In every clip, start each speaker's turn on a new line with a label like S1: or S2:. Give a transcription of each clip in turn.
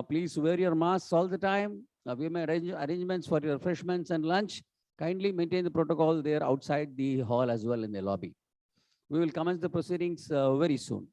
S1: Please wear your masks all the time. We may arrange arrangements for your refreshments and lunch. Kindly maintain the protocol there outside the hall as well in the lobby. We will commence the proceedings very soon.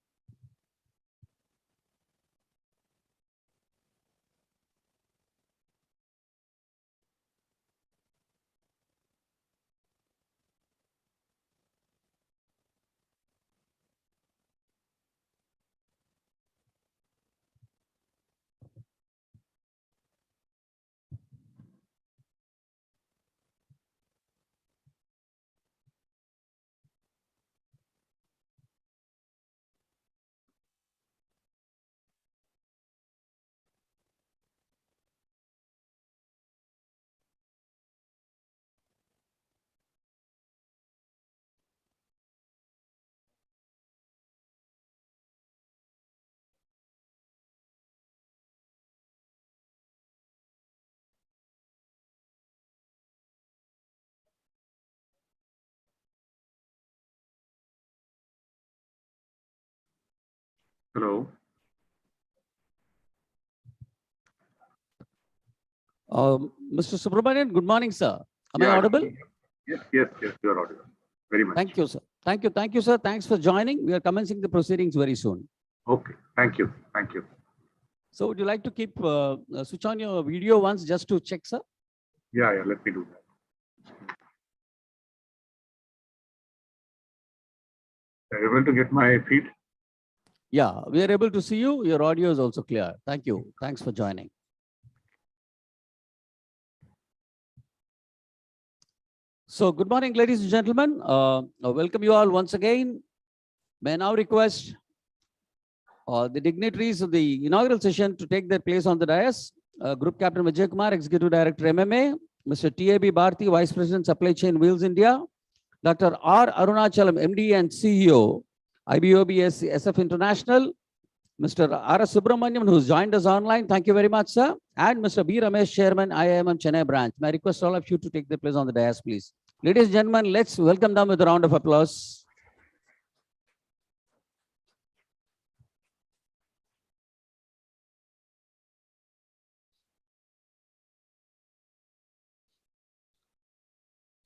S2: Hello.
S1: Mr. Subramanian, good morning, sir. Am I audible?
S2: Yes, you are audible. Very much.
S1: Thank you, sir. Thank you, sir. Thanks for joining. We are commencing the proceedings very soon.
S2: Okay, thank you.
S1: So would you like to keep switch on your video once just to check, sir?
S2: Yeah, let me do that. Are you able to get my feed?
S1: Yeah, we are able to see you. Your audio is also clear. Thank you. Thanks for joining. So good morning, ladies and gentlemen. Welcome you all once again. May I now request the dignitaries of the inaugural session to take their place on the dais. Group Captain Vijay Kumar, Executive Director MMA, Mr. T.A.B. Bharti, Vice President Supply Chain Wheels India, Dr. R. Arunachalam, MD and CEO, IBOBS SF International, Mr. R. Subramaniam, who's joined us online. Thank you very much, sir. And Mr. B. Ramesh, Chairman, IIM Chennai branch. May I request all of you to take their place on the dais, please. Ladies and gentlemen, let's welcome them with a round of applause.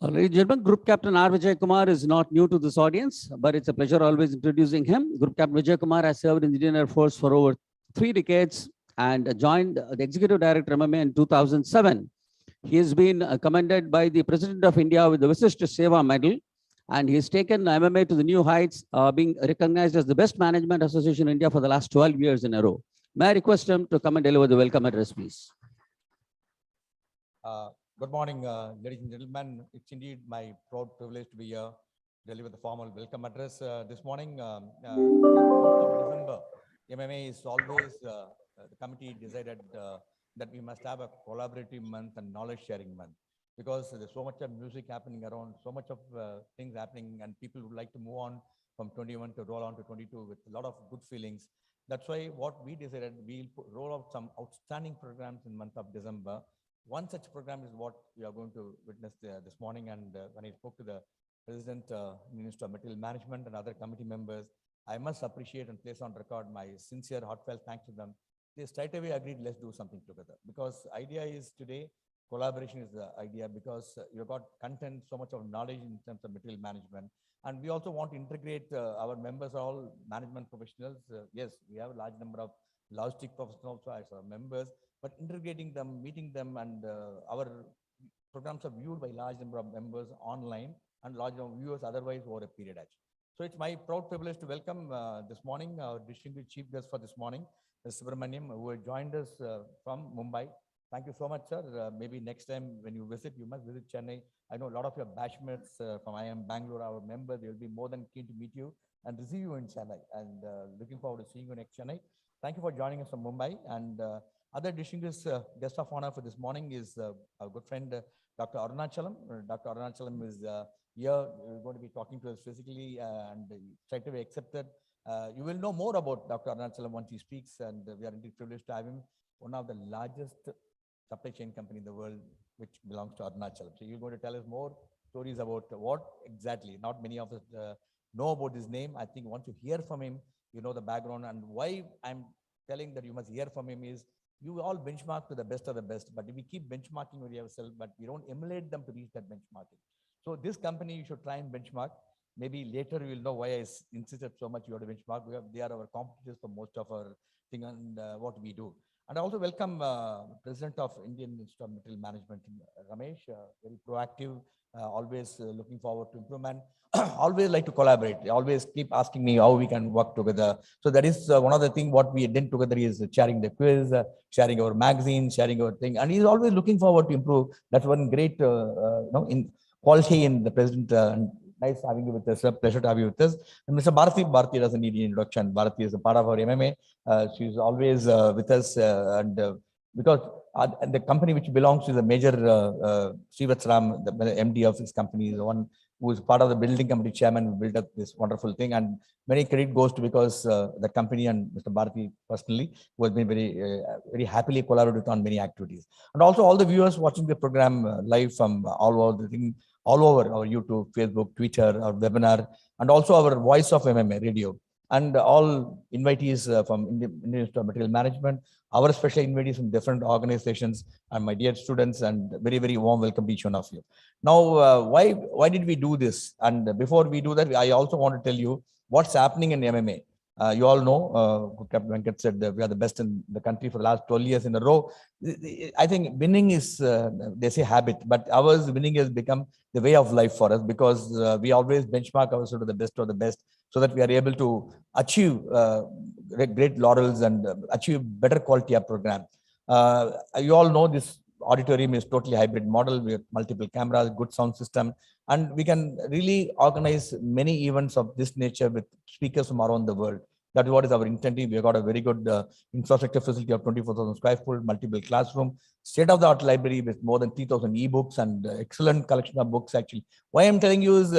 S1: Ladies and gentlemen, Group Captain R. Vijay Kumar is not new to this audience, but it's a pleasure always introducing him. Group Captain Vijay Kumar has served in the Indian Air Force for over 3 decades and joined the Executive Director MMA in 2007. He has been commended by the President of India with the Visishta Seva Medal, and he's taken MMA to the new heights, being recognized as the best management association in India for the last 12 years in a row. May I request him to come and deliver the welcome address, please?
S3: Good morning, ladies and gentlemen. It's indeed my proud privilege to be here, deliver the formal welcome address this morning. December, MMA is always, the committee decided that we must have a collaborative month and knowledge sharing month, because there's so much of music happening around, so much of things happening, and people would like to move on from 21 to roll on to 22 with a lot of good feelings. That's why what we decided, we'll roll out some outstanding programs in the month of December. One such program is what we are going to witness this morning. And when I spoke to the President, Minister of Material Management and other committee members, I must appreciate and place on record my sincere, heartfelt thanks to them. They straight away agreed, let's do something together. Because idea is today, collaboration is the idea, because you've got content, so much of knowledge in terms of material management. And we also want to integrate our members, all management professionals. Yes, we have a large number of logistic professionals as our members, but integrating them, meeting them, and our programs are viewed by large number of members online and large number of viewers otherwise over a period. So it's my proud privilege to welcome this morning our distinguished chief guest for this morning, Mr. Subramaniam, who has joined us from Mumbai. Thank you so much, sir. Maybe next time when you visit, you must visit Chennai. I know a lot of your batchmates from IIM Bangalore, our members, they will be more than keen to meet you and receive you in Chennai. And looking forward to seeing you next Chennai. Thank you for joining us from Mumbai. And other distinguished guest of honor for this morning is our good friend, Dr. Arunachalam. Dr. Arunachalam is here. We're going to be talking to us physically and straight away accepted. You will know more about Dr. Arunachalam once he speaks, and we are indeed privileged to have him. One of the largest supply chain company in the world, which belongs to Arunachalam. So you're going to tell us more stories about what exactly. Not many of us know about his name. I think once you hear from him, you know the background. And why I'm telling that you must hear from him is you all benchmark to the best of the best, but if we keep benchmarking with yourself, but we don't emulate them to reach that benchmarking. So this company, you should try and benchmark. Maybe later you will know why I insisted so much you have to benchmark. They are our competitors for most of our thing and what we do. And I also welcome President of Indian Institute of Material Management, Ramesh, very proactive, always looking forward to improvement. Always like to collaborate. They always keep asking me how we can work together. So that is one of the things what we did together is sharing the quiz, sharing our magazine, sharing our thing. And he's always looking forward to improve. That's one great in quality in the president. Nice having you with us. A pleasure to have you with us. And Mr. Bharati doesn't need any introduction. Bharati is a part of our MMA. She's always with us because the company which belongs to the major Srivatsram, the MD of his company, is the one who is part of the building committee chairman who built up this wonderful thing. And many credit goes to because the company and Mr. Bharati personally, who has been very happily collaborated on many activities. And also all the viewers watching the program live from all over the thing, all over our YouTube, Facebook, Twitter, our webinar, and also our Voice of MMA radio. And all invitees from Indian Institute of Material Management, our special invitees from different organizations, and my dear students, and very warm welcome to each one of you. Now, why did we do this? And before we do that, I also want to tell you what's happening in MMA. You all know, Captain Venkat said that we are the best in the country for the last 12 years in a row. I think winning is, they say habit, but ours winning has become the way of life for us because we always benchmark ourselves to the best of the best so that we are able to achieve great laurels and achieve better quality of program. You all know this auditorium is totally hybrid model with multiple cameras, good sound system, and we can really organize many events of this nature with speakers from around the world. That is what is our intent. We have got a very good infrastructure facility of 24,000 square foot, multiple classroom, state-of-the-art library with more than 3,000 ebooks and excellent collection of books. Actually, why I'm telling you is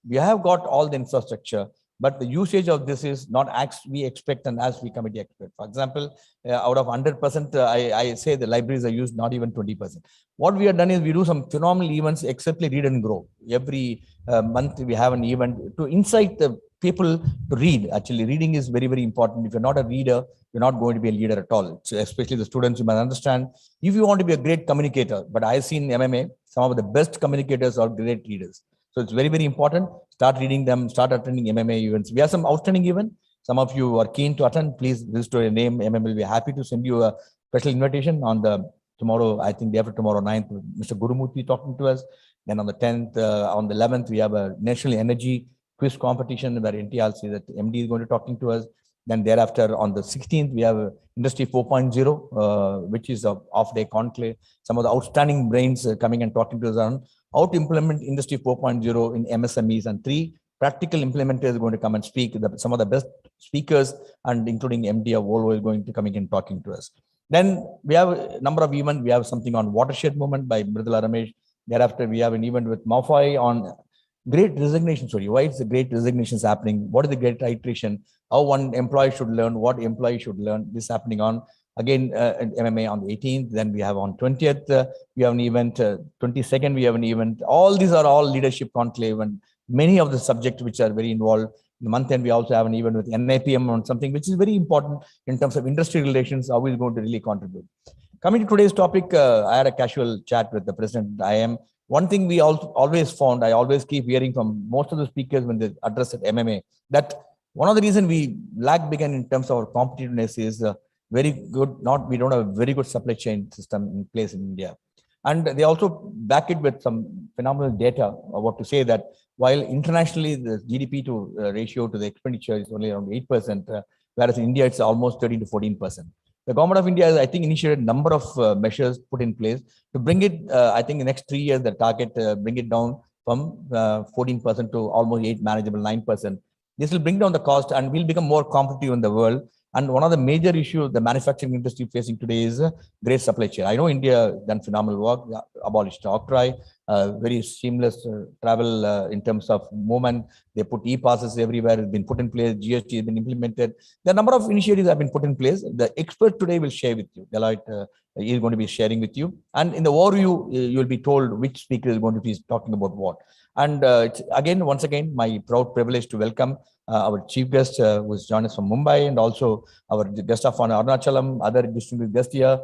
S3: we have got all the infrastructure, but the usage of this is not as we expect and as we committee expect. For example, out of 100%, I say the libraries are used not even 20%. What we have done is we do some phenomenal events, exceptly Read and Grow. Every month we have an event to incite the people to read. Actually, reading is very important. If you're not a reader, you're not going to be a leader at all. So especially the students, you must understand, if you want to be a great communicator, but I've seen MMA, some of the best communicators are great readers. So it's very important. Start reading them, start attending MMA events. We have some outstanding events. Some of you are keen to attend, please register your name. MMA will be happy to send you a special invitation on the tomorrow, I think day after tomorrow, 9th, Mr. Gurumurthy talking to us. Then on the 10th, on the 11th, we have a national energy quiz competition where NTRC, that MD is going to talking to us. Then thereafter, on the 16th, we have Industry 4.0, which is an off-day conclave. Some of the outstanding brains coming and talking to us on how to implement Industry 4.0 in MSMEs, and 3 practical implementers going to come and speak. Some of the best speakers, and including MD of Volvo, is going to coming and talking to us. Then we have a number of events. We have something on watershed movement by Mridula Ramesh. Thereafter, we have an event with Mafai on great resignation story. Why is the great resignations happening? What is the great iteration? How one employee should learn, what employee should learn. This happening on, again, MMA on the 18th. Then we have on 20th, we have an event. 22nd, we have an event. All these are all leadership conclave and many of the subjects which are very involved. In the month end, we also have an event with NIPM on something which is very important in terms of industry relations, how is going to really contribute. Coming to today's topic, I had a casual chat with the president. One thing we always found, I always keep hearing from most of the speakers when they address at MMA, that one of the reasons we lag behind in terms of our competitiveness is we don't have a very good supply chain system in place in India. And they also back it with some phenomenal data of what to say that while internationally the GDP to ratio to the expenditure is only around 8%, whereas in India it's almost 13 to 14%. The government of India has, I think, initiated a number of measures put in place to bring it, I think, in the next 3 years, the target, bring it down from 14% to almost 8 manageable 9%. This will bring down the cost and we'll become more competitive in the world. And one of the major issues the manufacturing industry facing today is great supply chain. I know India done phenomenal work, abolished octroi, very seamless travel in terms of movement. They put e-passes everywhere, it's been put in place, GST has been implemented. The number of initiatives have been put in place. The expert today will share with you. Deloitte is going to be sharing with you. And in the overview, you'll be told which speaker is going to be talking about what. And once again, my proud privilege to welcome our chief guest who has joined us from Mumbai, and also our guest of honor Arunachalam, other distinguished guests here,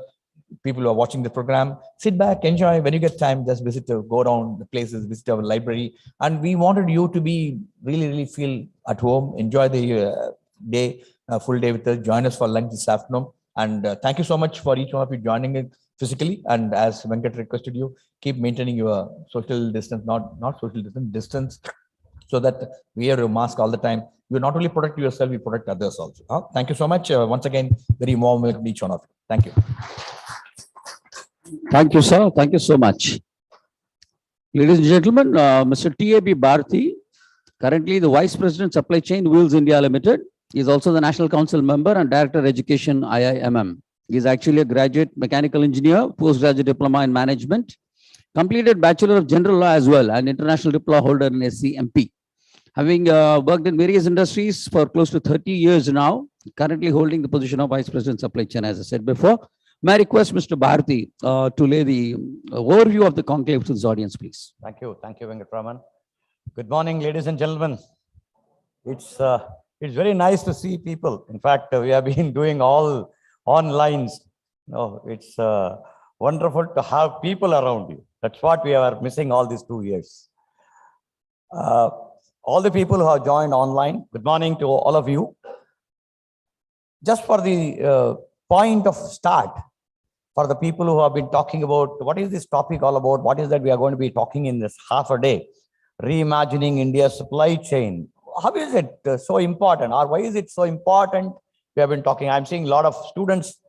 S3: people who are watching the program. Sit back, enjoy. When you get time, just go around the places, visit our library. And we wanted you to be really feel at home, enjoy the day, full day with us, join us for lunch this afternoon. And thank you so much for each one of you joining it physically. And as Venkat requested you, keep maintaining your social distance, not social distance, so that we wear a mask all the time. You not only protect yourself, you protect others also. Thank you so much. Once again, very warm welcome to each one of you. Thank you.
S1: Thank you, sir. Thank you so much. Ladies and gentlemen, Mr. T.A.B. Bharti, currently the Vice President, Supply Chain, Wheels India Limited. He is also the National Council member and Director Education, IIMM. He is actually a graduate mechanical engineer, postgraduate diploma in management, completed Bachelor of General Law as well, and international diploma holder in SCMP. Having worked in various industries for close to 30 years now, currently holding the position of Vice President, Supply Chain, as I said before. May I request Mr. Bharti to lay the overview of the conclave to this audience, please.
S3: Thank you, Venkatraman. Good morning, ladies and gentlemen. It's very nice to see people. In fact, we have been doing all online. It's wonderful to have people around you. That's what we are missing all these 2 years. All the people who have joined online, good morning to all of you. Just for the point of start, for the people who have been talking about what is this topic all about, what is that we are going to be talking in this half a day, reimagining India's supply chain. How is it so important, or why is it so important? We have been talking, I'm seeing a lot of students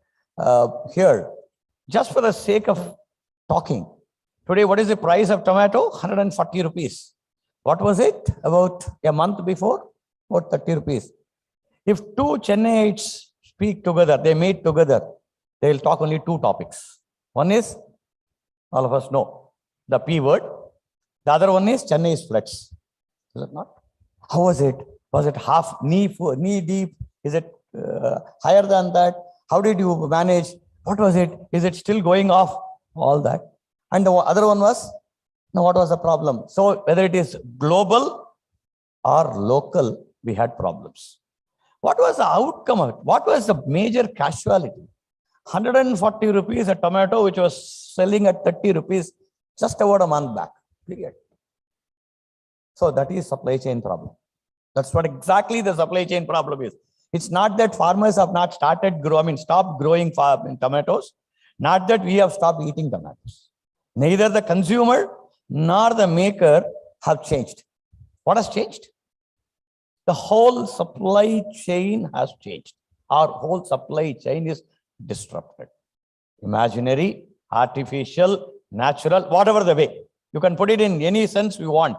S3: here. Just for the sake of talking, today, what is the price of tomato? 140 rupees. What was it about a month before? About 30 rupees. If two Chennaites speak together, they meet together, they will talk only two topics. One is, all of us know, the P word. The other one is Chennai's floods. Is it not? How was it? Was it half knee deep? Is it higher than that? How did you manage? What was it? Is it still going off? All that. And the other one was, now what was the problem? So whether it is global or local, we had problems. What was the outcome of it? What was the major casualty? 140 rupees a tomato, which was selling at 30 rupees just about a month back. Period. So that is supply chain problem. That's what exactly the supply chain problem is. It's not that farmers have not stopped growing tomatoes. Not that we have stopped eating tomatoes. Neither the consumer nor the maker have changed. What has changed? The whole supply chain has changed. Our whole supply chain is disrupted. Imaginary, artificial, natural, whatever the way. You can put it in any sense you want.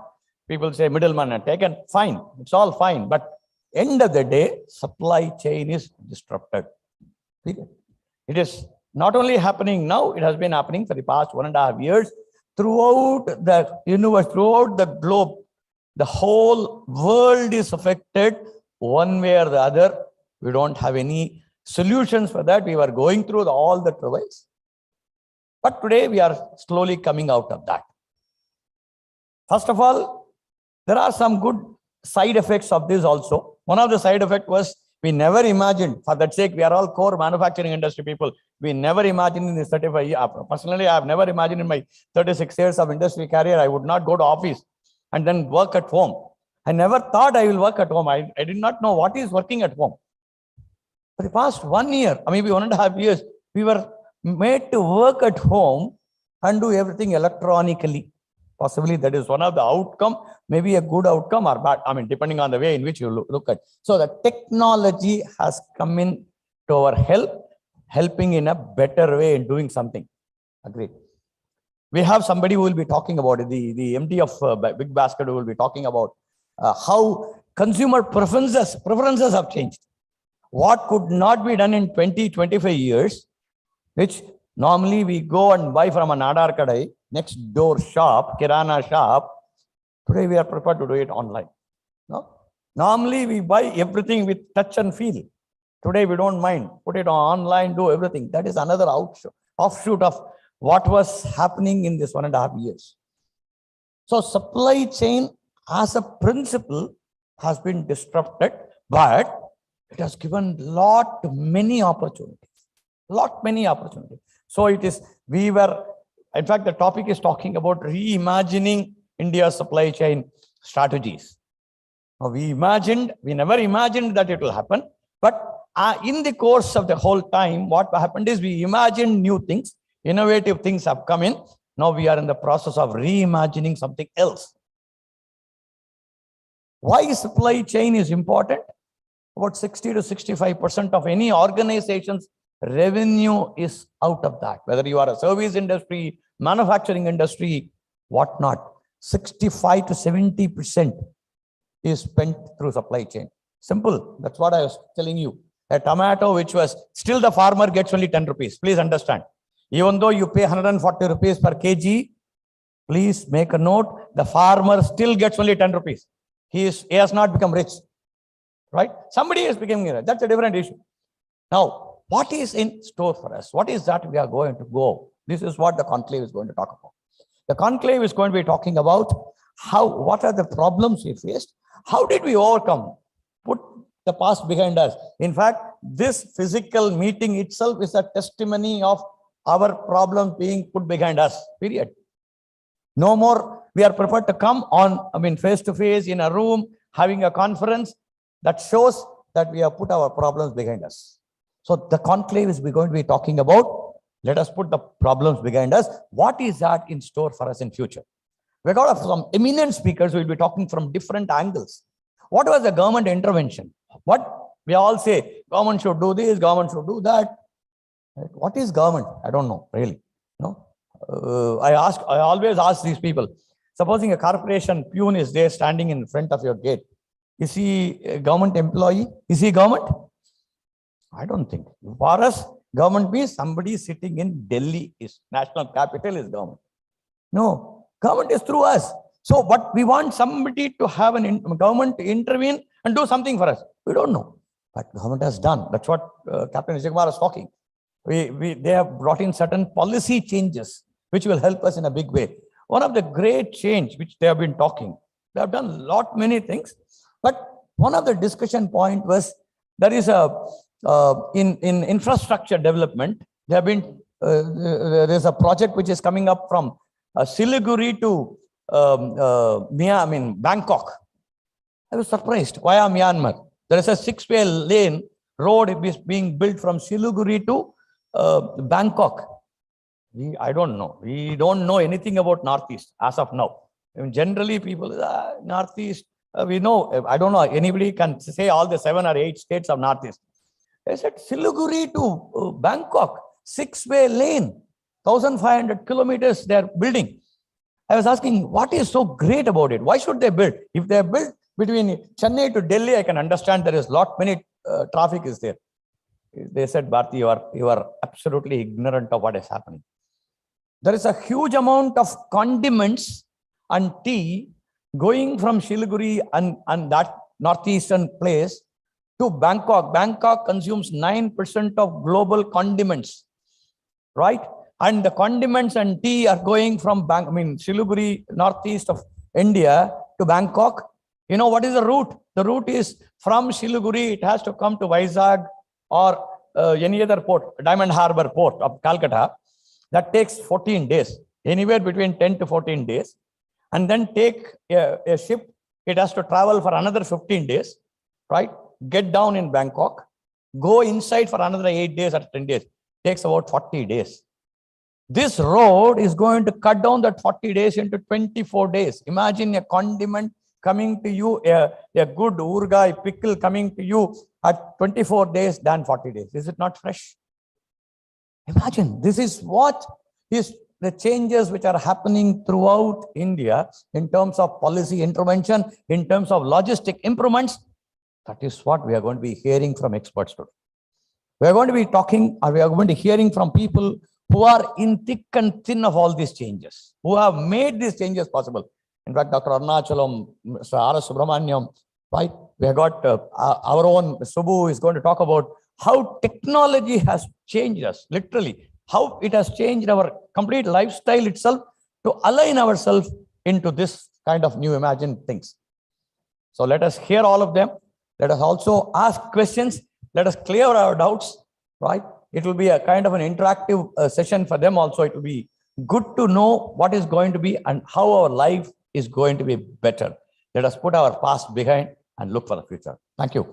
S3: People say middleman are taken, fine. It's all fine. But end of the day, supply chain is disrupted. It is not only happening now, it has been happening for the past 1.5 years throughout the universe, throughout the globe. The whole world is affected one way or the other. We don't have any solutions for that. We were going through all the troubles. But today we are slowly coming out of that. First of all, there are some good side effects of this also. One of the side effects was we never imagined, for that sake, we are all core manufacturing industry people. We never imagined in the 35 years. Personally, I have never imagined in my 36 years of industry career, I would not go to office and then work at home. I never thought I will work at home. I did not know what is working at home. For the past 1 year, or maybe 1.5 years, we were made to work at home and do everything electronically. Possibly that is one of the outcome, maybe a good outcome or bad, depending on the way in which you look at. So the technology has come in to our help, helping in a better way in doing something. Agreed. We have somebody who will be talking about it, the MD of Big Basket, who will be talking about how consumer preferences have changed. What could not be done in 20-25 years, which normally we go and buy from an Adar Kadai, next door shop, Kirana shop. Today we are prepared to do it online. No? Normally we buy everything with touch and feel. Today we don't mind. Put it on online, do everything. That is another offshoot of what was happening in this 1.5 years.
S4: So supply chain as a principle has been disrupted, but it has given many opportunities. Many opportunities. So it is, in fact, the topic is talking about reimagining India's supply chain strategies. Now we never imagined that it will happen, but in the course of the whole time, what happened is we imagined new things, innovative things have come in. Now we are in the process of reimagining something else. Why supply chain is important? About 60 to 65% of any organization's revenue is out of that. Whether you are a service industry, manufacturing industry, whatnot, 65 to 70% is spent through supply chain. Simple. That's what I was telling you. A tomato, which was still the farmer gets only 10 rupees. Please understand. Even though you pay 140 rupees per kg, please make a note. The farmer still gets only 10 rupees. He has not become rich. Right? Somebody is becoming rich. That's a different issue. Now, what is in store for us? What is that we are going to go? This is what the conclave is going to talk about. The conclave is going to be talking about what are the problems we faced? How did we overcome? Put the past behind us. In fact, this physical meeting itself is a testimony of our problems being put behind us, period. No more, we are prepared to come on, face to face in a room, having a conference that shows that we have put our problems behind us. So the conclave is going to be talking about, let us put the problems behind us. What is that in store for us in future? We got some eminent speakers who will be talking from different angles. What was the government intervention? What we all say, government should do this, government should do that. What is government? I don't know, really. No. I always ask these people, supposing a corporation peon is there standing in front of your gate. Is he a government employee? Is he government? I don't think. For us, government means somebody sitting in Delhi, is national capital is government. No, government is through us. So, but we want somebody to have government to intervene and do something for us. We don't know, but government has done. That's what Captain Vijay Kumar is talking. They have brought in certain policy changes which will help us in a big way. One of the great change which they have been talking, they have done many things, but one of the discussion point was there is in infrastructure development. There have been there is a project which is coming up from Siliguri to Bangkok. I was surprised via Myanmar. There is a 6-way lane road is being built from Siliguri to Bangkok. I don't know. We don't know anything about Northeast as of now. Generally, people Northeast. We know. I don't know. Anybody can say all the 7 or 8 states of Northeast. I said Siliguri to Bangkok, 6-way lane, 1,500 kilometers they are building. I was asking, what is so great about it? Why should they build? If they build between Chennai to Delhi, I can understand there is many traffic is there. They said, Bharti, you are absolutely ignorant of what is happening. There is a huge amount of condiments and tea going from Siliguri and that northeastern place to Bangkok. Bangkok consumes 9% of global condiments, right? And the condiments and tea are going from Siliguri, northeast of India, to Bangkok. You know what is the route? The route is from Siliguri, it has to come to Vizag or any other port, Diamond Harbour port of Calcutta. That takes 14 days, anywhere between 10 to 14 days. And then take a ship, it has to travel for another 15 days, right? Get down in Bangkok, go inside for another 8 days or 10 days. Takes about 40 days. This road is going to cut down that 40 days into 24 days. Imagine a condiment coming to you, a good urgai pickle coming to you at 24 days than 40 days. Is it not fresh? Imagine, this is what is the changes which are happening throughout India in terms of policy intervention, in terms of logistic improvements. That is what we are going to be hearing from experts today. We are going to be talking, or we are going to be hearing from people who are in thick and thin of all these changes, who have made these changes possible. In fact, Dr. Arunachalam, Mr. R.S. Subramaniam, right? We have got our own Subbu is going to talk about how technology has changed us, literally, how it has changed our complete lifestyle itself to align ourselves into this kind of new imagined things. So let us hear all of them. Let us also ask questions. Let us clear our doubts, right? It will be a kind of an interactive session for them also. It will be good to know what is going to be and how our life is going to be better. Let us put our past behind and look for the future. Thank you.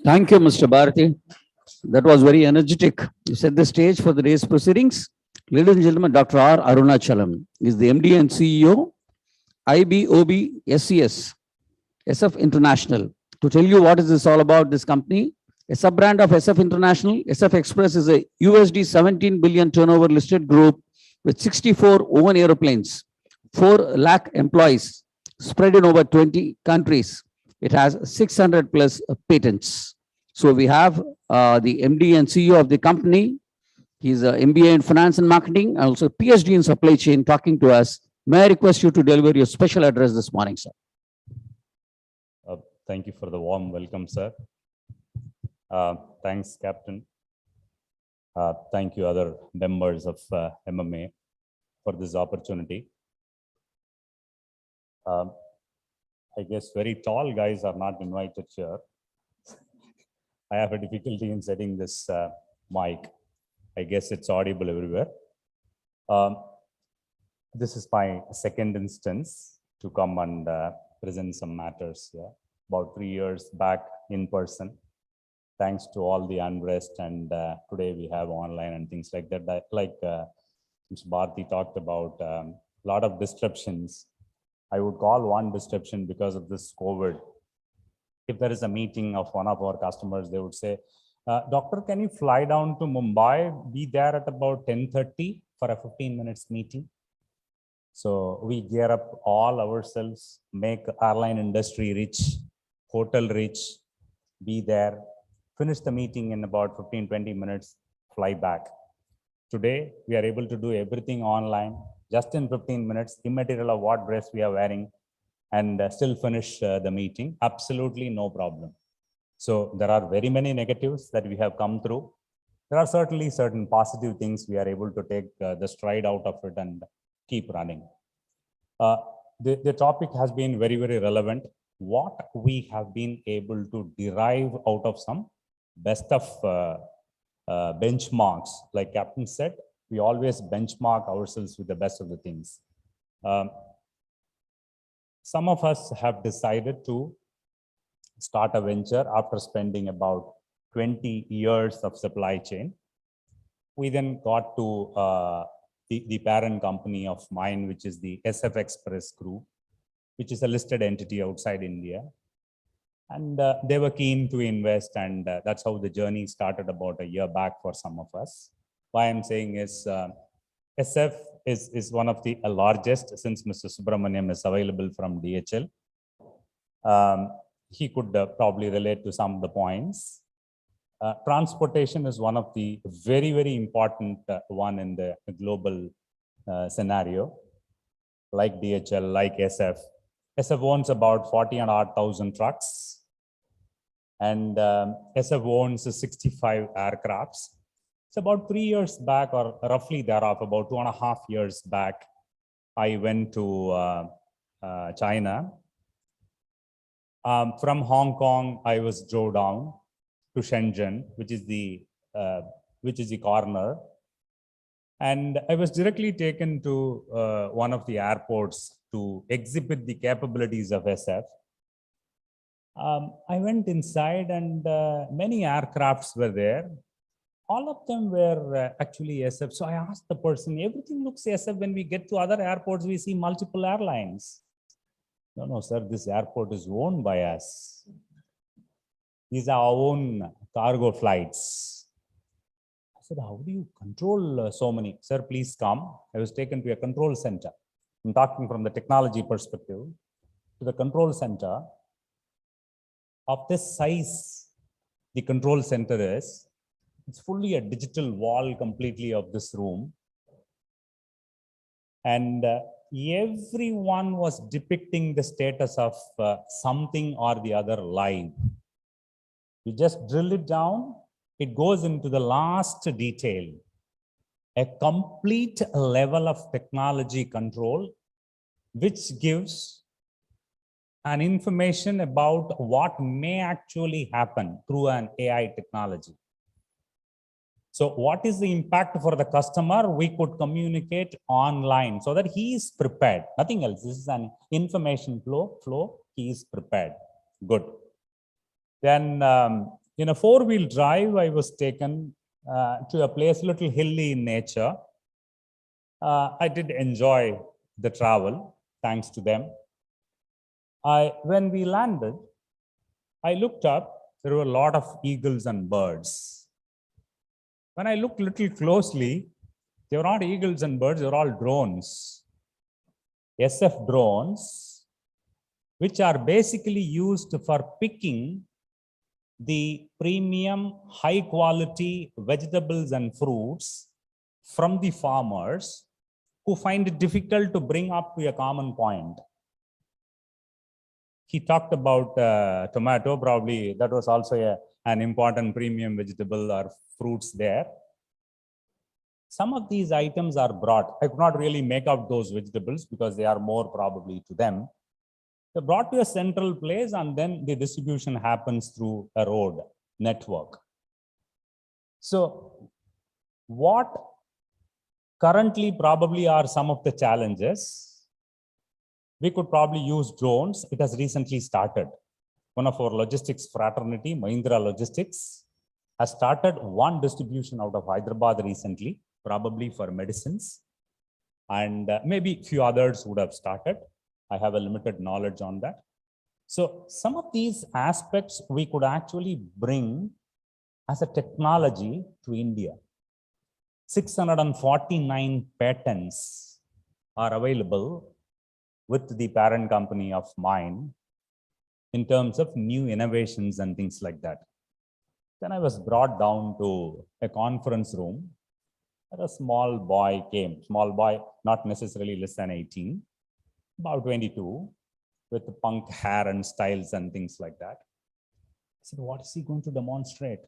S1: Thank you, Mr. Bharati. That was very energetic. You set the stage for the day's proceedings. Ladies and gentlemen, Dr. R. Arunachalam is the MD and CEO, IBOB SCS, SF International. To tell you what is this all about, this company, a sub-brand of SF International, SF Express is a USD 17 billion turnover listed group with 64 own aeroplanes, 4 lakh employees spread in over 20 countries. It has 600 plus patents. So we have the MD and CEO of the company. He's an MBA in finance and marketing, and also PhD in supply chain, talking to us. May I request you to deliver your special address this morning, sir?
S5: Thank you for the warm welcome, sir. Thanks, Captain. Thank you, other members of MMA, for this opportunity. I guess very tall guys are not invited here. I have a difficulty in setting this mic. I guess it's audible everywhere. This is my second instance to come and present some matters here. About 3 years back in person, thanks to all the unrest, and today we have online and things like that. Like Mr. Bharti talked about, a lot of disruptions. I would call one disruption because of this COVID. If there is a meeting of one of our customers, they would say, doctor, can you fly down to Mumbai, be there at about 10:30 for a 15 minutes meeting? So we gear up all ourselves, make airline industry rich, hotel rich, be there, finish the meeting in about 15-20 minutes, fly back. Today, we are able to do everything online, just in 15 minutes, immaterial of what dress we are wearing, and still finish the meeting. Absolutely no problem. So there are very many negatives that we have come through. There are certainly certain positive things we are able to take the stride out of it and keep running. The topic has been very, very relevant. What we have been able to derive out of some best of benchmarks, like Captain said, we always benchmark ourselves with the best of the things. Some of us have decided to start a venture after spending about 20 years of supply chain. We then got to the parent company of mine, which is the SF Express Group, which is a listed entity outside India. And they were keen to invest, and that's how the journey started about a year back for some of us. Why I'm saying is SF is one of the largest, since Mr. Subramaniam is available from DHL. He could probably relate to some of the points. Transportation is one of the very, very important one in the global scenario, like DHL, like SF. SF owns about 40,500 trucks, and SF owns 65 aircrafts. It's about 3 years back, or roughly thereof, about 2.5 years back, I went to China. From Hong Kong, I drove down to Shenzhen, which is the corner, and I was directly taken to one of the airports to exhibit the capabilities of SF. I went inside, and many aircrafts were there. All of them were actually SF. So I asked the person, everything looks SF. When we get to other airports, we see multiple airlines. No, sir, this airport is owned by us. These are our own cargo flights. I said, how do you control so many? Sir, please come. I was taken to a control center. I'm talking from the technology perspective. To the control center. Of this size, the control center is, it's fully a digital wall completely of this room. And everyone was depicting the status of something or the other live. You just drill it down, it goes into the last detail. A complete level of technology control which gives an information about what may actually happen through an AI technology. So what is the impact for the customer? We could communicate online so that he is prepared. Nothing else. This is an information flow. He is prepared. Good. Then in a four-wheel drive, I was taken to a place a little hilly in nature. I did enjoy the travel, thanks to them. When we landed, I looked up, there were a lot of eagles and birds. When I looked a little closely, they were not eagles and birds, they were all drones. SF drones, which are basically used for picking the premium, high quality vegetables and fruits from the farmers who find it difficult to bring up to a common point. He talked about tomato, probably that was also an important premium vegetable or fruits there. Some of these items are brought. I could not really make out those vegetables because they are more probably to them. They're brought to a central place and then the distribution happens through a road network. So what currently probably are some of the challenges? We could probably use drones. It has recently started. One of our logistics fraternity, Mahindra Logistics, has started one distribution out of Hyderabad recently, probably for medicines. And maybe few others would have started. I have a limited knowledge on that. So some of these aspects we could actually bring as a technology to India. 649 patents are available with the parent company of mine in terms of new innovations and things like that. Then I was brought down to a conference room. A small boy came, small boy, not necessarily less than 18, about 22, with punk hair and styles and things like that. I said, what is he going to demonstrate?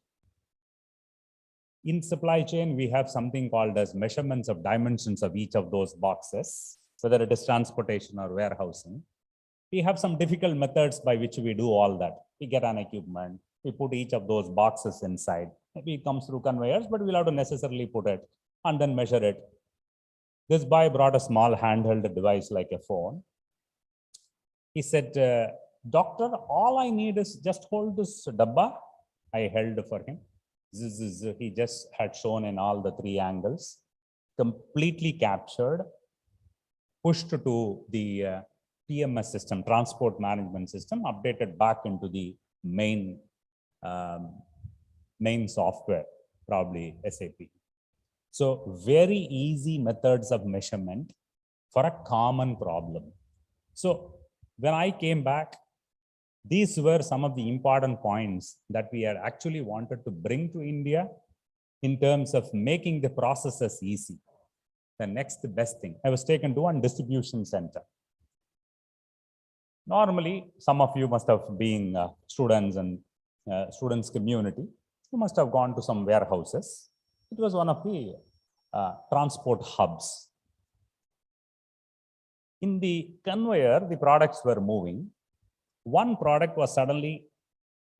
S5: In supply chain, we have something called as measurements of dimensions of each of those boxes, whether it is transportation or warehousing. We have some difficult methods by which we do all that. We get an equipment, we put each of those boxes inside. Maybe it comes through conveyors, but we'll have to necessarily put it and then measure it. This boy brought a small handheld device like a phone. He said, doctor, all I need is just hold this dabba. I held for him. He just had shown in all the three angles, completely captured, pushed to the TMS system, transport management system, updated back into the main software, probably SAP. So very easy methods of measurement for a common problem. So when I came back, these were some of the important points that we had actually wanted to bring to India in terms of making the processes easy. The next best thing, I was taken to one distribution center. Normally, some of you must have been students and students community. You must have gone to some warehouses. It was one of the transport hubs. In the conveyor, the products were moving. One product was suddenly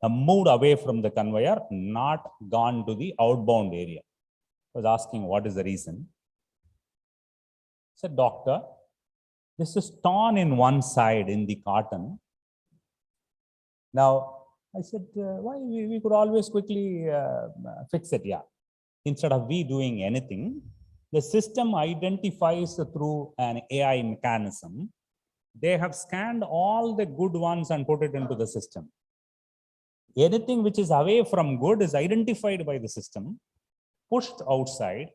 S5: moved away from the conveyor, not gone to the outbound area. I was asking what is the reason. I said, doctor, this is torn in one side in the cotton. Now, I said, why we could always quickly fix it, yeah. Instead of we doing anything, the system identifies through an AI mechanism. They have scanned all the good ones and put it into the system. Anything which is away from good is identified by the system, pushed outside,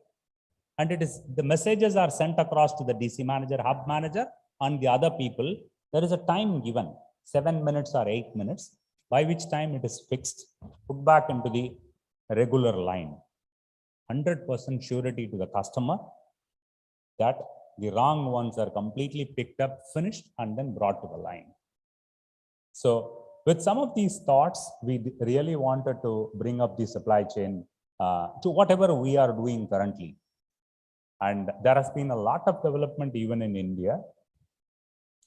S5: and it is the messages are sent across to the DC manager, hub manager, and the other people. There is a time given, 7 minutes or 8 minutes, by which time it is fixed, put back into the regular line. 100% surety to the customer that the wrong ones are completely picked up, finished, and then brought to the line. So with some of these thoughts, we really wanted to bring up the supply chain to whatever we are doing currently. And there has been a lot of development even in India.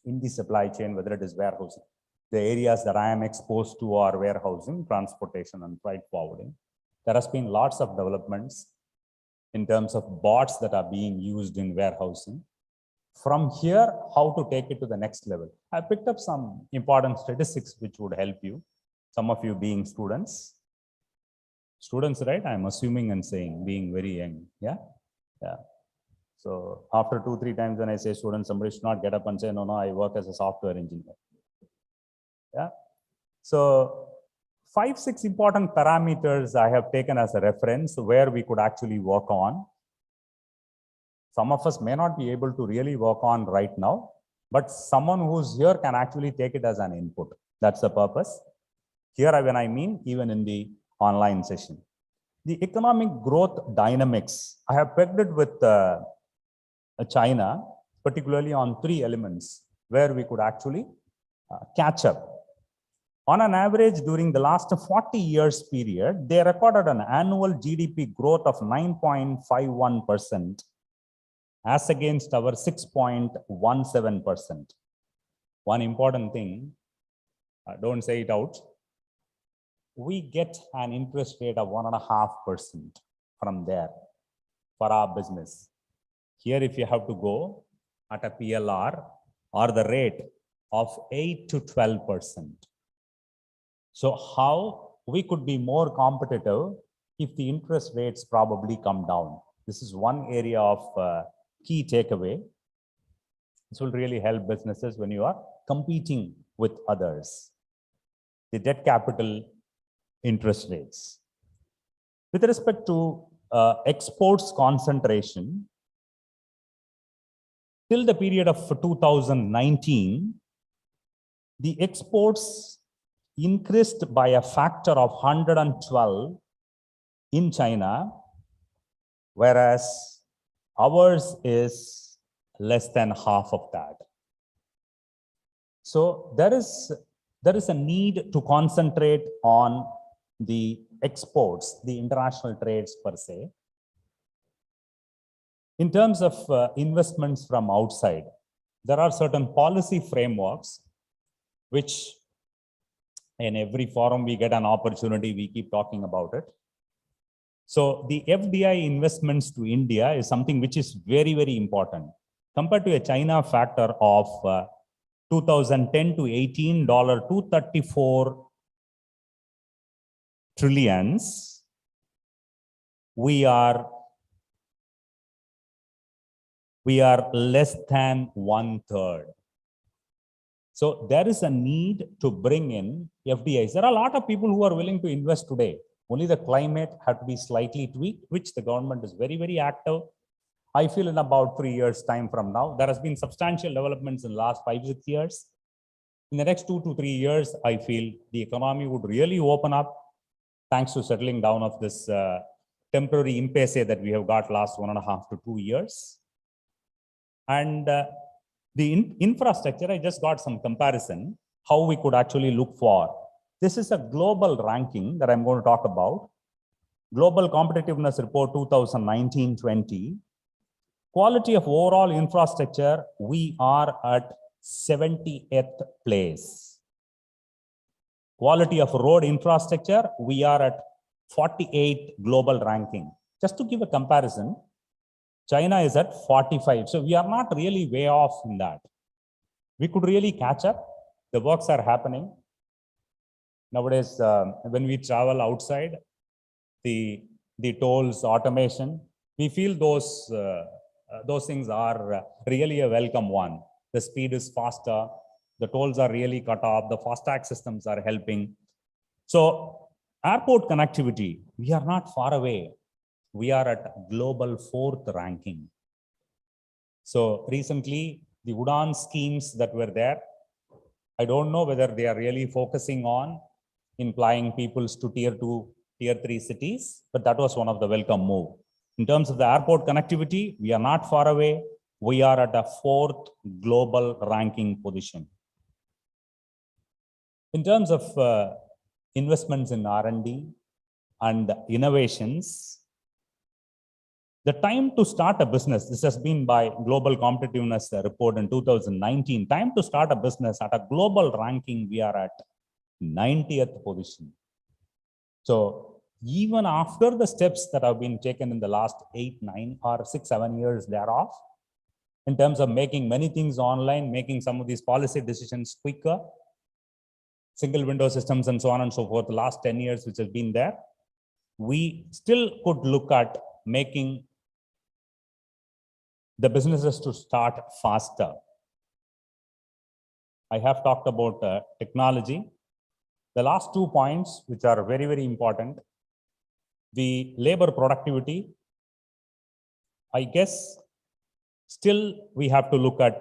S5: in the supply chain, whether it is warehousing. The areas that I am exposed to are warehousing, transportation, and freight forwarding. There has been lots of developments in terms of bots that are being used in warehousing. From here, how to take it to the next level. I picked up some important statistics which would help you, some of you being students. Students, right? I'm assuming and saying, being very young, yeah? Yeah. So after 2-3 times when I say students, somebody should not get up and say, no, I work as a software engineer. Yeah. So 5-6 important parameters I have taken as a reference where we could actually work on. Some of us may not be able to really work on right now, but someone who's here can actually take it as an input. That's the purpose. Here, when I mean, even in the online session. The economic growth dynamics, I have pegged it with China, particularly on 3 elements where we could actually catch up. On an average, during the last 40 years period, they recorded an annual GDP growth of 9.51%. as against our 6.17%. One important thing, don't say it out, we get an interest rate of 1.5% from there for our business. Here, if you have to go at a PLR or the rate of 8 to 12%. So how we could be more competitive if the interest rates probably come down. This is one area of key takeaway. This will really help businesses when you are competing with others. The debt capital interest rates. With respect to exports concentration, till the period of 2019, the exports increased by a factor of 112 in China, whereas ours is less than half of that. So there is a need to concentrate on the exports, the international trades per se. In terms of investments from outside, there are certain policy frameworks which in every forum we get an opportunity, we keep talking about it. So the FDI investments to India is something which is very, very important. Compared to a China factor of 2010 to 18, $234 trillions, we are less than 1/3. So there is a need to bring in FDIs. There are a lot of people who are willing to invest today. Only the climate had to be slightly tweaked, which the government is very, very active. I feel in about 3 years' time from now, there has been substantial developments in the last 5-6 years. In the next 2 to 3 years, I feel the economy would really open up thanks to settling down of this temporary impasse that we have got last 1.5 to 2 years. And the infrastructure, I just got some comparison, how we could actually look for. This is a global ranking that I'm going to talk about. Global Competitiveness Report 2019-20. Quality of overall infrastructure, we are at 70th place. Quality of road infrastructure, we are at 48th global ranking. Just to give a comparison, China is at 45. So we are not really way off in that. We could really catch up. The works are happening. Nowadays, when we travel outside, the tolls, automation, we feel those things are really a welcome one. The speed is faster. The tolls are really cut off. The FASTag systems are helping. So airport connectivity, we are not far away. We are at global 4th ranking. So recently, the UDAN schemes that were there, I don't know whether they are really focusing on implying peoples to tier 2, tier 3 cities, but that was one of the welcome move. In terms of the airport connectivity, we are not far away. We are at a 4th global ranking position. In terms of investments in R&D and innovations, The time to start a business, this has been by Global Competitiveness report in 2019. Time to start a business at a global ranking, we are at 90th position. So even after the steps that have been taken in the last 8, 9 or 6, 7 years thereof, in terms of making many things online, making some of these policy decisions quicker, single window systems and so on and so forth, the last 10 years which has been there, we still could look at making the businesses to start faster. I have talked about technology. The last 2 points, which are very, very important, the labor productivity, I guess still we have to look at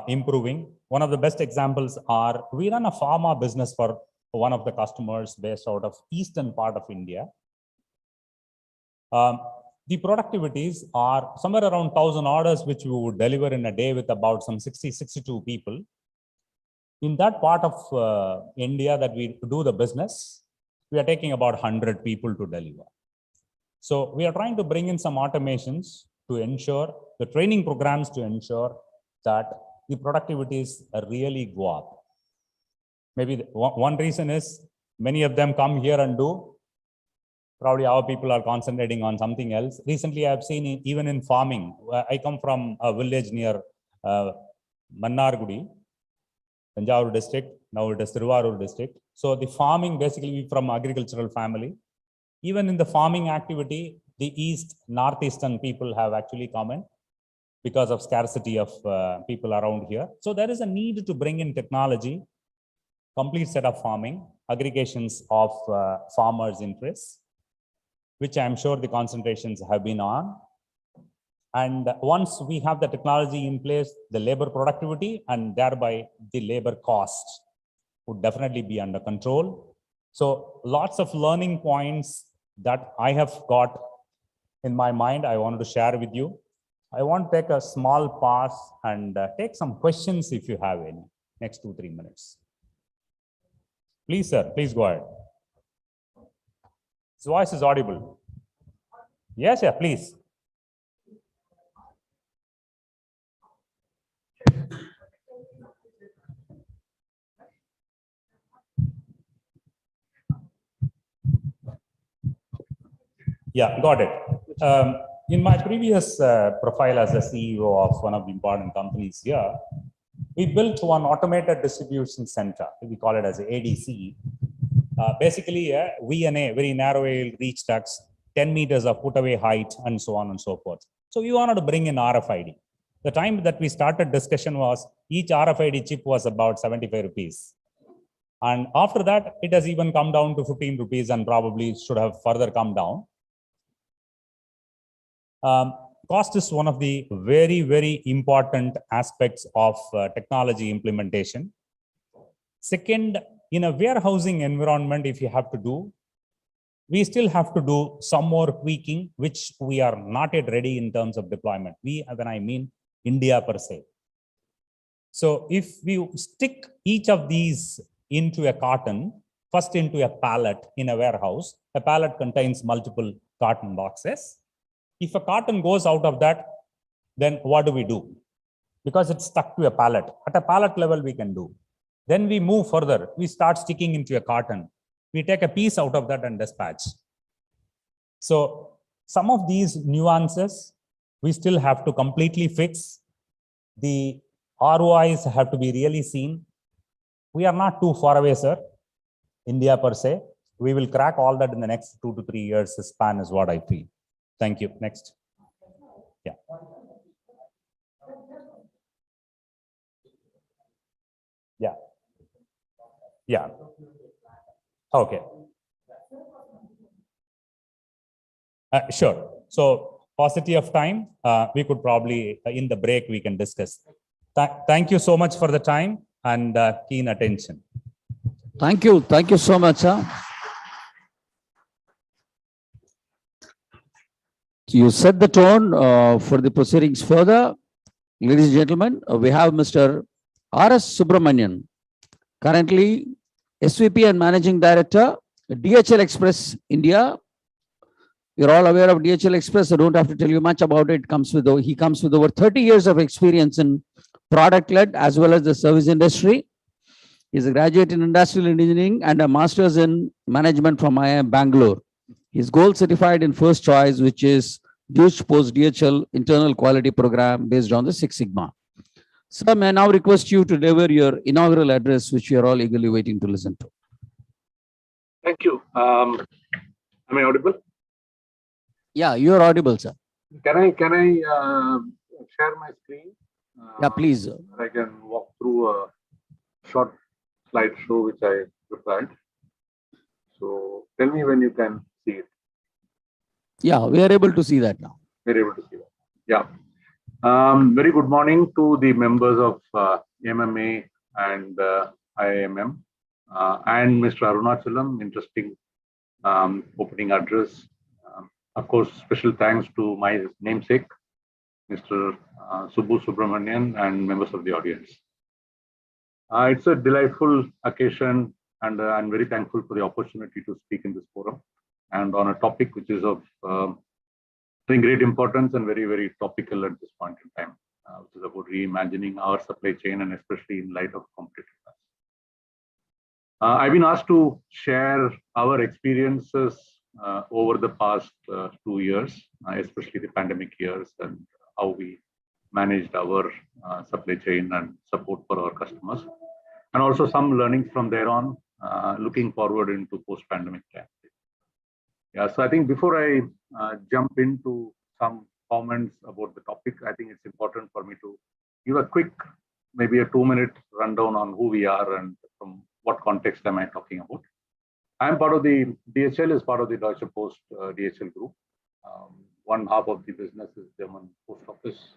S5: improving. One of the best examples are, we run a pharma business for one of the customers based out of eastern part of India. The productivities are somewhere around 1,000 orders, which we would deliver in a day with about some 60, 62 people. In that part of India that we do the business, we are taking about 100 people to deliver. So we are trying to bring in some automations to ensure, the training programs to ensure that the productivities really go up. Maybe one reason is many of them come here and do. Probably our people are concentrating on something else. Recently, I have seen even in farming. I come from a village near Mannargudi, Tanjavur district. Now it is Thiruvarur district. So the farming, basically from agricultural family. Even in the farming activity, the northeastern people have actually come in because of scarcity of people around here. So there is a need to bring in technology, complete set of farming, aggregations of farmers' interests, which I'm sure the concentrations have been on. And once we have the technology in place, the labor productivity and thereby the labor costs would definitely be under control. So lots of learning points that I have got in my mind, I wanted to share with you. I want to take a small pause and take some questions if you have any, next 2-3 minutes. Please, sir, please go ahead. His voice is audible. Yes, yeah, please. Yeah, got it. In my previous profile as a CEO of one of the important companies here, we built one automated distribution center. We call it as an ADC. Basically, VNA, very narrow reach ducts, 10 meters of put away height, and so on and so forth. So we wanted to bring in RFID. The time that we started discussion was each RFID chip was about 75 rupees. And after that, it has even come down to 15 rupees and probably should have further come down. Cost is one of the very, very important aspects of technology implementation. Second, in a warehousing environment, if you have to do, we still have to do some more tweaking, which we are not yet ready in terms of deployment. When I mean India per se. So if we stick each of these into a carton, first into a pallet in a warehouse, a pallet contains multiple carton boxes. If a carton goes out of that, then what do? Because it's stuck to a pallet. At a pallet level, we can do. Then we move further. We start sticking into a carton. We take a piece out of that and dispatch. So some of these nuances, we still have to completely fix. The ROIs have to be really seen. We are not too far away, sir. India per se. We will crack all that in the next 2 to 3 years span is what I feel. Thank you. Next. Yeah. Yeah. Yeah. Okay. Sure. So paucity of time, we could probably, in the break, we can discuss. Thank you so much for the time and keen attention.
S1: Thank you. Thank you so much, sir. You set the tone for the proceedings further. Ladies and gentlemen, we have Mr. R.S. Subramanian, currently SVP and Managing Director, DHL Express India, You're all aware of DHL Express. I don't have to tell you much about it. He comes with over 30 years of experience in product-led as well as the service industry. He's a graduate in industrial engineering and a master's in management from IIM Bangalore. He's gold certified in first choice, which is DUSH post DHL internal quality program based on the Six Sigma. Sir, may I now request you to deliver your inaugural address, which we are all eagerly waiting to listen to.
S2: Thank you. Am I audible?
S1: Yeah, you are audible, sir.
S2: Can I share my screen?
S1: Yeah, please.
S2: I can walk through a short slideshow which I prepared. So tell me when you can see it.
S1: Yeah, we are able to see that now.
S2: We're able to see that. Yeah. Very good morning to the members of MMA and IIMM and Mr. Arunachalam. Interesting opening address. Of course, special thanks to my namesake, Mr. Subbu Subramanian, and members of the audience. It's a delightful occasion, and I'm very thankful for the opportunity to speak in this forum and on a topic which is of great importance and very, very topical at this point in time, which is about reimagining our supply chain and especially in light of competitiveness. I've been asked to share our experiences over the past 2 years, especially the pandemic years, and how we managed our supply chain and support for our customers, and also some learnings from there on, looking forward into post-pandemic time. Yeah, so I think before I jump into some comments about the topic, I think it's important for me to give a quick, maybe a 2-minute rundown on who we are and from what context am I talking about. I'm part of the DHL is part of the Deutsche Post DHL group. One half of the business is German post office,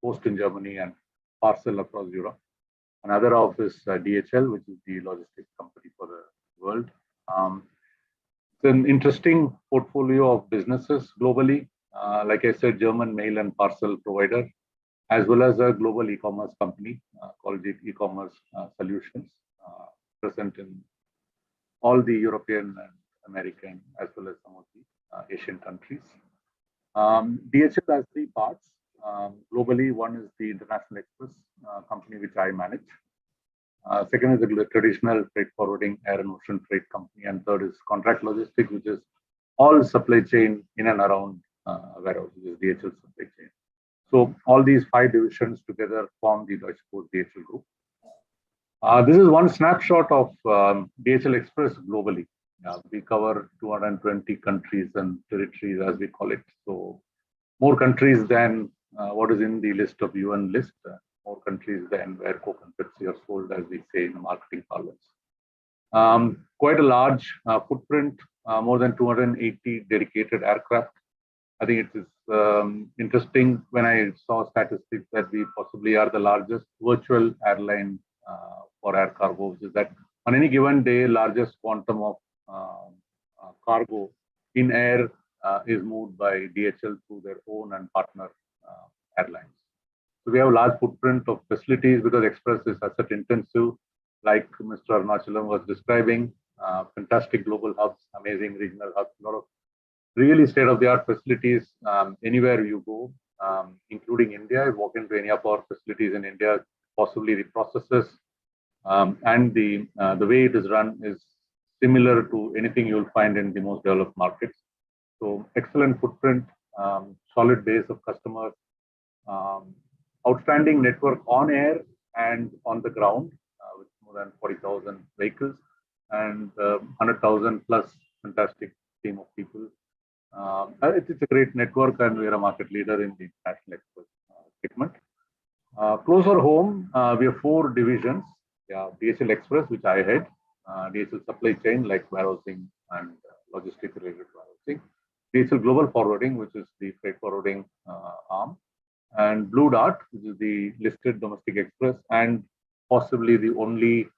S2: post in Germany and parcel across Europe. Another half is DHL, which is the logistics company for the world. It's an interesting portfolio of businesses globally. Like I said, German mail and parcel provider, as well as a global e-commerce company called e-commerce solutions, present in all the European and American, as well as some of the Asian countries. DHL has 3 parts. Globally, one is the International Express company, which I manage. Second is the traditional freight forwarding air and ocean freight company. And third is contract logistics, which is all supply chain in and around warehouse, which is DHL supply chain. So all these 5 divisions together form the Deutsche Post DHL group. This is one snapshot of DHL Express globally. We cover 220 countries and territories, as we call it. So more countries than what is in the list of UN list, more countries than where Coke and Pepsi are sold, as we say in the marketing parlance. Quite a large footprint, more than 280 dedicated aircraft. I think it is interesting when I saw statistics that we possibly are the largest virtual airline for air cargo, which is that on any given day, largest quantum of cargo in air is moved by DHL through their own and partner airlines. So we have a large footprint of facilities because Express is asset intensive, like Mr. Arunachalam was describing. Fantastic global hubs, amazing regional hubs, a lot of really state-of-the-art facilities anywhere you go, including India. You walk into any of our facilities in India, possibly the processes and the way it is run is similar to anything you'll find in the most developed markets. So excellent footprint, solid base of customers, outstanding network on air and on the ground with more than 40,000 vehicles and 100,000 plus fantastic team of people. It's a great network, and we are a market leader in the international express segment. Closer home, we have 4 divisions. Yeah, DHL Express, which I head, DHL Supply Chain, like warehousing and logistics related warehousing, DHL Global Forwarding, which is the freight forwarding arm, and Blue Dart, which is the listed domestic express and possibly the only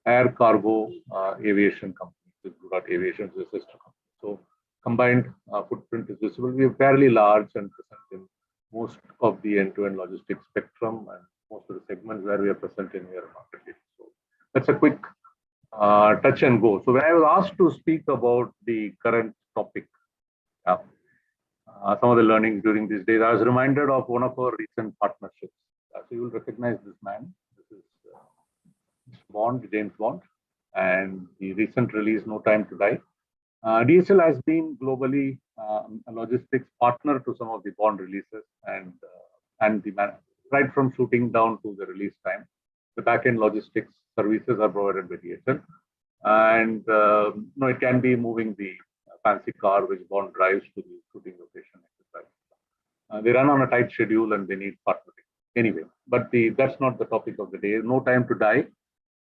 S2: air cargo aviation company. Blue Dart Aviation is a sister company. So combined footprint is visible. We are fairly large and present in most of the end-to-end logistics spectrum and most of the segments where we are present in, we are a market leader. So that's a quick touch and go. So when I was asked to speak about the current topic, some of the learnings during these days, I was reminded of one of our recent partnerships. So you will recognize this man. This is Bond, James Bond, and the recent release, No Time to Die. DHL has been globally a logistics partner to some of the Bond releases, and right from shooting down to the release time, the back-end logistics services are provided by DHL, and it can be moving the fancy car which Bond drives to the shooting location, etc. They run on a tight schedule and they need partnering anyway. But that's not the topic of the day. No Time to Die.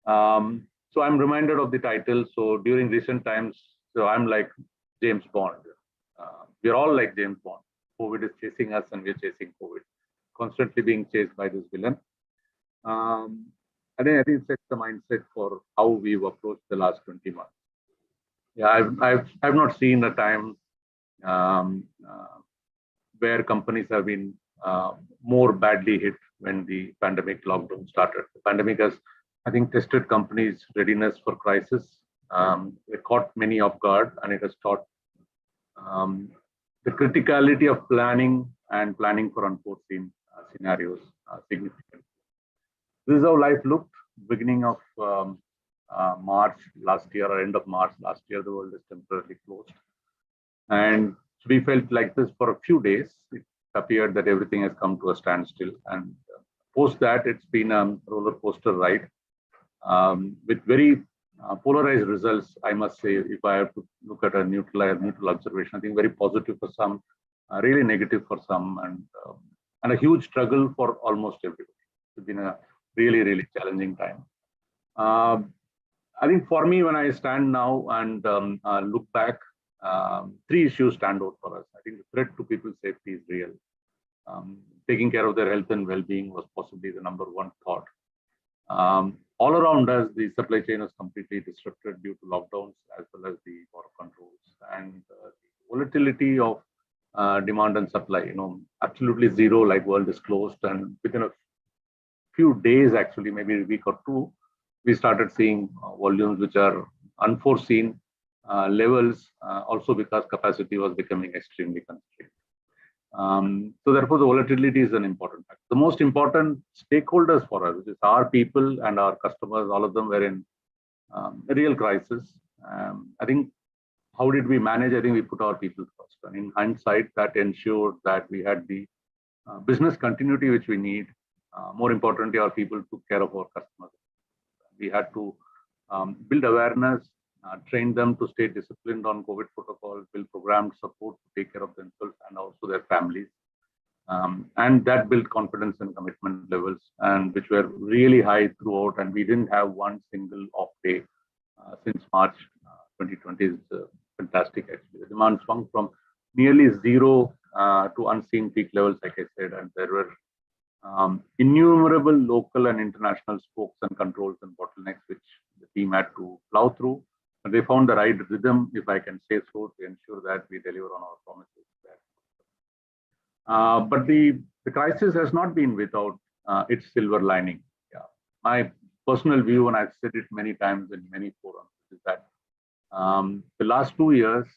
S2: So I'm reminded of the title. So during recent times, so I'm like James Bond. We're all like James Bond. COVID is chasing us and we're chasing COVID, constantly being chased by this villain. I think it sets the mindset for how we've approached the last 20 months. Yeah, I've not seen a time where companies have been more badly hit when the pandemic lockdown started. The pandemic has, I think, tested companies' readiness for crisis. It caught many off guard, and it has taught the criticality of planning and planning for unforeseen scenarios significantly. This is how life looked beginning of March last year, or end of March last year. The world is temporarily closed, and we felt like this for a few days. It appeared that everything has come to a standstill, and post that, it's been a roller coaster ride with very polarized results. I must say, if I have to look at a neutral observation, I think very positive for some, really negative for some, and a huge struggle for almost everybody. It's been a really challenging time. I think for me, when I stand now and look back, three issues stand out for us. I think the threat to people's safety is real. Taking care of their health and well-being was possibly the number one thought. All around us, the supply chain was completely disrupted due to lockdowns as well as the border controls, and the volatility of demand and supply. Absolutely zero, like world is closed, and within a few days, actually, maybe a week or two, we started seeing volumes which are unforeseen levels, also because capacity was becoming extremely constrained. So therefore, the volatility is an important factor. The most important stakeholders for us, which is our people and our customers, all of them were in a real crisis. I think, how did we manage? I think we put our people first. And in hindsight, that ensured that we had the business continuity which we need. More importantly, our people took care of our customers. We had to build awareness, train them to stay disciplined on COVID protocols, build programmed support to take care of themselves and also their families. And that built confidence and commitment levels, and which were really high throughout. And we didn't have one single off day since March 2020. Is fantastic, actually. The demand swung from nearly zero to unseen peak levels, like I said, and there were innumerable local and international spokes and controls and bottlenecks which the team had to plow through. And they found the right rhythm, if I can say so, to ensure that we deliver on our promises there. But the crisis has not been without its silver lining. Yeah. My personal view, and I've said it many times in many forums, is that the last 2 years,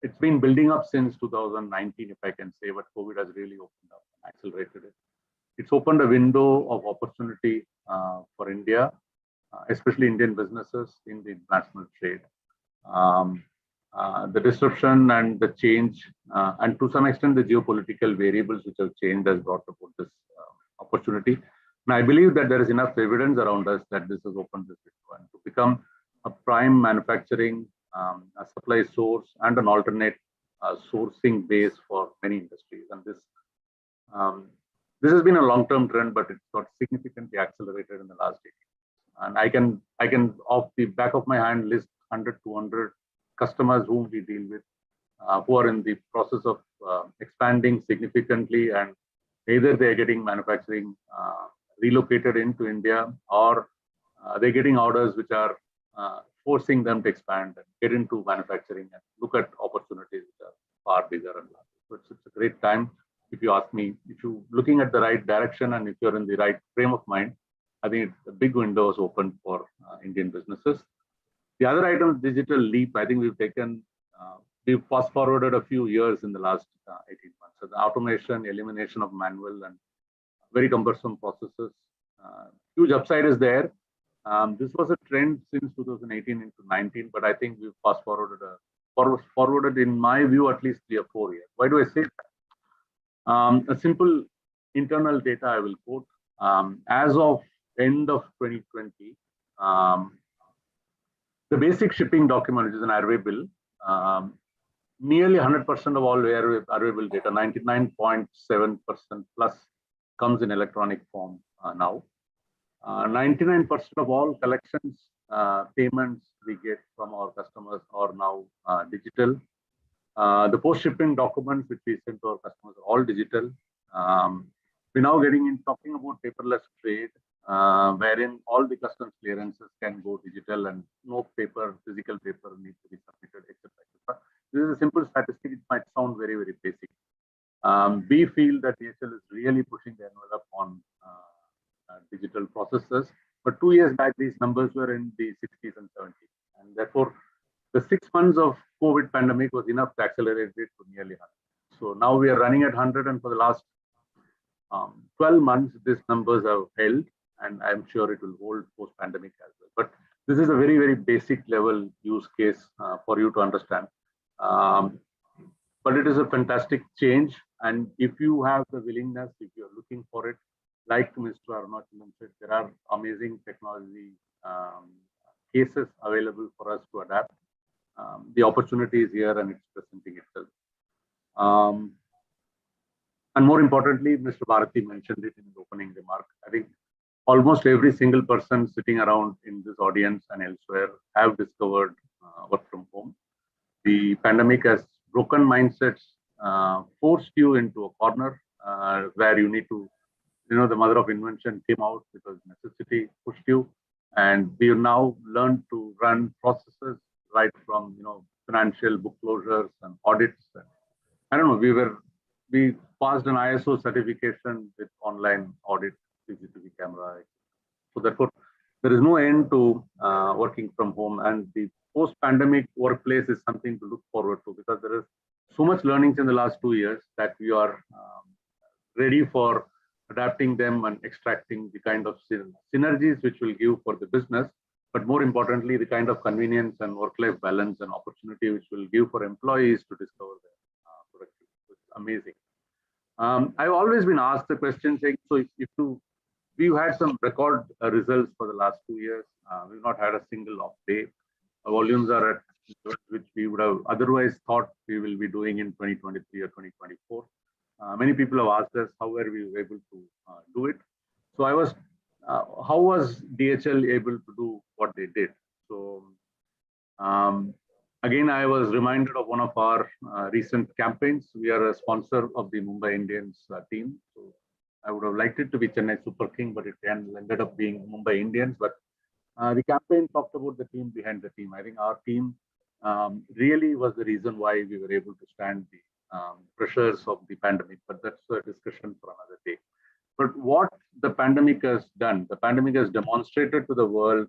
S2: it's been building up since 2019, if I can say, but COVID has really opened up and accelerated it. It's opened a window of opportunity for India, especially Indian businesses in the international trade. The disruption and the change, and to some extent the geopolitical variables which have changed, has brought about this opportunity. And I believe that there is enough evidence around us that this has opened this window, and to become a prime manufacturing, a supply source, and an alternate sourcing base for many industries. And this has been a long-term trend, but it's got significantly accelerated in the last 8 years. And I can off the back of my hand list 100, 200 customers whom we deal with, who are in the process of expanding significantly, and either they're getting manufacturing relocated into India, or they're getting orders which are forcing them to expand and get into manufacturing and look at opportunities which are far bigger and larger. So it's a great time, if you ask me. If you're looking at the right direction and if you're in the right frame of mind, I think a big window is open for Indian businesses. The other item, digital leap, I think we've fast forwarded a few years in the last 18 months. So the automation, elimination of manual and very cumbersome processes. Huge upside is there. This was a trend since 2018 into 19, but I think we've fast forwarded in my view, at least 3 or 4 years. Why do I say that? A simple internal data I will quote. As of end of 2020, the basic shipping document, which is an airway bill, nearly 100% of all airway bill data, 99.7% plus, comes in electronic form now. 99% of all collections, payments we get from our customers are now digital. The post-shipping documents which we send to our customers are all digital. We're now talking about paperless trade, wherein all the customs clearances can go digital and no physical paper needs to be submitted, etc. This is a simple statistic. It might sound very, very basic. We feel that DHL is really pushing the envelope on digital processes. But 2 years back, these numbers were in the 60s and 70s. And therefore, the 6 months of COVID pandemic was enough to accelerate it to nearly 100. So now we are running at 100, and for the last 12 months, these numbers have held, and I'm sure it will hold post-pandemic as well. But this is a very, very basic level use case for you to understand. But it is a fantastic change. And if you have the willingness, if you're looking for it, like Mr. Arunachalam said, there are amazing technology cases available for us to adapt. The opportunity is here and it's presenting itself. And more importantly, Mr. Bharati mentioned it in his opening remark. I think almost every single person sitting around in this audience and elsewhere have discovered work from home. The pandemic has broken mindsets, forced you into a corner where you need to, the mother of invention came out because necessity pushed you. And we have now learned to run processes right from, financial book closures and audits. I don't know, we passed an ISO certification with online audit, CCTV camera. So therefore, there is no end to working from home, and the post-pandemic workplace is something to look forward to, because there is so much learnings in the last 2 years that we are ready for adapting them and extracting the kind of synergies which will give for the business, but more importantly, the kind of convenience and work-life balance and opportunity which will give for employees to discover their productivity. It's amazing. I've always been asked the question saying, so we've had some record results for the last 2 years. We've not had a single off day. Our volumes are at which we would have otherwise thought we will be doing in 2023 or 2024. Many people have asked us how were we able to do it. So how was DHL able to do what they did? So again, I was reminded of one of our recent campaigns. We are a sponsor of the Mumbai Indians team. So I would have liked it to be Chennai Super King, but it ended up being Mumbai Indians. But the campaign talked about the team behind the team. I think our team really was the reason why we were able to stand the pressures of the pandemic, but that's a discussion for another day. But what the pandemic has done, the pandemic has demonstrated to the world,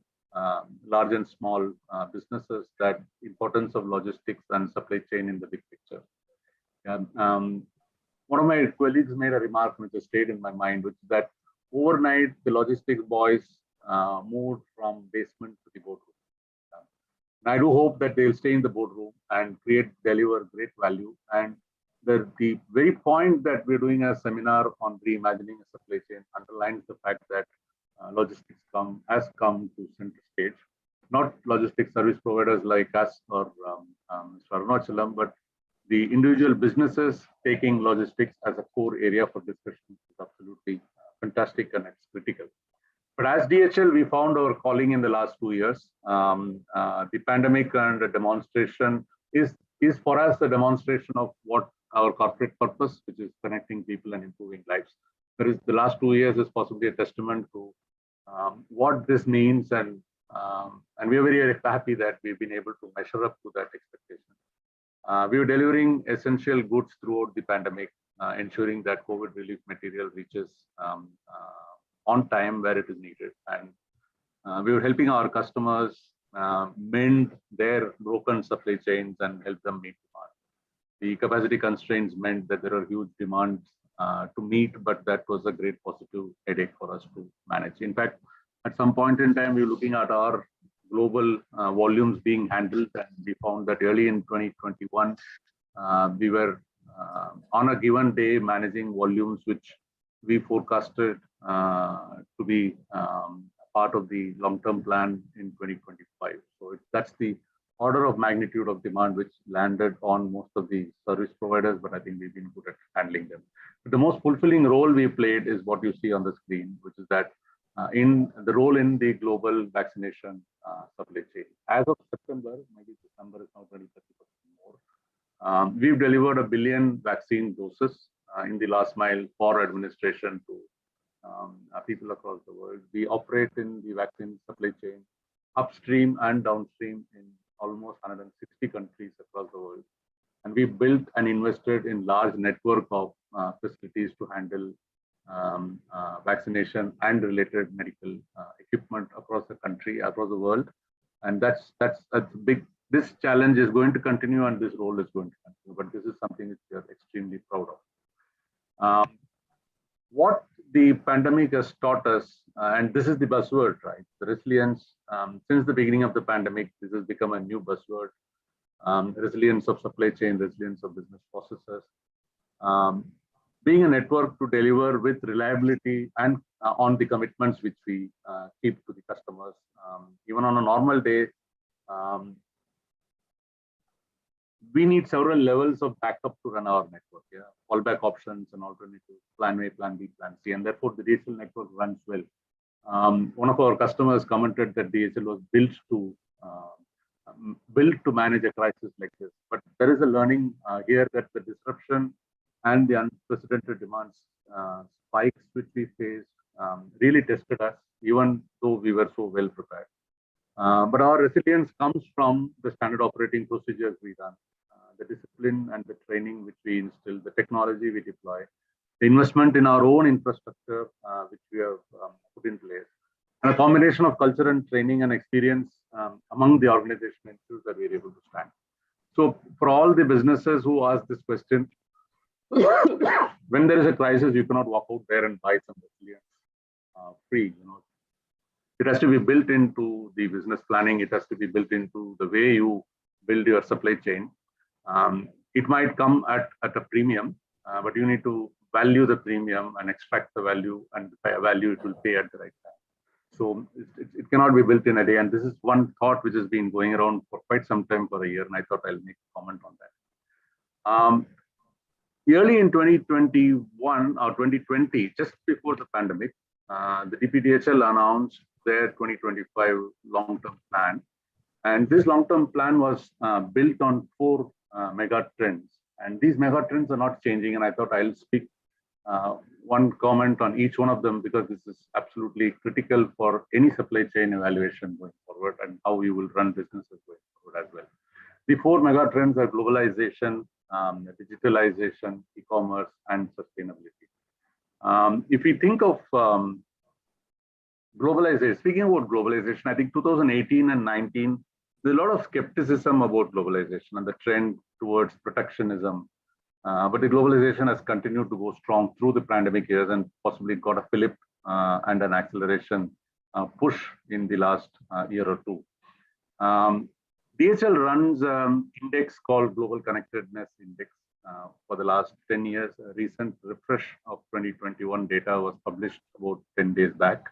S2: large and small businesses, that importance of logistics and supply chain in the big picture. One of my colleagues made a remark which has stayed in my mind, which is that overnight the logistics boys moved from basement to the boardroom. And I do hope that they'll stay in the boardroom and deliver great value. And the very point that we're doing a seminar on reimagining a supply chain underlines the fact that logistics has come to center stage. Not logistics service providers like us or Mr. Arunachalam, but the individual businesses taking logistics as a core area for discussion is absolutely fantastic, and it's critical. But as DHL, we found our calling in the last 2 years. The pandemic and the demonstration is for us a demonstration of what our corporate purpose, which is connecting people and improving lives. The last 2 years is possibly a testament to what this means, and we are very, very happy that we've been able to measure up to that expectation. We were delivering essential goods throughout the pandemic, ensuring that COVID relief material reaches on time where it is needed. And We were helping our customers mend their broken supply chains and help them meet demand. The capacity constraints meant that there are huge demands to meet, but that was a great positive headache for us to manage. In fact, at some point in time, we were looking at our global volumes being handled, and we found that early in 2021, we were on a given day managing volumes which we forecasted to be part of the long-term plan in 2025. So that's the order of magnitude of demand which landed on most of the service providers, but I think we've been good at handling them. But the most fulfilling role we played is what you see on the screen, which is that in the role in the global vaccination supply chain. As of September, maybe December is now 20-30% more. We've delivered 1 billion vaccine doses in the last mile for administration to people across the world. We operate in the vaccine supply chain upstream and downstream in almost 160 countries across the world. And we built and invested in large network of facilities to handle vaccination and related medical equipment across the country, across the world. And that's big. This challenge is going to continue and this role is going to continue, but this is something that we are extremely proud of. What the pandemic has taught us, and this is the buzzword, right? The resilience, since the beginning of the pandemic, this has become a new buzzword. Resilience of supply chain, resilience of business processes. Being a network to deliver with reliability and on the commitments which we keep to the customers. Even on a normal day, we need several levels of backup to run our network. Yeah, fallback options and alternatives, plan A, plan B, plan C, and therefore the DHL network runs well. One of our customers commented that DHL was built to manage a crisis like this. But there is a learning here that the disruption and the unprecedented demands spikes which we faced really tested us, even though we were so well prepared. But our resilience comes from the standard operating procedures we run, the discipline and the training which we instill, the technology we deploy, the investment in our own infrastructure which we have put in place, and a combination of culture and training and experience among the organization ensures that we're able to stand. So for all the businesses who ask this question, when there is a crisis, you cannot walk out there and buy some resilience free. It has to be built into the business planning. It has to be built into the way you build your supply chain. It might come at a premium, but you need to value the premium and extract the value, and the value it will pay at the right time. So it cannot be built in a day. And this is one thought which has been going around for quite some time, for a year, and I thought I'll make a comment on that. Early in 2021 or 2020, just before the pandemic, the DPDHL announced their 2025 long-term plan. And this long-term plan was built on 4 mega trends. And these mega trends are not changing. And I thought I'll speak one comment on each one of them, because this is absolutely critical for any supply chain evaluation going forward and how you will run businesses going forward as well. The 4 mega trends are globalization, digitalization, e-commerce, and sustainability. If we think of globalization, speaking about globalization, I think 2018 and 19, there's a lot of skepticism about globalization and the trend towards protectionism. But the globalization has continued to go strong through the pandemic years and possibly got a fillip and an acceleration push in the last year or two. DHL runs an index called Global Connectedness Index for the last 10 years. A recent refresh of 2021 data was published about 10 days back.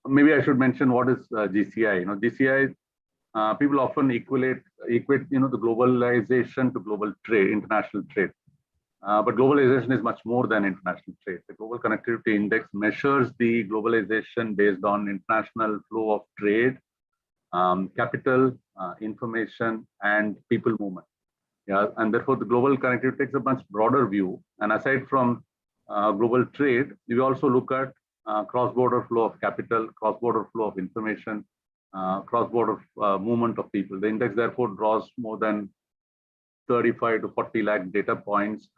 S2: Maybe I should mention what is GCI. GCI, people often equate the globalization to global trade, international trade. But globalization is much more than international trade. The Global Connectivity Index measures the globalization based on international flow of trade, capital, information, and people movement. Yeah, and therefore the global connectivity takes a much broader view. And aside from global trade, we also look at cross-border flow of capital, cross-border flow of information, cross-border movement of people. The index therefore draws more than 35 to 40 lakh data points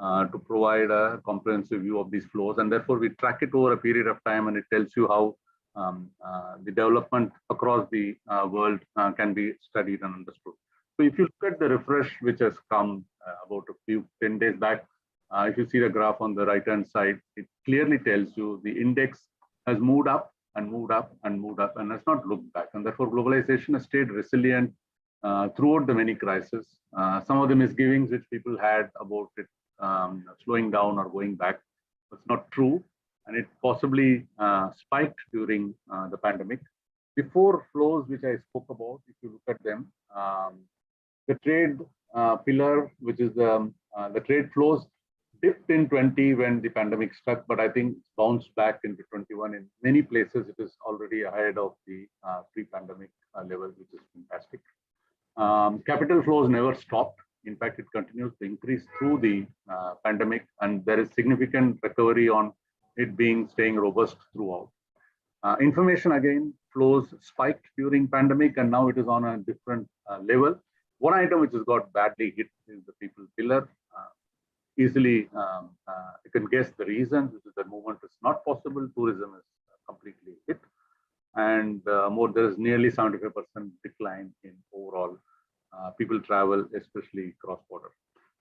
S2: to provide a comprehensive view of these flows. And therefore, we track it over a period of time, and it tells you how the development across the world can be studied and understood. So if you look at the refresh which has come about 10 days back, if you see the graph on the right-hand side, it clearly tells you the index has moved up and moved up and moved up and has not looked back. And therefore, globalization has stayed resilient throughout the many crises. Some of the misgivings which people had about it slowing down or going back was not true. And it possibly spiked during the pandemic. The four flows which I spoke about, if you look at them, the trade pillar, which is the trade flows, dipped in 20 when the pandemic struck, but I think it's bounced back into 21. In many places, it is already ahead of the pre-pandemic level, which is fantastic. Capital flows never stopped. In fact, it continues to increase through the pandemic, and there is significant recovery on it staying robust throughout. Information again flows spiked during pandemic, and now it is on a different level. One item which has got badly hit is the people pillar. Easily, you can guess the reasons, which is the movement is not possible. Tourism is completely hit, and there is nearly 75% decline in overall people travel, especially cross-border.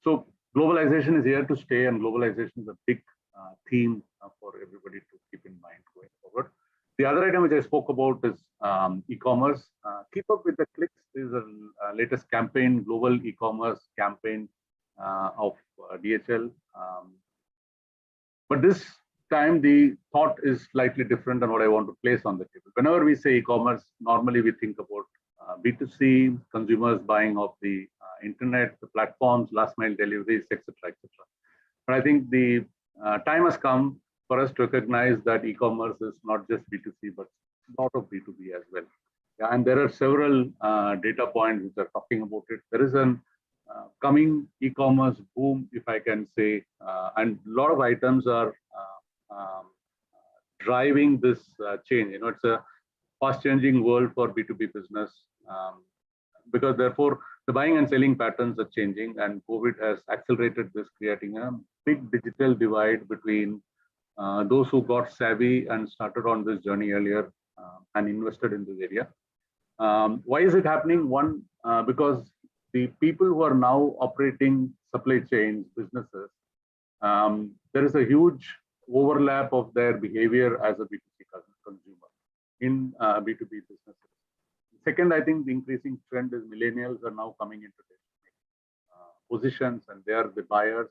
S2: So globalization is here to stay, and globalization is a big theme for everybody to keep in mind going forward. The other item which I spoke about is e-commerce. Keep up with the clicks is a latest campaign, global e-commerce campaign of DHL. But this time the thought is slightly different than what I want to place on the table. Whenever we say e-commerce, normally we think about B2C, consumers buying off the internet, the platforms, last mile deliveries, etc., etc. But I think the time has come for us to recognize that e-commerce is not just B2C, but a lot of B2B as well. Yeah, and there are several data points which are talking about it. There is an coming e-commerce boom, if I can say, and a lot of items are driving this change. You know, it's a fast-changing world for B2B business, because therefore the buying and selling patterns are changing, and COVID has accelerated this, creating a big digital divide between those who got savvy and started on this journey earlier and invested in this area. Why is it happening? One, because the people who are now operating supply chains, businesses, there is a huge overlap of their behavior as a B2C consumer in B2B businesses. Second, I think the increasing trend is millennials are now coming into positions, and they are the buyers.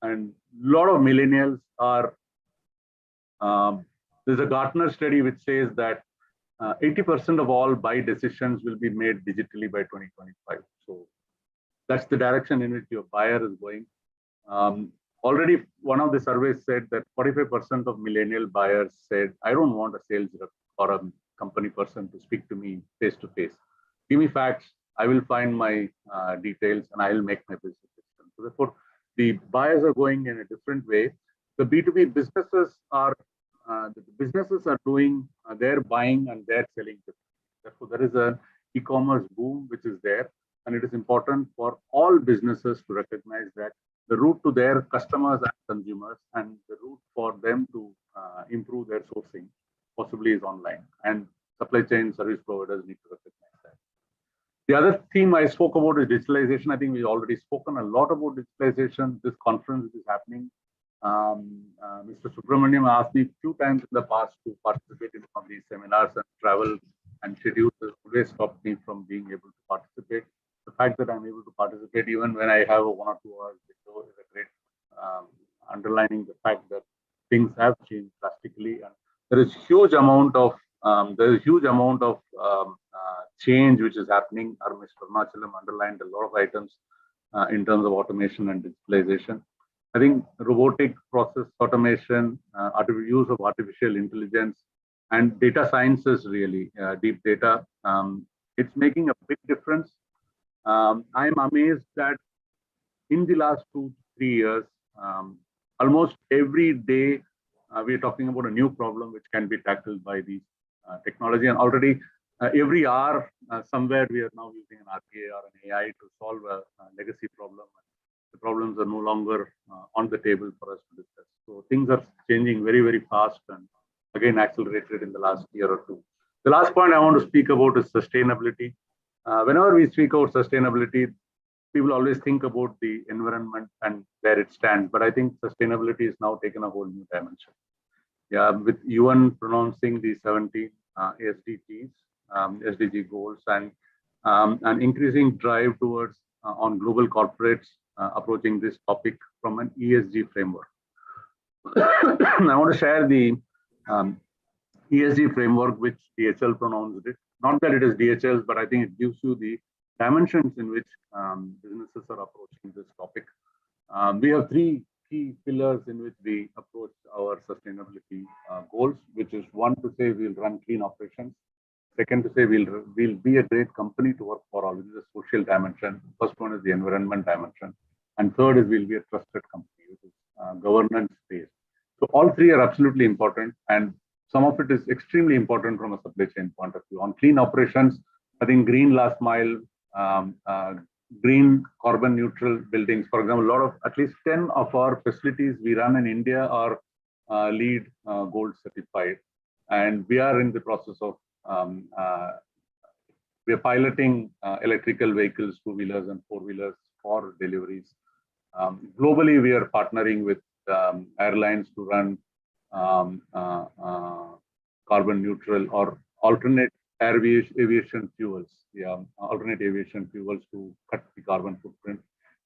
S2: And a lot of millennials are, there's a Gartner study which says that 80% of all buy decisions will be made digitally by 2025. So that's the direction in which your buyer is going. Already, one of the surveys said that 45% of millennial buyers said, I don't want a sales rep or a company person to speak to me face to face. Give me facts, I will find my details, and I will make my business decision. So therefore, the buyers are going in a different way. The B2B businesses are doing their buying and their selling. Therefore, there is an e-commerce boom which is there, and it is important for all businesses to recognize that the route to their customers and consumers, and the route for them to improve their sourcing possibly is online, and supply chain service providers need to recognize that. The other theme I spoke about is digitalization. I think we've already spoken a lot about digitalization. This conference is happening. Mr. Subramaniam asked me a few times in the past to participate in some of these seminars, and travel and schedules has always stopped me from being able to participate. The fact that I'm able to participate even when I have a 1 or 2 hours window is a great underlining the fact that things have changed drastically, and there is huge amount of change which is happening. Our Mr. Arunachalam underlined a lot of items in terms of automation and digitalization. I think robotic process automation, use of artificial intelligence, and data sciences, really deep data, it's making a big difference. I'm amazed that in the last 2-3 years, almost every day we're talking about a new problem which can be tackled by these technology, and already every hour somewhere we are now using an RPA or an AI to solve a legacy problem. the problems are no longer on the table for us to discuss. So things are changing very, very fast and again accelerated in the last year or two. The last point I want to speak about is sustainability. Whenever we speak about sustainability, people always think about the environment and where it stands, but I think sustainability is now taken a whole new dimension. Yeah, with UN pronouncing the 17 SDGs, SDG goals, and an increasing drive towards on global corporates approaching this topic from an ESG framework. I want to share the ESG framework which DHL pronounced it. Not that it is DHL's, but I think it gives you the dimensions in which businesses are approaching this topic. We have three key pillars in which we approach our sustainability goals, which is one, to say we'll run clean operations. Second, to say we'll be a great company to work for all, which is a social dimension. First one is the environment dimension. And third is we'll be a trusted company, which is governance based. So all three are absolutely important, and some of it is extremely important from a supply chain point of view. On clean operations, I think green last mile, green carbon neutral buildings. For example, at least 10 of our facilities we run in India are LEED gold certified. And we are in the process of, we are piloting electrical vehicles, two-wheelers and four-wheelers for deliveries. Globally, we are partnering with airlines to run carbon neutral or alternate aviation fuels, alternate aviation fuels to cut the carbon footprint.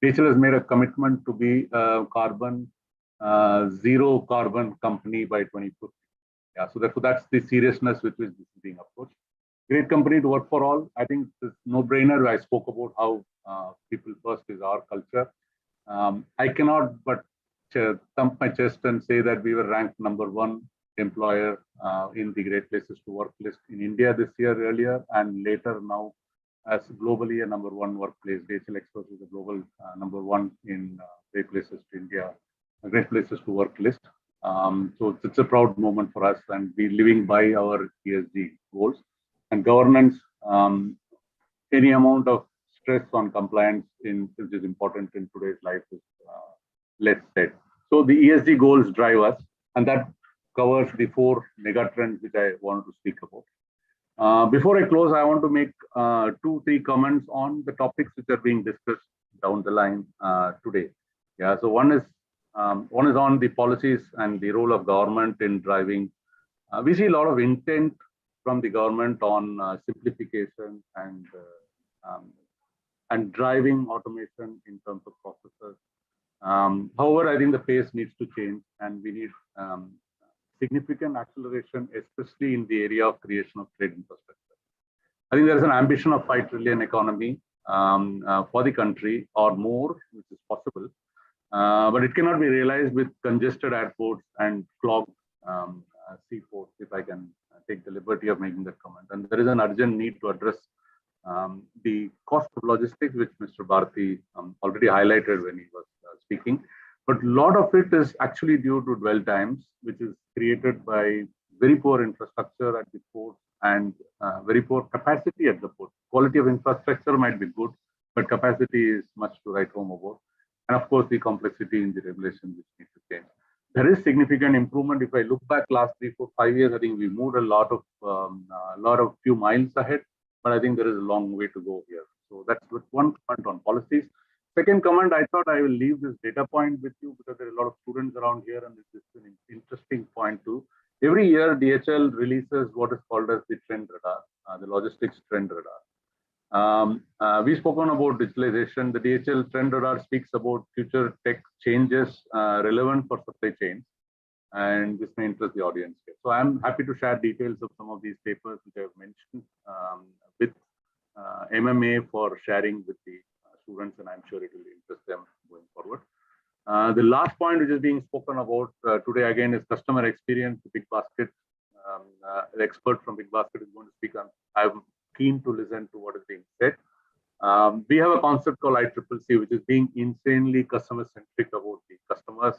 S2: DHL has made a commitment to be a zero carbon company by 2050. Yeah, so therefore that's the seriousness with which this is being approached. Great company to work for all. I think it's no-brainer. I spoke about how people first is our culture. I cannot but thump my chest and say that we were ranked #1 employer in the Great Places to Work list in India this year earlier, and later now as globally a #1 workplace. DHL Express is a global #1 in Great Places to India, Great Places to Work list. So it's a proud moment for us, and we're living by our ESG goals and governance. Any amount of stress on compliance which is important in today's life is less said. So the ESG goals drive us, and that covers the 4 mega trends which I wanted to speak about. Before I close, I want to make 2-3 comments on the topics which are being discussed down the line today. Yeah, so one is on the policies and the role of government in driving. We see a lot of intent from the government on simplification and driving automation in terms of processes. However, I think the pace needs to change, and we need significant acceleration, especially in the area of creation of trade infrastructure. I think there is an ambition of 5 trillion economy for the country or more, which is possible, but it cannot be realized with congested airports and clogged seaports, if I can take the liberty of making that comment. And there is an urgent need to address the cost of logistics, which Mr. Bharti already highlighted when he was speaking. But a lot of it is actually due to dwell times, which is created by very poor infrastructure at the port and very poor capacity at the port. Quality of infrastructure might be good, but capacity is much to write home about. And of course, the complexity in the regulations which need to change. There is significant improvement. If I look back last 3, 4, 5 years, I think we moved a lot of few miles ahead, but I think there is a long way to go here. So that's one comment on policies. Second comment, I thought I will leave this data point with you because there are a lot of students around here, and this is an interesting point too. Every year, DHL releases what is called as the trend radar, the logistics trend radar. We've spoken about digitalization. The DHL trend radar speaks about future tech changes relevant for supply chains, and this may interest the audience here. So I'm happy to share details of some of these papers which I have mentioned with MMA for sharing with the students, and I'm sure it will interest them going forward. The last point which is being spoken about today again is customer experience. The Big Basket, the expert from Big Basket is going to speak on. I'm keen to listen to what is being said. We have a concept called ICCC, which is being insanely customer-centric about the customers,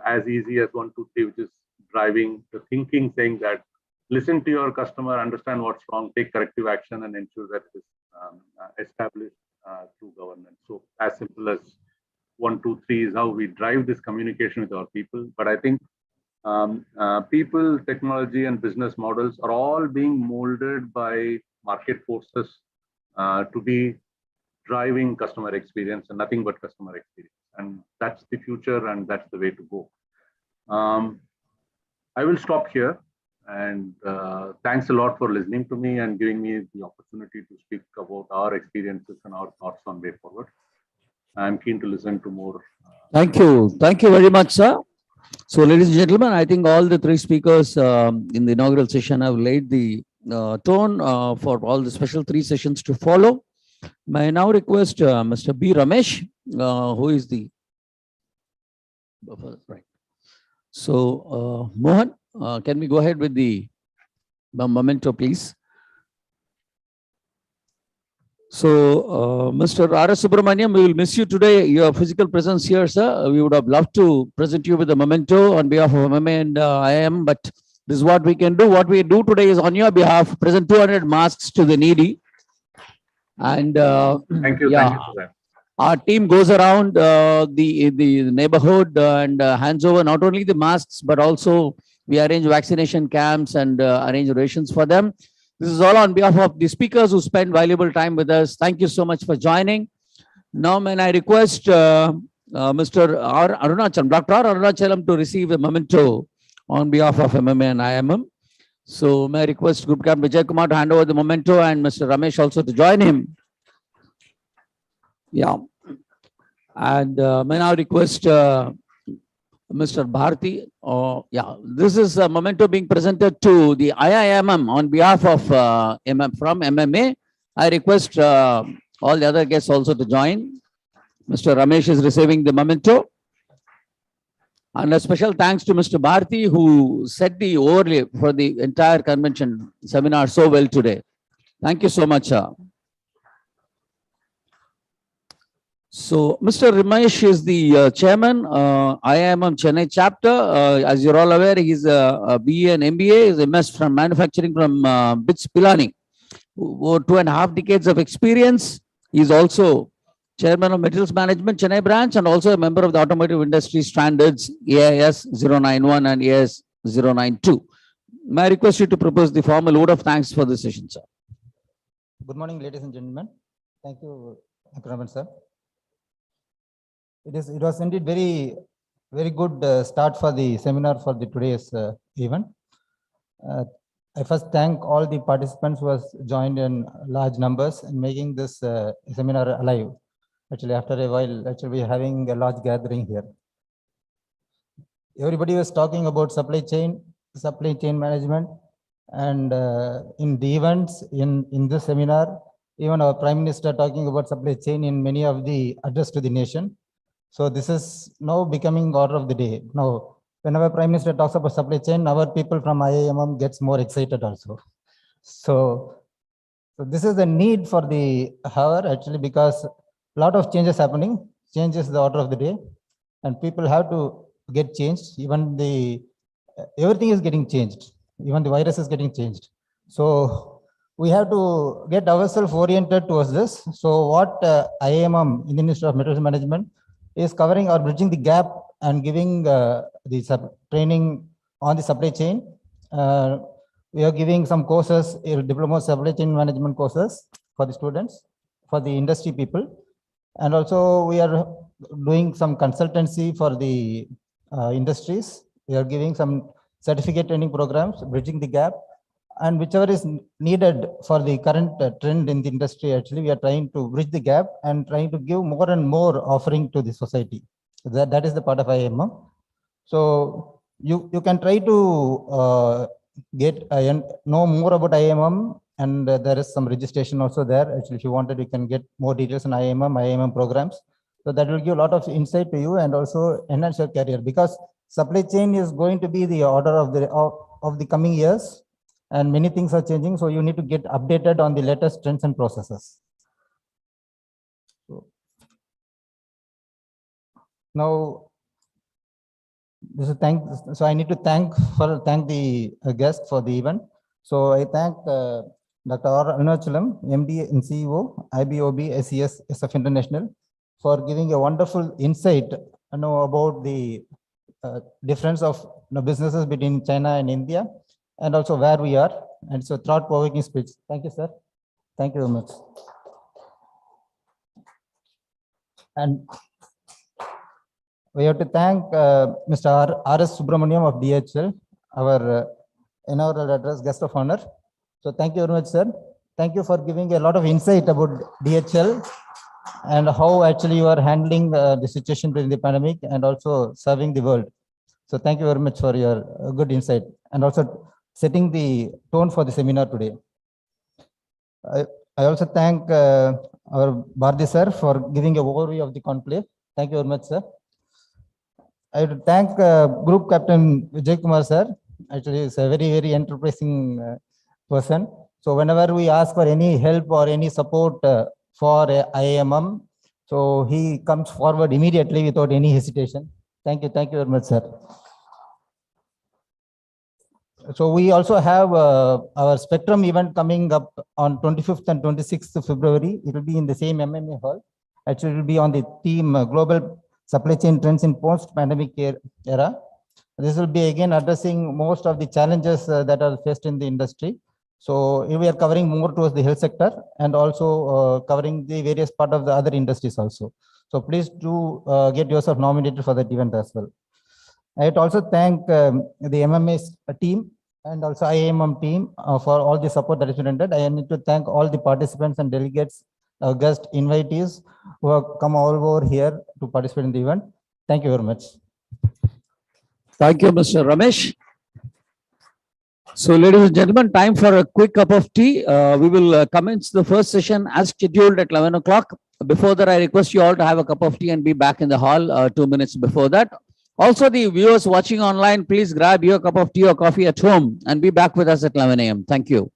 S2: as easy as 1, 2, 3, which is driving the thinking, saying that listen to your customer, understand what's wrong, take corrective action, and ensure that it is established through governance. So as simple as 1, 2, 3 is how we drive this communication with our people. But I think people, technology, and business models are all being molded by market forces to be driving customer experience and nothing but customer experience. And that's the future, and that's the way to go. I will stop here, and thanks a lot for listening to me and giving me the opportunity to speak about our experiences and our thoughts on way forward. I'm keen to listen to more.
S1: Thank you. Thank you very much, sir. So, ladies and gentlemen, I think all the three speakers in the inaugural session have laid the tone for all the special 3 sessions to follow. May I now request Mr. B. Ramesh, who is the right. So, Mohan, can we go ahead with the memento, please? So, Mr. R.S. Subramaniam, we will miss you today, your physical presence here, sir. We would have loved to present you with a memento on behalf of MMA and IIM, but this is what we can do. What we do today is on your behalf, present 200 masks to the needy. And
S2: thank you.
S1: Yeah,
S2: thank you for that.
S1: Our team goes around the neighborhood and hands over not only the masks, but also we arrange vaccination camps and arrange rations for them. This is all on behalf of the speakers who spend valuable time with us. Thank you so much for joining. Now, may I request Mr. R. Arunachalam, Dr. R. Arunachalam, to receive a memento on behalf of MMA and IIM. So, may I request Group Captain Vijay Kumar to hand over the memento and Mr. Ramesh also to join him. Yeah. And may I now request Mr. Bharti. Yeah, this is a memento being presented to the IIMM on behalf of from MMA. I request all the other guests also to join. Mr. Ramesh is receiving the memento. And a special thanks to Mr. Bharti, who set the overlay for the entire convention seminar so well today. Thank you so much, sir. So, Mr. Ramesh is the chairman, IIM Chennai chapter. As you're all aware, he's a BA and MBA, he's a MS from manufacturing from BITS Pilani. Over 2.5 decades of experience. He's also chairman of Materials Management Chennai branch and also a member of the Automotive Industry Standards AIS 091 and AIS 092. May I request you to propose the formal vote of thanks for this session, sir.
S6: Good morning, ladies and gentlemen. Thank you, Raman sir. It was indeed very good start for the seminar for the today's event. I first thank all the participants who has joined in large numbers and making this seminar alive. Actually, after a while, actually we're having a large gathering here. Everybody was talking about supply chain management, and in the events in this seminar, even our Prime Minister talking about supply chain in many of the address to the nation. So this is now becoming order of the day. Now, whenever Prime Minister talks about supply chain, our people from IIMM gets more excited also. So this is the need for the hour actually, because a lot of changes happening. Change is the order of the day, and people have to get changed. Even everything is getting changed. Even the virus is getting changed. So we have to get ourselves oriented towards this. So what IIMM, Indian Institute of Materials Management, is covering or bridging the gap and giving the training on the supply chain. We are giving some courses, diploma supply chain management courses for the students, for the industry people. And also we are doing some consultancy for the industries. We are giving some certificate training programs, bridging the gap. And whichever is needed for the current trend in the industry, actually, we are trying to bridge the gap and trying to give more and more offering to the society. That is the part of IIMM. So you can try to know more about IIMM, and there is some registration also there. Actually, if you wanted, you can get more details on IIMM programs. So that will give a lot of insight to you and also enhance your career, because supply chain is going to be the order of the coming years. And many things are changing, so you need to get updated on the latest trends and processes. So, now, so I need to thank the guest for the event. So I thank Dr. R. Arunachalam, MD and CEO, IBOB, SES, SF International, for giving a wonderful insight, about the difference of, businesses between China and India, and also where we are. And so thought-provoking speech. Thank you, sir. Thank you very much. And we have to thank Mr. R.S. Subramaniam of DHL, our inaugural address, guest of honor. So thank you very much, sir. Thank you for giving a lot of insight about DHL and how actually you are handling the situation during the pandemic and also serving the world. So thank you very much for your good insight and also setting the tone for the seminar today. I also thank our Bharti sir for giving a overview of the conclave. Thank you very much, sir. I would thank Group Captain Vijay Kumar sir. Actually, he's a very, very enterprising person. So whenever we ask for any help or any support for IIMM, so he comes forward immediately without any hesitation. Thank you very much, sir. So we also have our Spectrum event coming up on 25th and 26th of February. It will be in the same MMA hall. Actually, it will be on the theme Global Supply Chain Trends in Post-Pandemic Era. This will be again addressing most of the challenges that are faced in the industry. So we are covering more towards the health sector and also covering the various part of the other industries also. So please do get yourself nominated for that event as well. I would also thank the MMA team and also IIMM team for all the support that has been rendered. I need to thank all the participants and delegates, guest invitees who have come all over here to participate in the event. Thank you very much.
S1: Thank you, Mr. Ramesh. So, ladies and gentlemen, time for a quick cup of tea. We will commence the first session as scheduled at 11 o'clock. Before that, I request you all to have a cup of tea and be back in the hall 2 minutes before that. Also, the viewers watching online, please grab your cup of tea or coffee at home and be back with us at 11 a.m. Thank you.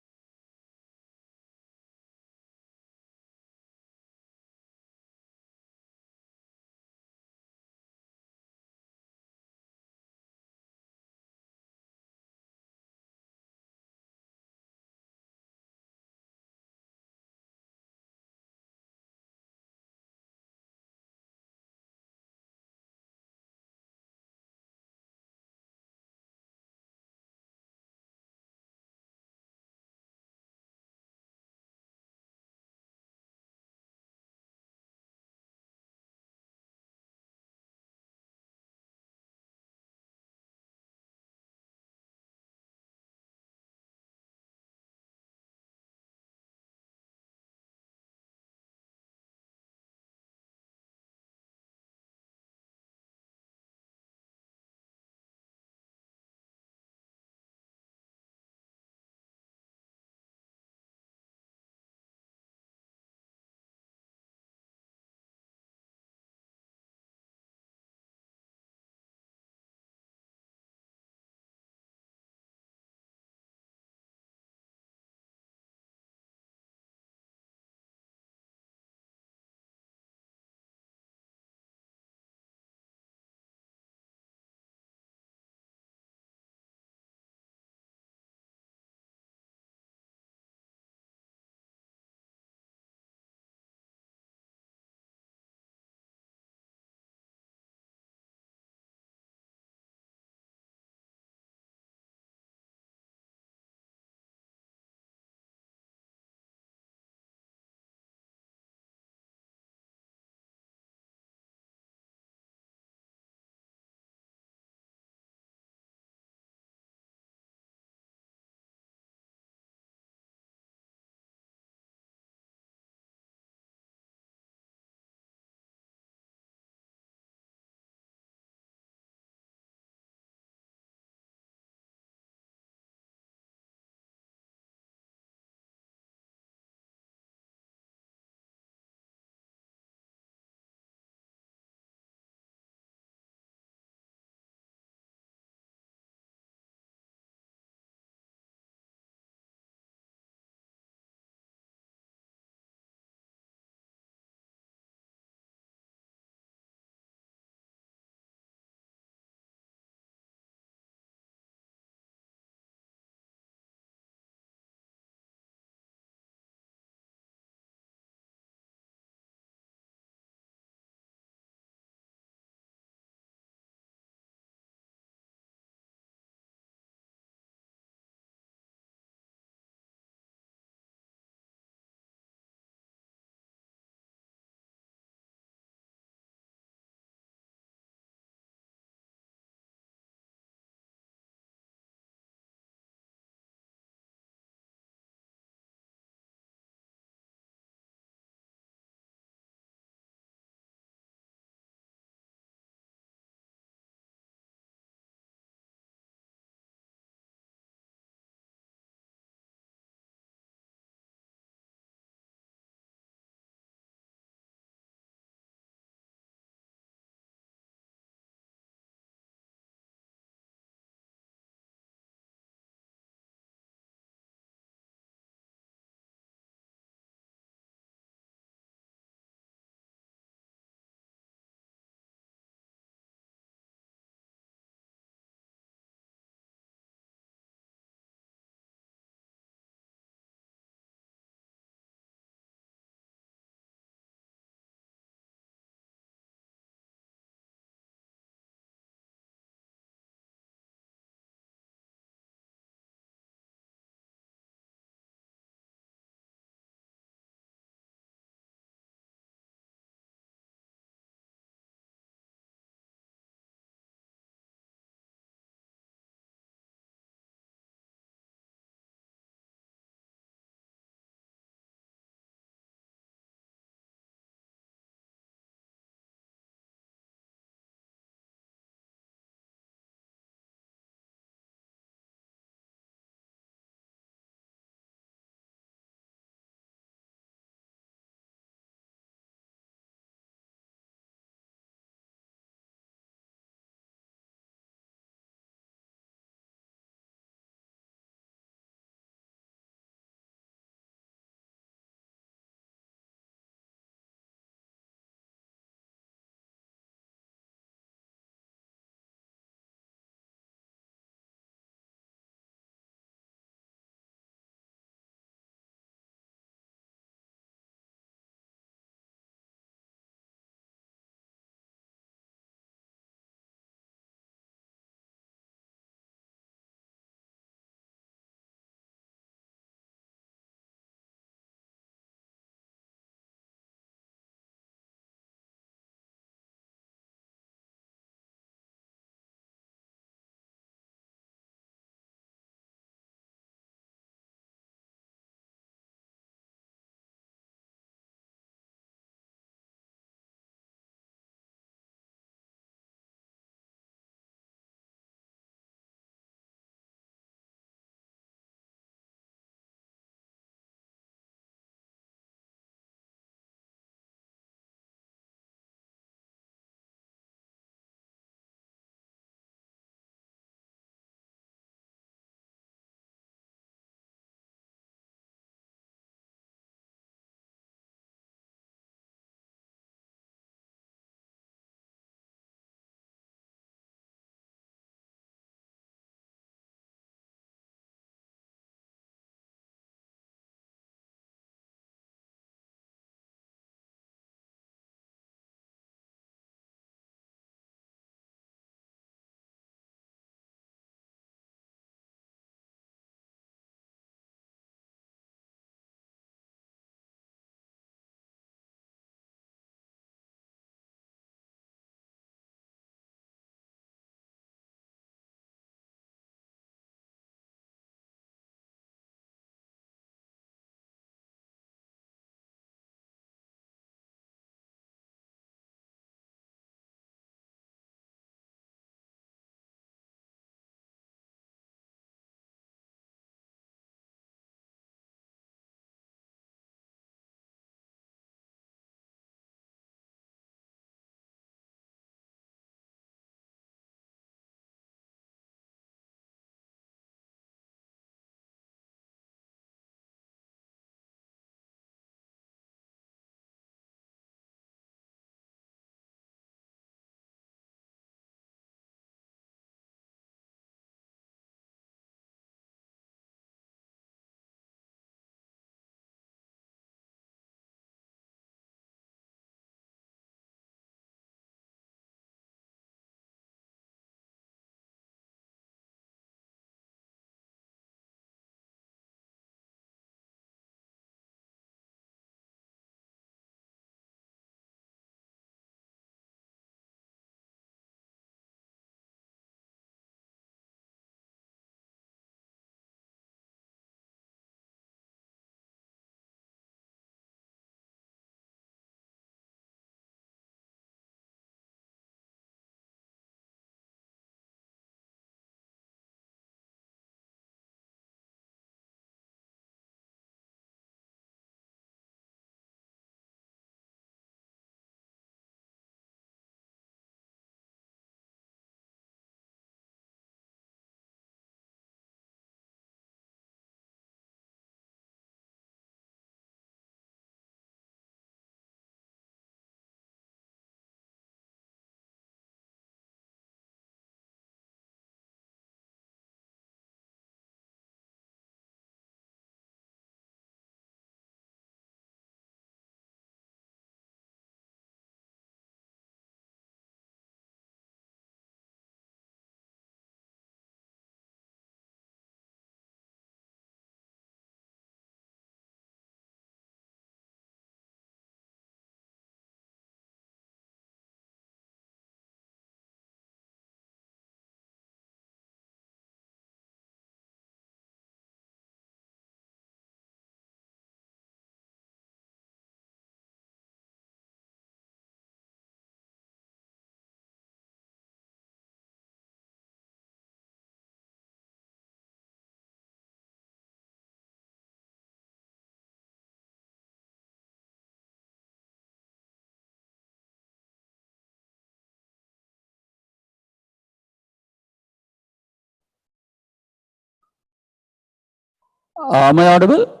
S1: Am I audible?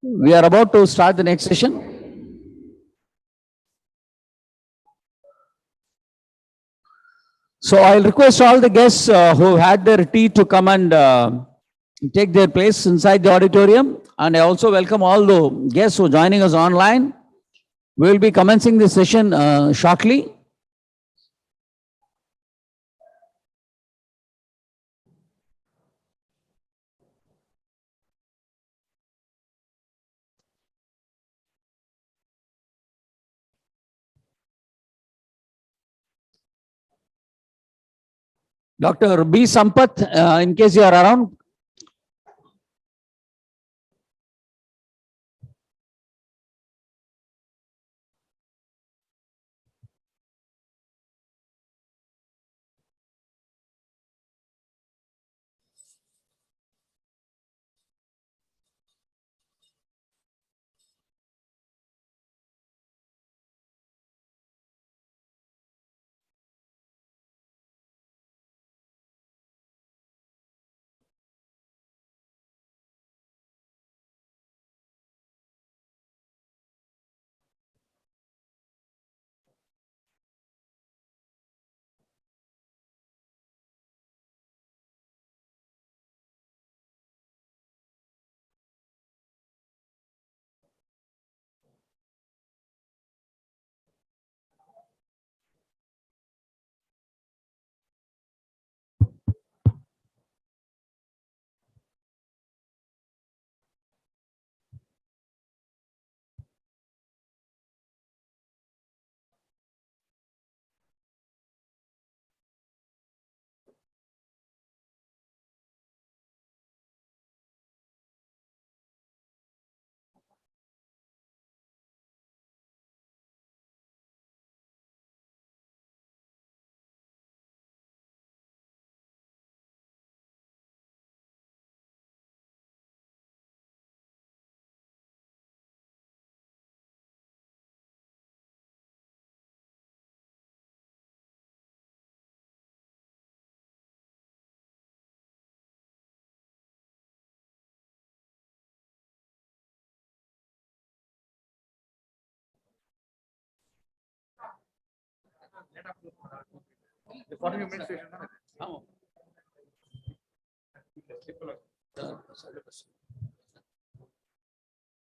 S1: We are about to start the next session. So I'll request all the guests who had their tea to come and take their place inside the auditorium. And I also welcome all the guests who are joining us online. We will be commencing this session shortly. Dr. B. Sampath, in case you are around.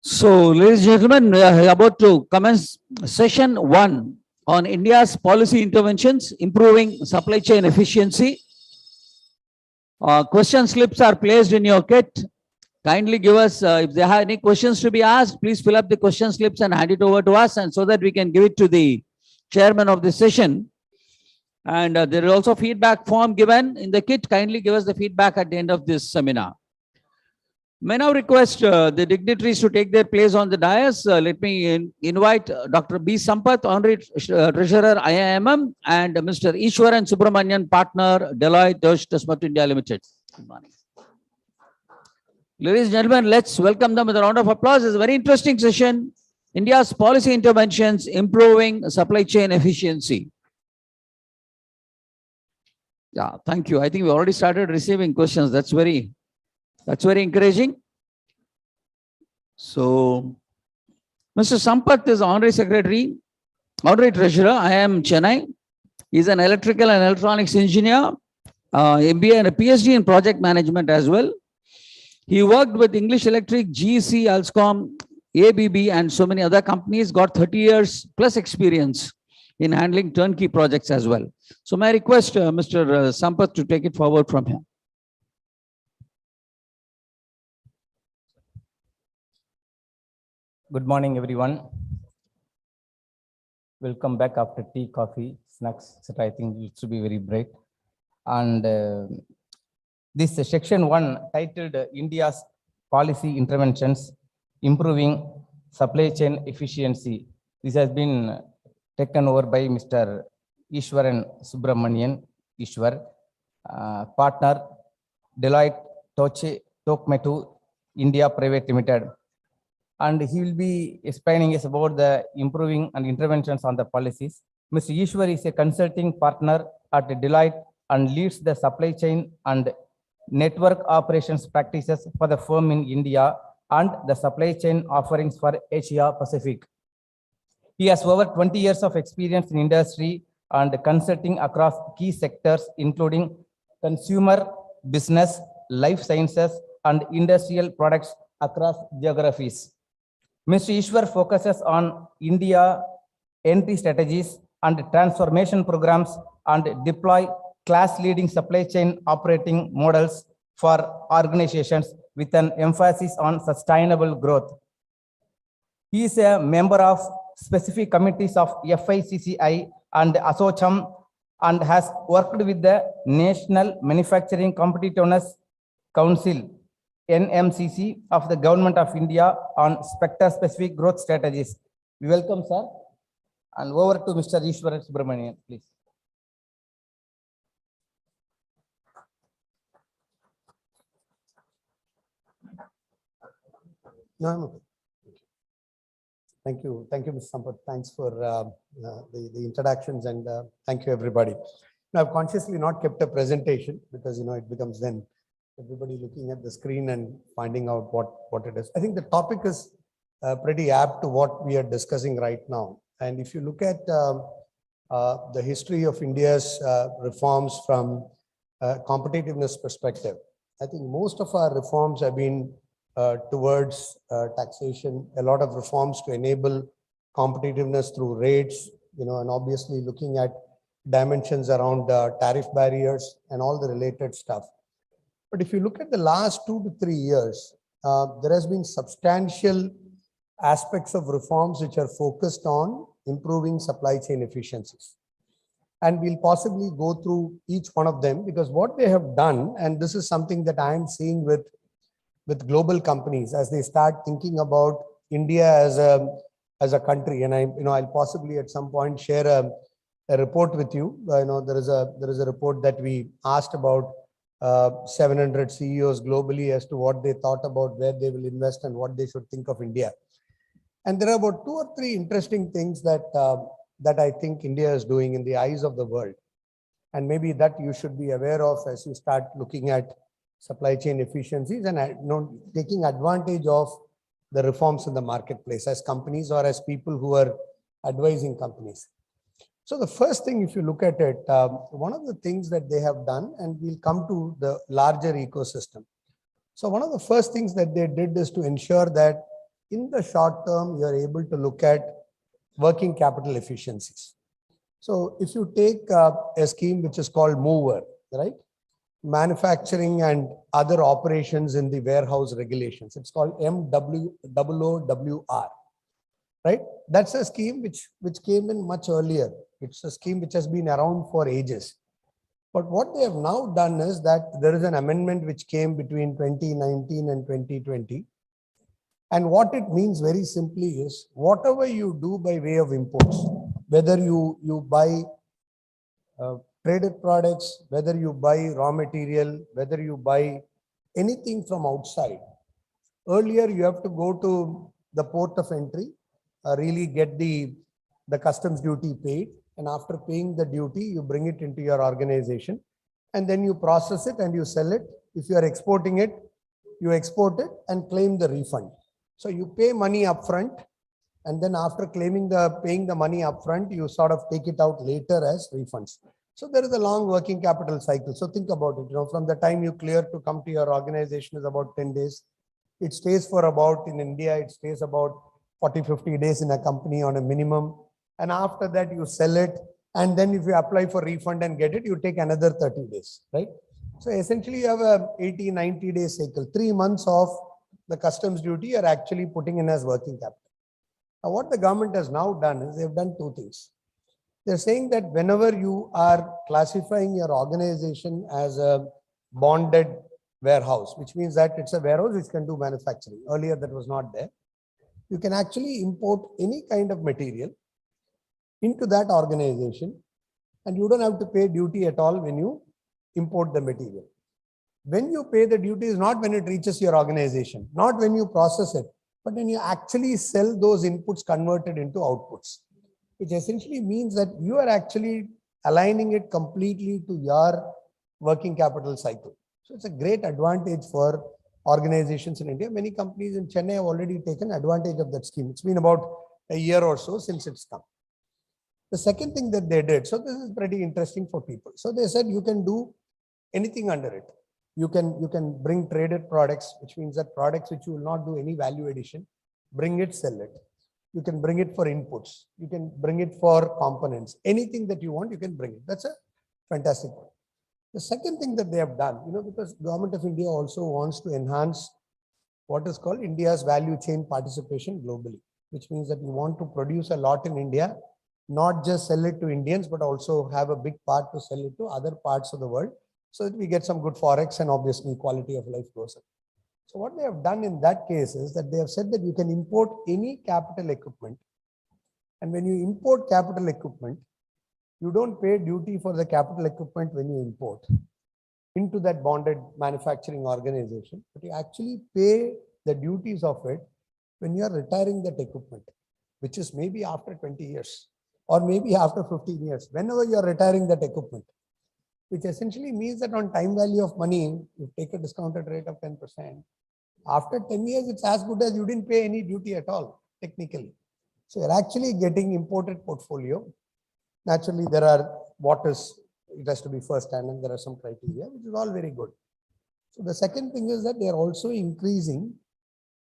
S1: So, ladies and gentlemen, we are about to commence session 1 on India's policy interventions, improving supply chain efficiency. Question slips are placed in your kit. Kindly give us, if there are any questions to be asked, please fill up the question slips and hand it over to us, and so that we can give it to the chairman of the session. And there is also feedback form given in the kit. Kindly give us the feedback at the end of this seminar. May now request the dignitaries to take their place on the dais. Let me invite Dr. B. Sampath, Honorary Treasurer, IIMM, and Mr. Ishwaran Subramanian, Partner, Deloitte Touche India Limited. Good morning. Ladies and gentlemen, let's welcome them with a round of applause. It's a very interesting session. India's policy interventions, improving supply chain efficiency. Yeah, thank you. I think we already started receiving questions. That's very encouraging. So, Mr. Sampath is Honorary Secretary, Honorary Treasurer. I am Chennai. He's an electrical and electronics engineer, MBA and a PhD in project management as well. He worked with English Electric, GEC, Alstom, ABB, and so many other companies, got 30 years plus experience in handling turnkey projects as well. So, may I request Mr. Sampath to take it forward from here.
S7: Good morning, everyone. Welcome back after tea, coffee, snacks, etc. I think it should be very bright. And this section 1 titled India's Policy Interventions, Improving Supply Chain Efficiency. This has been taken over by Mr. Ishwaran Subramanian, Ishwar, Partner, Deloitte Touche India Private Limited. And he will be explaining us about the improving and interventions on the policies. Mr. Ishwar is a consulting partner at Deloitte and leads the supply chain and network operations practices for the firm in India, and the supply chain offerings for Asia Pacific. He has over 20 years of experience in industry and consulting across key sectors, including consumer, business, life sciences, and industrial products across geographies. Mr. Ishwar focuses on India entry strategies and transformation programs and deploy class-leading supply chain operating models for organizations with an emphasis on sustainable growth. He is a member of specific committees of FICCI and ASSOCHAM and has worked with the National Manufacturing Competitiveness Council, NMCC, of the Government of India on sector-specific growth strategies. We welcome, sir. And over to Mr. Ishwar Subramanian, please.
S8: No. Thank you, Mr. Sampath. Thanks for the introductions, and thank you, everybody. Now, I've consciously not kept a presentation because it becomes then everybody looking at the screen and finding out what it is. I think the topic is pretty apt to what we are discussing right now. And if you look at the history of India's reforms from competitiveness perspective, I think most of our reforms have been towards taxation, a lot of reforms to enable competitiveness through rates, and obviously looking at dimensions around tariff barriers and all the related stuff. But if you look at the last 2 to 3 years, there has been substantial aspects of reforms which are focused on improving supply chain efficiencies. And we'll possibly go through each one of them, because what they have done, and this is something that I am seeing with global companies as they start thinking about India as a country, and I'll possibly at some point share a report with you. There is a report that we asked about 700 CEOs globally as to what they thought about where they will invest and what they should think of India. And there are about 2 or 3 interesting things that I think India is doing in the eyes of the world, and maybe that you should be aware of as you start looking at supply chain efficiencies and taking advantage of the reforms in the marketplace as companies or as people who are advising companies. So the first thing, if you look at it, one of the things that they have done, and we'll come to the larger ecosystem. So one of the first things that they did is to ensure that in the short term, you're able to look at working capital efficiencies. So if you take a scheme which is called MOVER, right? Manufacturing and other operations in the warehouse regulations. It's called MWOWR, right? That's a scheme which came in much earlier. It's a scheme which has been around for ages. But what they have now done is that there is an amendment which came between 2019 and 2020. And what it means very simply is whatever you do by way of imports, whether you buy traded products, whether you buy raw material, whether you buy anything from outside. Earlier, you have to go to the port of entry, really get the customs duty paid. And after paying the duty, you bring it into your organization and then you process it and you sell it. If you are exporting it, you export it and claim the refund. So you pay money upfront, and then after paying the money upfront, you sort of take it out later as refunds. So there is a long working capital cycle. So think about it, from the time you clear to come to your organization is about 10 days. It stays for about, in India, it stays about 40, 50 days in a company on a minimum. And after that you sell it. And then if you apply for refund and get it, you take another 30 days, right? So essentially you have a 80, 90 day cycle. 3 months of the customs duty you're actually putting in as working capital. Now what the government has now done is they've done 2 things. They're saying that whenever you are classifying your organization as a bonded warehouse, which means that it's a warehouse which can do manufacturing. Earlier that was not there. You can actually import any kind of material into that organization and you don't have to pay duty at all when you import the material. When you pay the duty is not when it reaches your organization, not when you process it, but when you actually sell those inputs converted into outputs. Which essentially means that you are actually aligning it completely to your working capital cycle. So it's a great advantage for organizations in India. Many companies in Chennai have already taken advantage of that scheme. It's been about a year or so since it's come. The second thing that they did, so this is pretty interesting for people. So they said you can do anything under it. You can bring traded products, which means that products which you will not do any value addition, bring it, sell it. You can bring it for inputs. You can bring it for components. Anything that you want, you can bring it. That's a fantastic one. The second thing that they have done, because Government of India also wants to enhance what is called India's value chain participation globally, which means that you want to produce a lot in India, not just sell it to Indians, but also have a big part to sell it to other parts of the world, so that we get some good forex and obviously quality of life goes up. So what they have done in that case is that they have said that you can import any capital equipment. And when you import capital equipment, you don't pay duty for the capital equipment when you import into that bonded manufacturing organization, but you actually pay the duties of it when you are retiring that equipment, which is maybe after 20 years or maybe after 15 years, whenever you are retiring that equipment, which essentially means that on time value of money, you take a discounted rate of 10%. After 10 years, it's as good as you didn't pay any duty at all, technically. So you're actually getting imported portfolio. Naturally, there are it has to be first hand, and there are some criteria, which is all very good. So the second thing is that they are also increasing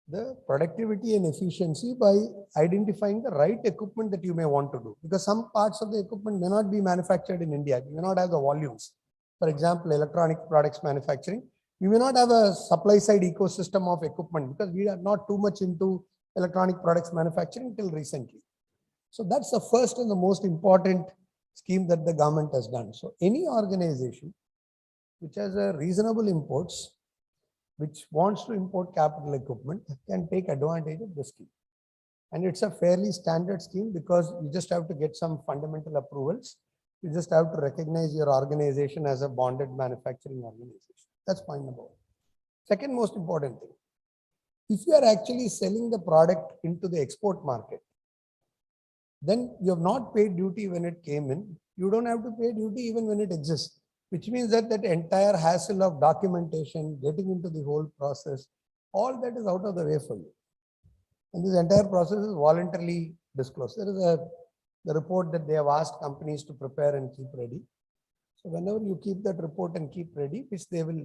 S8: the productivity and efficiency by identifying the right equipment that you may want to do, because some parts of the equipment may not be manufactured in India. You may not have the volumes. For example, electronic products manufacturing, we may not have a supply side ecosystem of equipment because we are not too much into electronic products manufacturing till recently. So that's the first and the most important scheme that the government has done. So any organization which has a reasonable imports, which wants to import capital equipment, can take advantage of the scheme. And it's a fairly standard scheme because you just have to get some fundamental approvals. You just have to recognize your organization as a bonded manufacturing organization. That's point number one. Second most important thing, if you are actually selling the product into the export market, then you have not paid duty when it came in. You don't have to pay duty even when it exists, which means that that entire hassle of documentation, getting into the whole process, all that is out of the way for you. And this entire process is voluntarily disclosed. There is the report that they have asked companies to prepare and keep ready. So whenever you keep that report and keep ready, which they will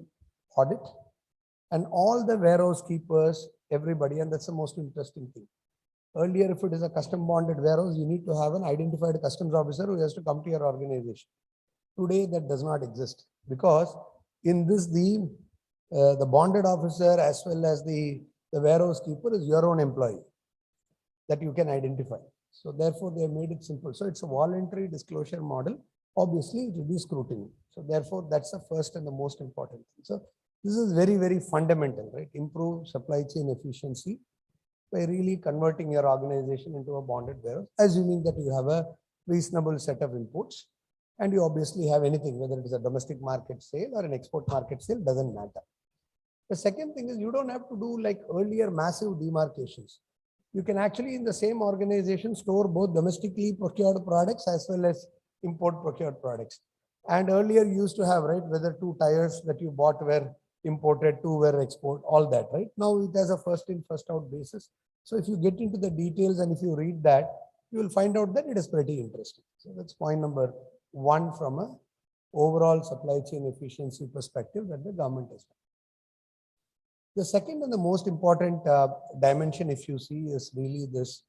S8: audit, and all the warehouse keepers, everybody, and that's the most interesting thing. Earlier, if it is a custom bonded warehouse, you need to have an identified customs officer who has to come to your organization. Today, that does not exist because in this, the bonded officer as well as the warehouse keeper is your own employee that you can identify. So therefore, they have made it simple. So it's a voluntary disclosure model. Obviously, it will be scrutiny. So therefore, that's the first and the most important thing. So this is very, very fundamental, right? Improve supply chain efficiency by really converting your organization into a bonded warehouse, assuming that you have a reasonable set of inputs and you obviously have anything, whether it is a domestic market sale or an export market sale, doesn't matter. The second thing is you don't have to do like earlier massive demarcations. You can actually in the same organization store both domestically procured products as well as import procured products. And earlier you used to have, right, whether 2 tires that you bought were imported, 2 were export, all that, right? Now it has a first in, first out basis. So if you get into the details and if you read that, you will find out that it is pretty interesting. So that's point number one from a overall supply chain efficiency perspective that the government has done. The second and the most important dimension, if you see, is really this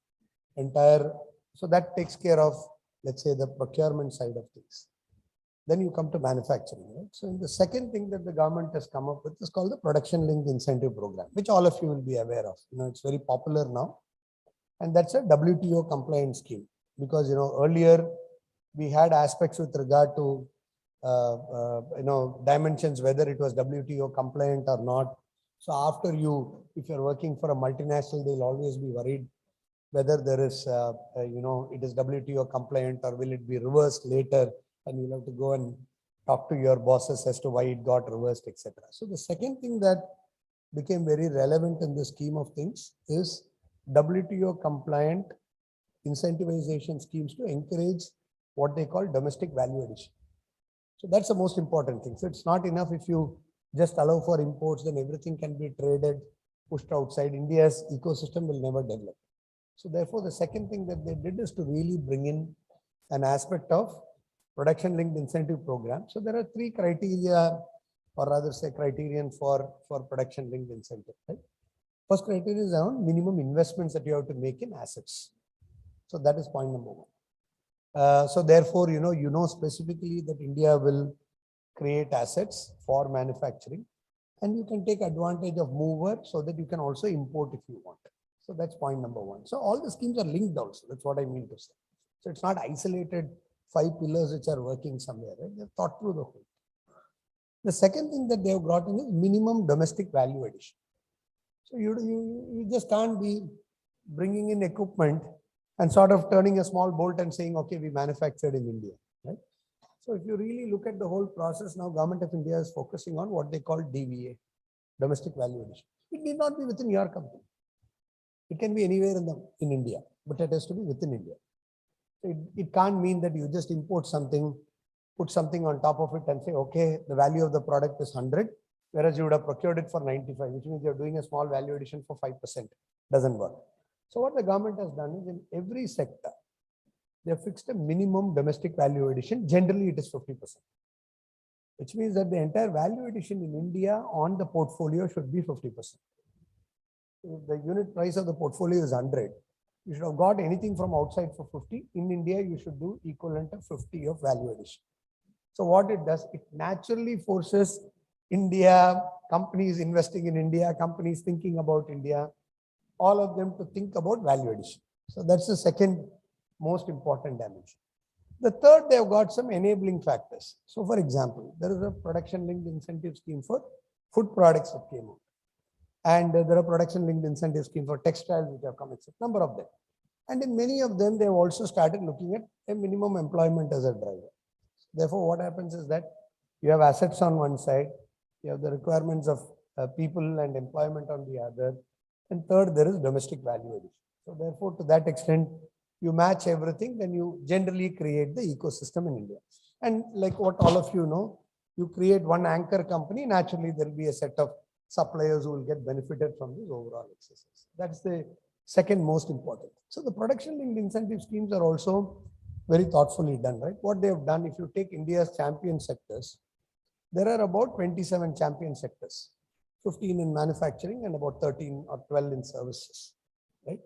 S8: entire, so that takes care of, let's say, the procurement side of things. Then you come to manufacturing, right? So in the second thing that the government has come up with is called the production linked incentive program, which all of you will be aware of. It's very popular now. And that's a WTO compliant scheme because, earlier we had aspects with regard to, dimensions, whether it was WTO compliant or not. So after if you're working for a multinational, they'll always be worried whether there is, it is WTO compliant or will it be reversed later, and you'll have to go and talk to your bosses as to why it got reversed, etc. So the second thing that became very relevant in the scheme of things is WTO compliant incentivization schemes to encourage what they call domestic value addition. So that's the most important thing. So it's not enough if you just allow for imports, then everything can be traded, pushed outside. India's ecosystem will never develop. So therefore, the second thing that they did is to really bring in an aspect of production linked incentive program. So there are three criteria, or rather say criterion for production linked incentive. Right? First criteria is around minimum investments that you have to make in assets. So that is point number one. So therefore, you know specifically that India will create assets for manufacturing, and you can take advantage of mover so that you can also import if you want. So that's point number one. So all the schemes are linked also. That's what I mean to say. So it's not isolated 5 pillars which are working somewhere. Right? They've thought through the whole. The second thing that they have brought in is minimum domestic value addition. So you just can't be bringing in equipment and sort of turning a small bolt and saying, okay, we manufactured in India. Right? So if you really look at the whole process now, Government of India is focusing on what they call DVA, domestic value addition. It need not be within your company. It can be anywhere in India, but it has to be within India. So it can't mean that you just import something, put something on top of it and say, okay, the value of the product is 100, whereas you would have procured it for 95, which means you're doing a small value addition for 5%. Doesn't work. So what the government has done is in every sector, they have fixed a minimum domestic value addition. Generally, it is 50%, which means that the entire value addition in India on the portfolio should be 50%. If the unit price of the portfolio is 100, you should have got anything from outside for 50. In India, you should do equivalent of 50 of value addition. So what it does, it naturally forces India, companies investing in India, companies thinking about India, all of them to think about value addition. So that's the second most important dimension. The third, they have got some enabling factors. So for example, there is a production linked incentive scheme for food products that came out. And there are production linked incentive scheme for textiles which have come, etc. Number of them. And in many of them, they have also started looking at a minimum employment as a driver. Therefore, what happens is that you have assets on one side, you have the requirements of people and employment on the other, and third, there is domestic value addition. So therefore, to that extent, you match everything, then you generally create the ecosystem in India. And like what all of you know, you create one anchor company, naturally there will be a set of suppliers who will get benefited from this overall exercise. That's the second most important. So the production linked incentive schemes are also very thoughtfully done, right? What they have done, if you take India's champion sectors, there are about 27 champion sectors, 15 in manufacturing and about 13 or 12 in services, right?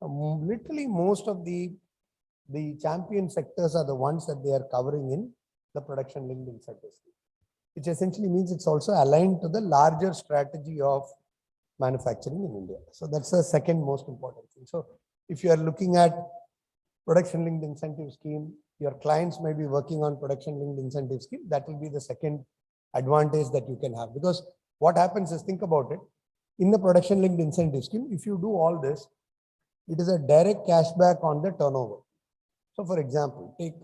S8: Literally most of the champion sectors are the ones that they are covering in the production linked incentive scheme, which essentially means it's also aligned to the larger strategy of manufacturing in India. So that's the second most important thing. So if you are looking at production linked incentive scheme, your clients may be working on production linked incentive scheme. That will be the second advantage that you can have, because what happens is, think about it, in the production linked incentive scheme, if you do all this, it is a direct cashback on the turnover. So for example, take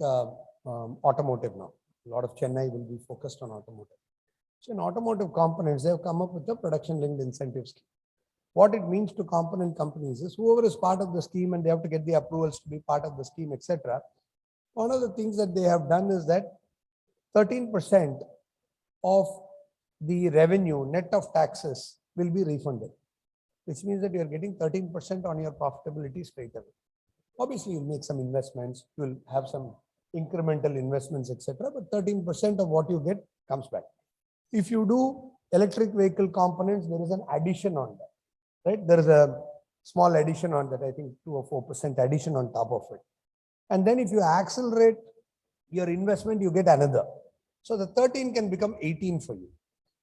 S8: automotive now. A lot of Chennai will be focused on automotive. So in automotive components, they have come up with the production linked incentive scheme. What it means to component companies is whoever is part of the scheme and they have to get the approvals to be part of the scheme, etc. One of the things that they have done is that 13% of the revenue net of taxes will be refunded, which means that you are getting 13% on your profitability straight away. Obviously, you'll make some investments, you'll have some incremental investments, etc. But 13% of what you get comes back. If you do electric vehicle components, there is an addition on that, right? There is a small addition on that, I think 2 or 4% addition on top of it. And then if you accelerate your investment, you get another. So the 13 can become 18 for you.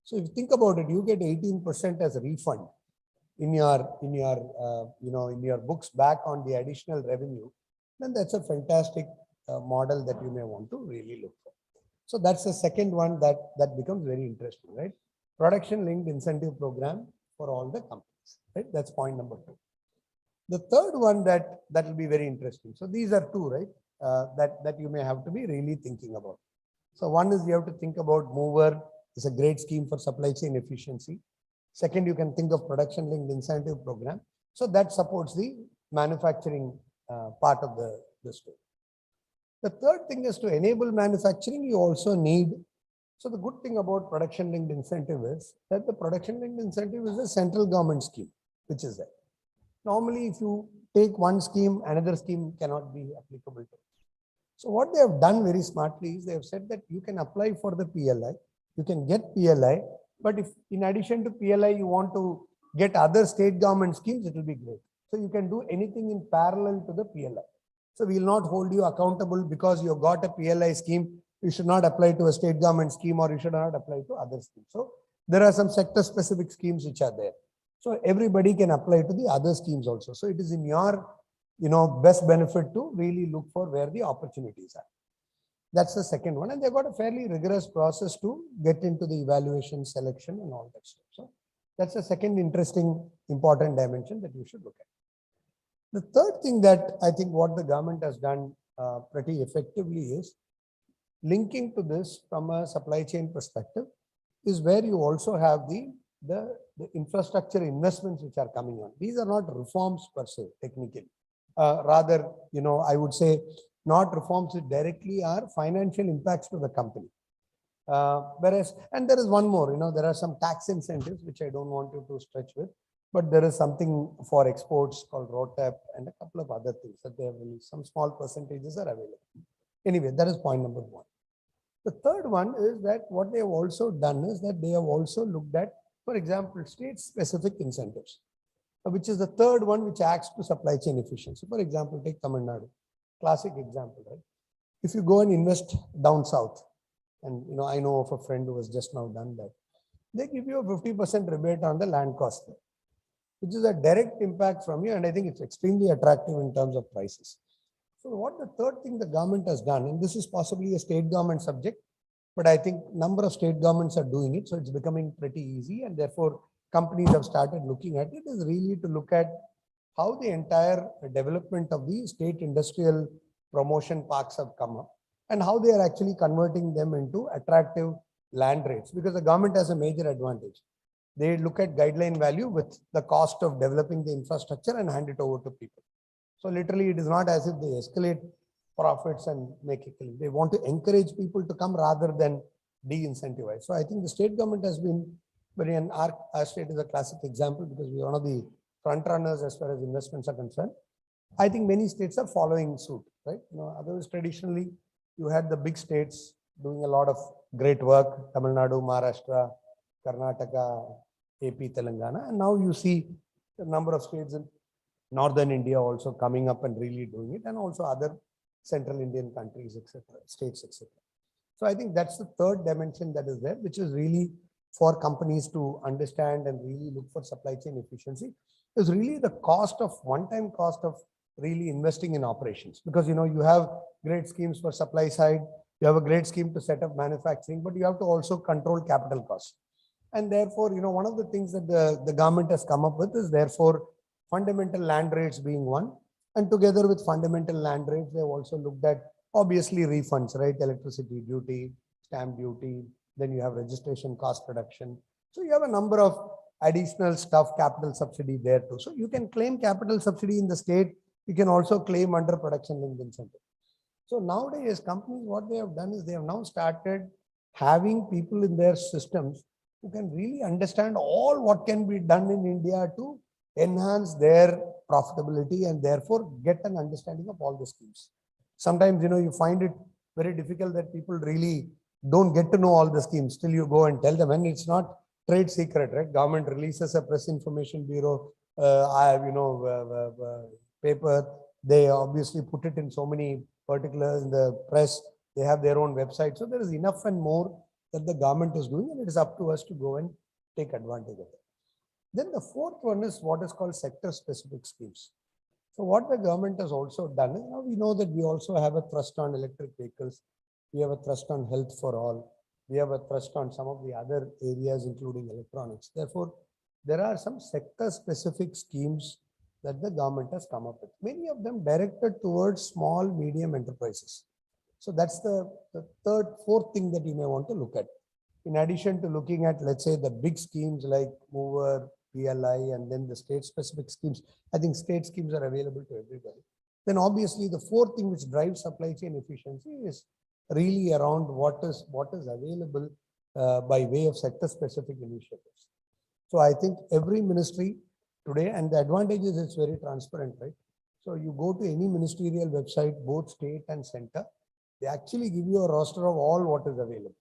S8: So if you think about it, you get 18% as a refund in your books back on the additional revenue. Then that's a fantastic model that you may want to really look for. So that's the second one that becomes very interesting, right? Production linked incentive program for all the companies, right? That's point number 2. The third one that will be very interesting. So these are two, right? That you may have to be really thinking about. So one is you have to think about mover. It's a great scheme for supply chain efficiency. Second, you can think of production linked incentive program. So that supports the manufacturing part of the story. The third thing is to enable manufacturing, you also need So the good thing about production linked incentive is that the production linked incentive is a central government scheme, which is there. Normally, if you take one scheme, another scheme cannot be applicable to it. So what they have done very smartly is they have said that you can apply for the PLI, you can get PLI, but if in addition to PLI, you want to get other state government schemes, it will be great. So you can do anything in parallel to the PLI. So we will not hold you accountable because you have got a PLI scheme. You should not apply to a state government scheme, or you should not apply to other schemes. So there are some sector specific schemes which are there. So everybody can apply to the other schemes also. So it is in your best benefit to really look for where the opportunities are. That's the second one. And they've got a fairly rigorous process to get into the evaluation, selection, and all that stuff. So that's the second interesting, important dimension that you should look at. The third thing that I think what the government has done pretty effectively is linking to this from a supply chain perspective is where you also have the infrastructure investments which are coming on. These are not reforms per se, technically. Rather, I would say not reforms that directly are financial impacts to the company. And there is one more, there are some tax incentives, which I don't want you to stretch with, but there is something for exports called ROTEP and a couple of other things that they have released. Some small percentages are available. Anyway, that is point number one. The third one is that what they have also done is that they have also looked at, for example, state-specific incentives, which is the third one which acts to supply chain efficiency. For example, take Tamil Nadu, classic example, right? If you go and invest down south, and I know of a friend who has just now done that, they give you a 50% rebate on the land cost there, which is a direct impact from you, and I think it's extremely attractive in terms of prices. So what the third thing the government has done, and this is possibly a state government subject, but I think number of state governments are doing it, so it's becoming pretty easy, and therefore companies have started looking at it, is really to look at how the entire development of the state industrial promotion parks have come up and how they are actually converting them into attractive land rates, because the government has a major advantage. They look at guideline value with the cost of developing the infrastructure and hand it over to people. So literally, it is not as if they escalate profits and make it clean. They want to encourage people to come rather than de-incentivize. So I think the state government has been very, and our state is a classic example because we are one of the front runners as far as investments are concerned. I think many states are following suit, right? Otherwise traditionally you had the big states doing a lot of great work, Tamil Nadu, Maharashtra, Karnataka, AP, Telangana, and now you see the number of states in northern India also coming up and really doing it, and also other central Indian countries, etc., states, etc. So I think that's the third dimension that is there, which is really for companies to understand and really look for supply chain efficiency, is really the cost of one-time cost of really investing in operations. Because you have great schemes for supply side, you have a great scheme to set up manufacturing, but you have to also control capital costs. And therefore, one of the things that the government has come up with is therefore fundamental land rates being one. And together with fundamental land rates, they have also looked at obviously refunds, right? Electricity duty, stamp duty, then you have registration cost reduction. So you have a number of additional stuff, capital subsidy there too. So you can claim capital subsidy in the state. You can also claim under production linked incentive. So nowadays, companies, what they have done is they have now started having people in their systems who can really understand all what can be done in India to enhance their profitability and therefore get an understanding of all the schemes. Sometimes, you find it very difficult that people really don't get to know all the schemes till you go and tell them, and it's not trade secret, right? Government releases a press information bureau, paper. They obviously put it in so many particulars in the press. They have their own website. So there is enough and more that the government is doing, and it is up to us to go and take advantage of it. Then the fourth one is what is called sector specific schemes. So what the government has also done is, now we know that we also have a thrust on electric vehicles. We have a thrust on health for all. We have a thrust on some of the other areas, including electronics. Therefore, there are some sector specific schemes that the government has come up with. Many of them directed towards small, medium enterprises. So that's the fourth thing that you may want to look at. In addition to looking at, let's say, the big schemes like Mover, PLI, and then the state-specific schemes, I think state schemes are available to everybody. Then obviously the fourth thing which drives supply chain efficiency is really around what is available by way of sector-specific initiatives. So I think every ministry today, and the advantage is it's very transparent, right? So you go to any ministerial website, both state and center, they actually give you a roster of all what is available.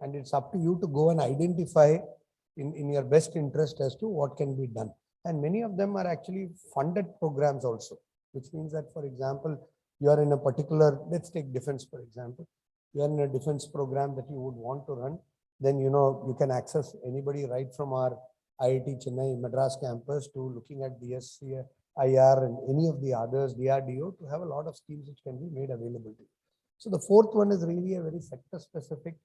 S8: And it's up to you to go and identify in your best interest as to what can be done. And many of them are actually funded programs also, which means that, for example, you are in a particular, let's take defense, for example, you are in a defense program that you would want to run, then, you can access anybody right from our IIT Chennai Madras campus to looking at DSC, IR and any of the others, DRDO, to have a lot of schemes which can be made available to you. So the fourth one is really a very sector specific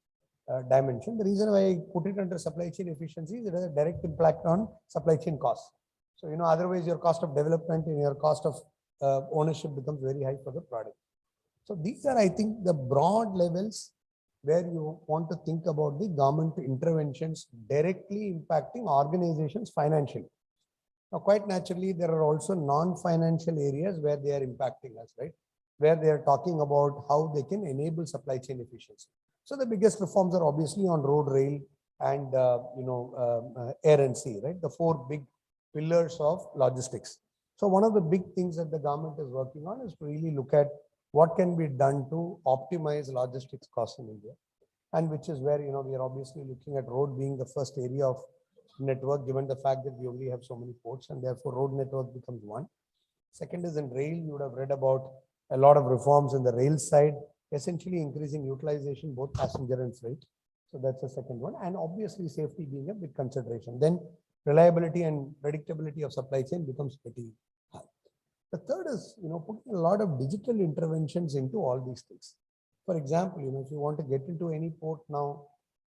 S8: dimension. The reason why I put it under supply chain efficiency is it has a direct impact on supply chain costs. So, otherwise your cost of development and your cost of ownership becomes very high for the product. So these are, I think, the broad levels where you want to think about the government interventions directly impacting organizations financially. Now, quite naturally, there are also non-financial areas where they are impacting us, right? Where they are talking about how they can enable supply chain efficiency. So the biggest reforms are obviously on road, rail, and air and sea, right? The four big pillars of logistics. So one of the big things that the government is working on is to really look at what can be done to optimize logistics costs in India, and which is where, we are obviously looking at road being the first area of network, given the fact that we only have so many ports, and therefore road network becomes one. Second is in rail. You would have read about a lot of reforms in the rail side, essentially increasing utilization, both passenger and freight. So that's the second one. And obviously safety being a big consideration. Then reliability and predictability of supply chain becomes pretty high. The third is, putting a lot of digital interventions into all these things. For example, if you want to get into any port now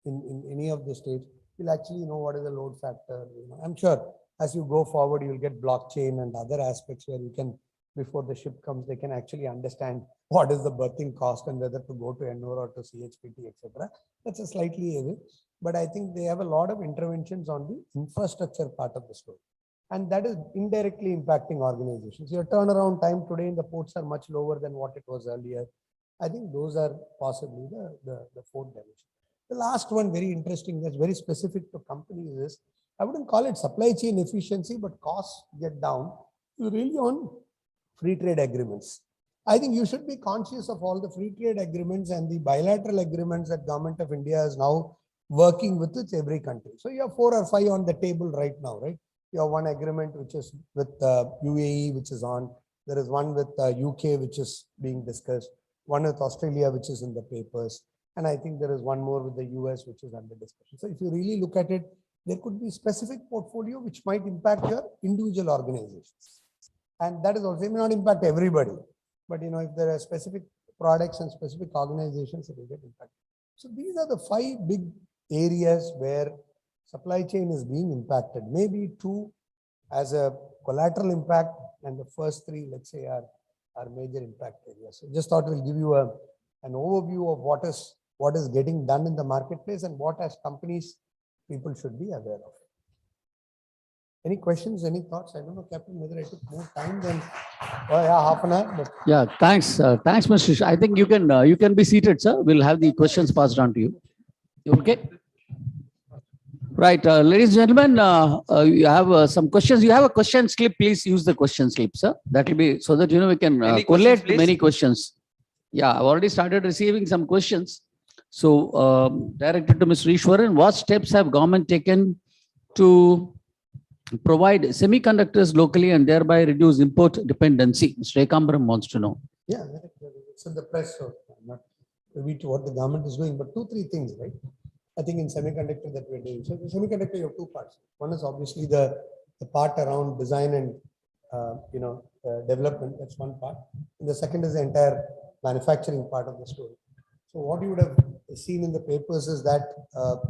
S8: in any of the states, you'll actually know what is the load factor. I'm sure as you go forward, you'll get blockchain and other aspects where you can, before the ship comes, they can actually understand what is the berthing cost and whether to go to Ennore or to CHPT, etc. That's a slightly away, but I think they have a lot of interventions on the infrastructure part of the story. And that is indirectly impacting organizations. Your turnaround time today in the ports are much lower than what it was earlier. I think those are possibly the fourth dimension. The last one, very interesting, that's very specific to companies is, I wouldn't call it supply chain efficiency, but costs get down really on free trade agreements. I think you should be conscious of all the free trade agreements and the bilateral agreements that Government of India is now working with every country. So you have 4 or 5 on the table right now, right? You have one agreement which is with UAE, which is on. There is one with UK, which is being discussed. One with Australia, which is in the papers. And I think there is one more with the US, which is under discussion. So if you really look at it, there could be specific portfolio which might impact your individual organizations. And that is also, it may not impact everybody. But if there are specific products and specific organizations, it will get impacted. So these are the 5 big areas where supply chain is being impacted. Maybe 2 as a collateral impact, and the first 3, let's say, are major impact areas. So just thought we'll give you an overview of what is getting done in the marketplace and what as companies people should be aware of. Any questions, any thoughts? I don't know, Captain, whether I took more time than half an hour. But
S1: Yeah, thanks. Thanks, Mr. Shish. I think you can be seated, sir. We'll have the questions passed on to you. Okay. Right, ladies and gentlemen, you have some questions. You have a question slip. Please use the question slip, sir. That will be so that we can collate many questions. Yeah, I've already started receiving some questions. So, directed to Mr. Ishwaran, what steps have government taken to provide semiconductors locally and thereby reduce import dependency? Mr. Ekambaram wants to know.
S8: yeah, it's in the press, so I'm not privy to what the government is doing, but 2-3 things, right? I think in semiconductor that we're doing. So the semiconductor, you have 2 parts. One is obviously the part around design and development. That's one part. And the second is the entire manufacturing part of the story. So what you would have seen in the papers is that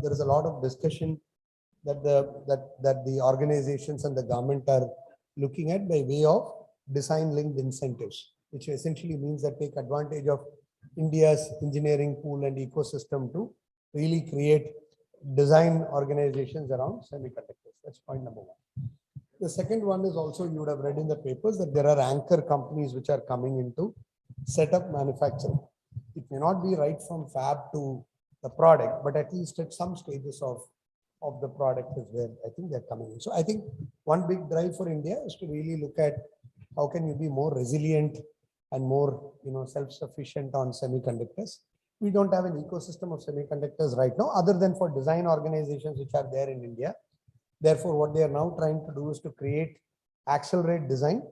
S8: there is a lot of discussion that the organizations and the government are looking at by way of design-linked incentives, which essentially means that take advantage of India's engineering pool and ecosystem to really create design organizations around semiconductors. That's point number 1. The second one is also, you would have read in the papers that there are anchor companies which are coming into set up manufacturing. It may not be right from fab to the product, but at least at some stages of the product is where I think they're coming in. So I think one big drive for India is to really look at how can you be more resilient and more, self-sufficient on semiconductors. We don't have an ecosystem of semiconductors right now, other than for design organizations which are there in India. Therefore, what they are now trying to do is to accelerate design,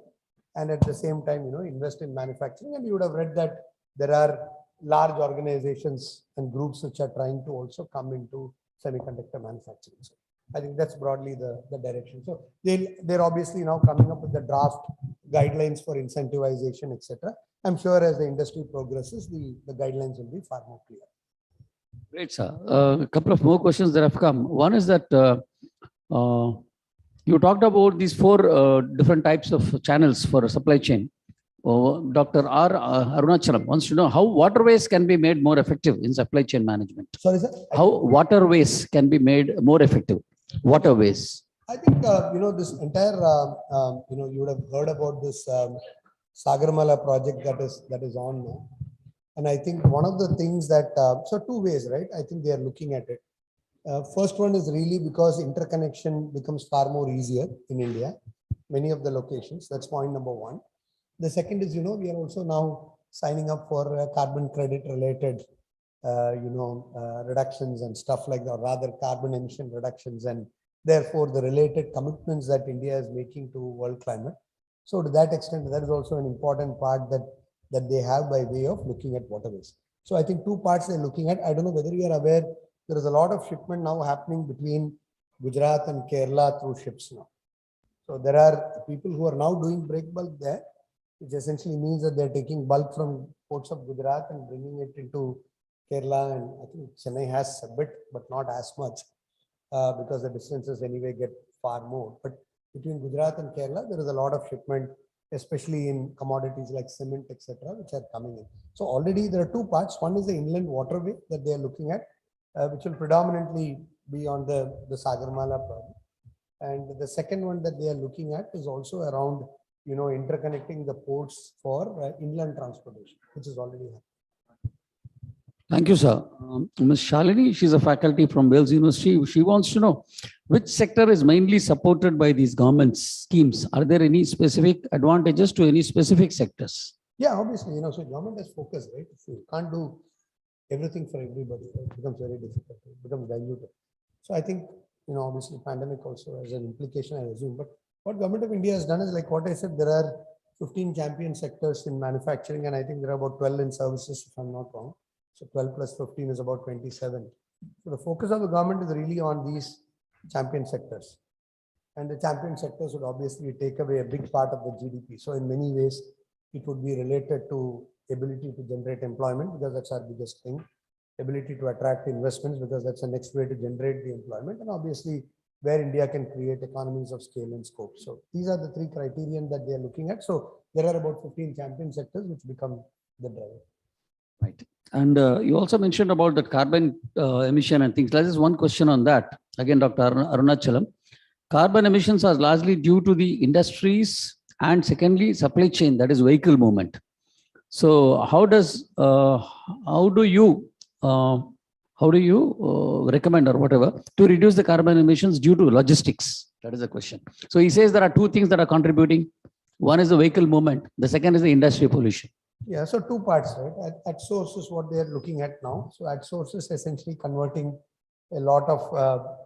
S8: and at the same time, invest in manufacturing. And you would have read that there are large organizations and groups which are trying to also come into semiconductor manufacturing. So I think that's broadly the direction. So they're obviously now coming up with the draft guidelines for incentivization, etc. I'm sure as the industry progresses, the guidelines will be far more clear.
S1: Great, sir. A couple of more questions that have come. One is that you talked about these 4 different types of channels for a supply chain. Dr. R. Arunachalam wants to know how waterways can be made more effective in supply chain management.
S8: Sorry, sir.
S1: How waterways can be made more effective? Waterways.
S8: I think, this entire, you would have heard about this Sagarmala project that is on now. And I think one of the things that, so 2 ways, right? I think they are looking at it. First one is really because interconnection becomes far more easier in India, many of the locations. That's point number 1. The second is, we are also now signing up for carbon credit related, reductions and stuff like that, or rather carbon emission reductions, and therefore the related commitments that India is making to world climate. So to that extent, that is also an important part that they have by way of looking at waterways. So I think 2 parts they're looking at. I don't know whether you are aware, there is a lot of shipment now happening between Gujarat and Kerala through ships now. So there are people who are now doing break bulk there, which essentially means that they're taking bulk from ports of Gujarat and bringing it into Kerala. And I think Chennai has a bit, but not as much, because the distances anyway get far more. But between Gujarat and Kerala, there is a lot of shipment, especially in commodities like cement, etc., which are coming in. So already there are 2 parts. One is the inland waterway that they are looking at, which will predominantly be on the Sagarmala project. And the second one that they are looking at is also around, interconnecting the ports for inland transportation, which is already happening.
S1: Thank you, sir. Ms. Shalini, she's a faculty from Wales University. She wants to know which sector is mainly supported by these government schemes. Are there any specific advantages to any specific sectors?
S8: Yeah, obviously, so government has focus, right? If you can't do everything for everybody, it becomes very difficult. It becomes diluted. So I think, obviously pandemic also has an implication, I assume. But what government of India has done is, like what I said, there are 15 champion sectors in manufacturing, and I think there are about 12 in services, if I'm not wrong. So 12 plus 15 is about 27. So the focus of the government is really on these champion sectors. And the champion sectors would obviously take away a big part of the GDP. So in many ways, it would be related to ability to generate employment, because that's our biggest thing. Ability to attract investments, because that's the next way to generate the employment. And obviously, where India can create economies of scale and scope. So these are the 3 criterion that they are looking at. So there are about 15 champion sectors which become the driver.
S1: Right. And you also mentioned about the carbon emission and things. There's just one question on that. Again, Dr. Arunachalam. Carbon emissions are largely due to the industries, and secondly, supply chain, that is vehicle movement. So how do you recommend or whatever to reduce the carbon emissions due to logistics? That is the question. So he says there are 2 things that are contributing. One is the vehicle movement. The second is the industry pollution.
S8: Yeah, so 2 parts, right? At source is what they are looking at now. So at source is essentially converting a lot of,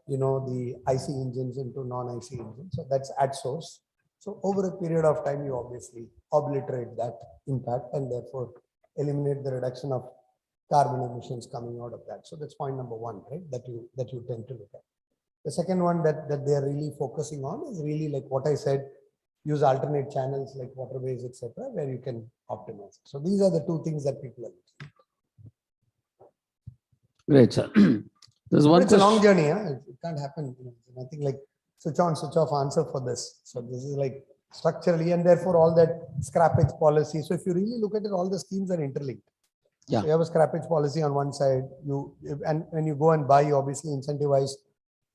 S8: the IC engines into non-IC engines. So that's at source. So over a period of time, you obviously obliterate that impact and therefore eliminate the reduction of carbon emissions coming out of that. So that's point number 1, right? That you tend to look at. The second one that they are really focusing on is really like what I said, use alternate channels like waterways, etc., where you can optimize. So these are the 2 things that people are looking at.
S1: Great, sir. There's one.
S8: It's a long journey. It can't happen. Nothing like switch on, switch off answer for this. So this is like structurally, and therefore all that scrappage policy. So if you really look at it, all the schemes are interlinked.
S1: Yeah.
S8: So you have a scrappage policy on one side. And when you go and buy, you obviously incentivize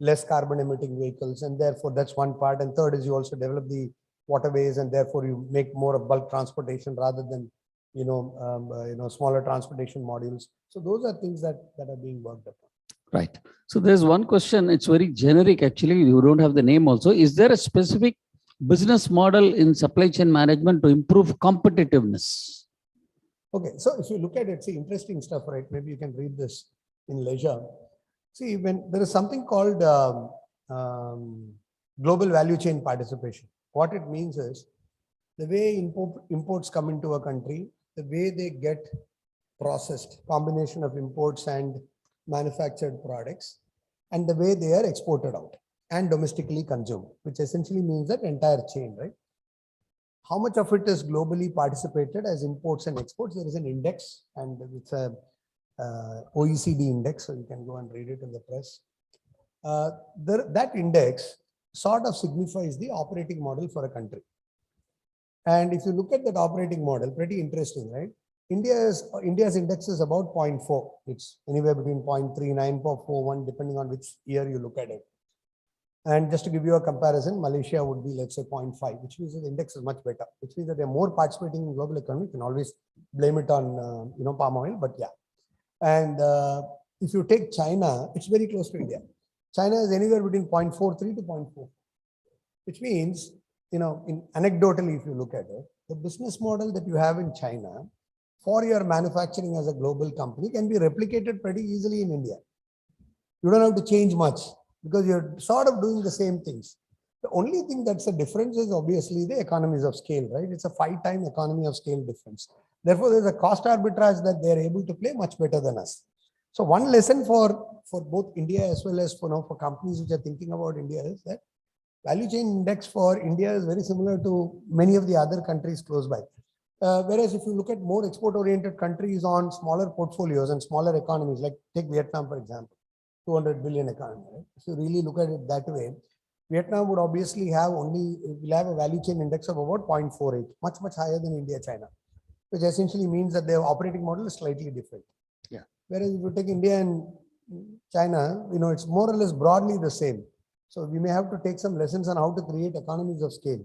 S8: less carbon emitting vehicles, and therefore that's one part. And third is you also develop the waterways, and therefore you make more of bulk transportation rather than smaller transportation modules. So those are things that are being worked upon.
S1: Right. So there's one question, it's very generic actually, you don't have the name also. Is there a specific business model in supply chain management to improve competitiveness?
S8: Okay, so if you look at it, see, interesting stuff, right? Maybe you can read this in leisure. See, when there is something called global value chain participation, what it means is the way imports come into a country, the way they get processed, combination of imports and manufactured products, and the way they are exported out and domestically consumed, which essentially means that entire chain, right? How much of it is globally participated as imports and exports? There is an index, and it's a OECD index, so you can go and read it in the press. That index sort of signifies the operating model for a country. And if you look at that operating model, pretty interesting, right? India's index is about 0.4. It's anywhere between 0.39 or 0.41, depending on which year you look at it. And just to give you a comparison, Malaysia would be, let's say, 0.5, which means the index is much better, which means that they're more participating in global economy. You can always blame it on, palm oil, but yeah. And if you take China, it's very close to India. China is anywhere between 0.43 to 0.4, which means, anecdotally, if you look at it, the business model that you have in China for your manufacturing as a global company can be replicated pretty easily in India. You don't have to change much because you're sort of doing the same things. The only thing that's a difference is obviously the economies of scale, right? It's a 5-time economy of scale difference. Therefore, there's a cost arbitrage that they're able to play much better than us. So one lesson for both India as well as for companies which are thinking about India is that value chain index for India is very similar to many of the other countries close by. Whereas if you look at more export-oriented countries on smaller portfolios and smaller economies, like take Vietnam, for example, 200 billion economy. Right? If you really look at it that way, Vietnam would obviously will have a value chain index of about 0.48, much higher than India, China, which essentially means that their operating model is slightly different.
S1: Yeah.
S8: Whereas if you take India and China, it's more or less broadly the same. So we may have to take some lessons on how to create economies of scale.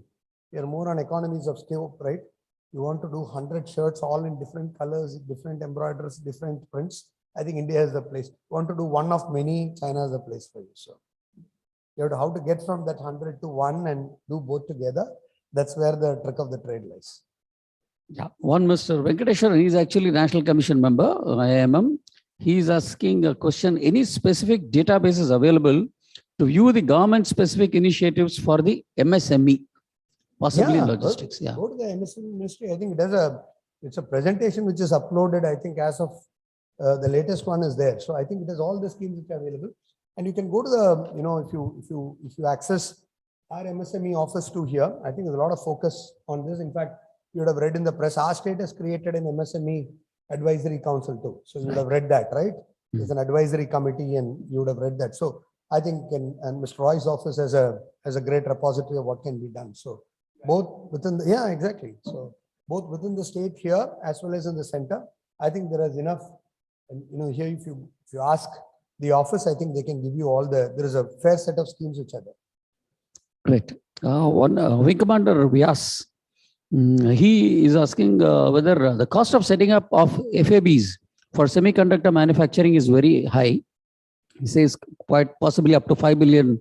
S8: We are more on economies of scale, right? You want to do 100 shirts all in different colors, different embroideries, different prints. I think India is the place. You want to do one of many, China is the place for you. So you have to how to get from that 100 to 1 and do both together. That's where the trick of the trade lies.
S1: Yeah, one Mr. Venkateshwar, he's actually National Commission member, IMM. He's asking a question, any specific databases available to view the government-specific initiatives for the MSME, possibly in logistics? Yeah.
S8: Go to the MSME ministry. I think it's a presentation which is uploaded, I think, as of the latest one is there. So I think it has all the schemes which are available. And you can go to the, if you access our MSME office to here, I think there's a lot of focus on this. In fact, you would have read in the press, our state has created an MSME advisory council too. So you would have read that, right? There's an advisory committee and you would have read that. So I think, and Mr. Roy's office has a great repository of what can be done. So both within the, exactly. So both within the state here as well as in the center, I think there is enough. And here if you ask the office, I think they can give you all there is a fair set of schemes which are there.
S1: Great. One Wing Commander Vyas, he is asking whether the cost of setting up of FABs for semiconductor manufacturing is very high. He says quite possibly up to $5 billion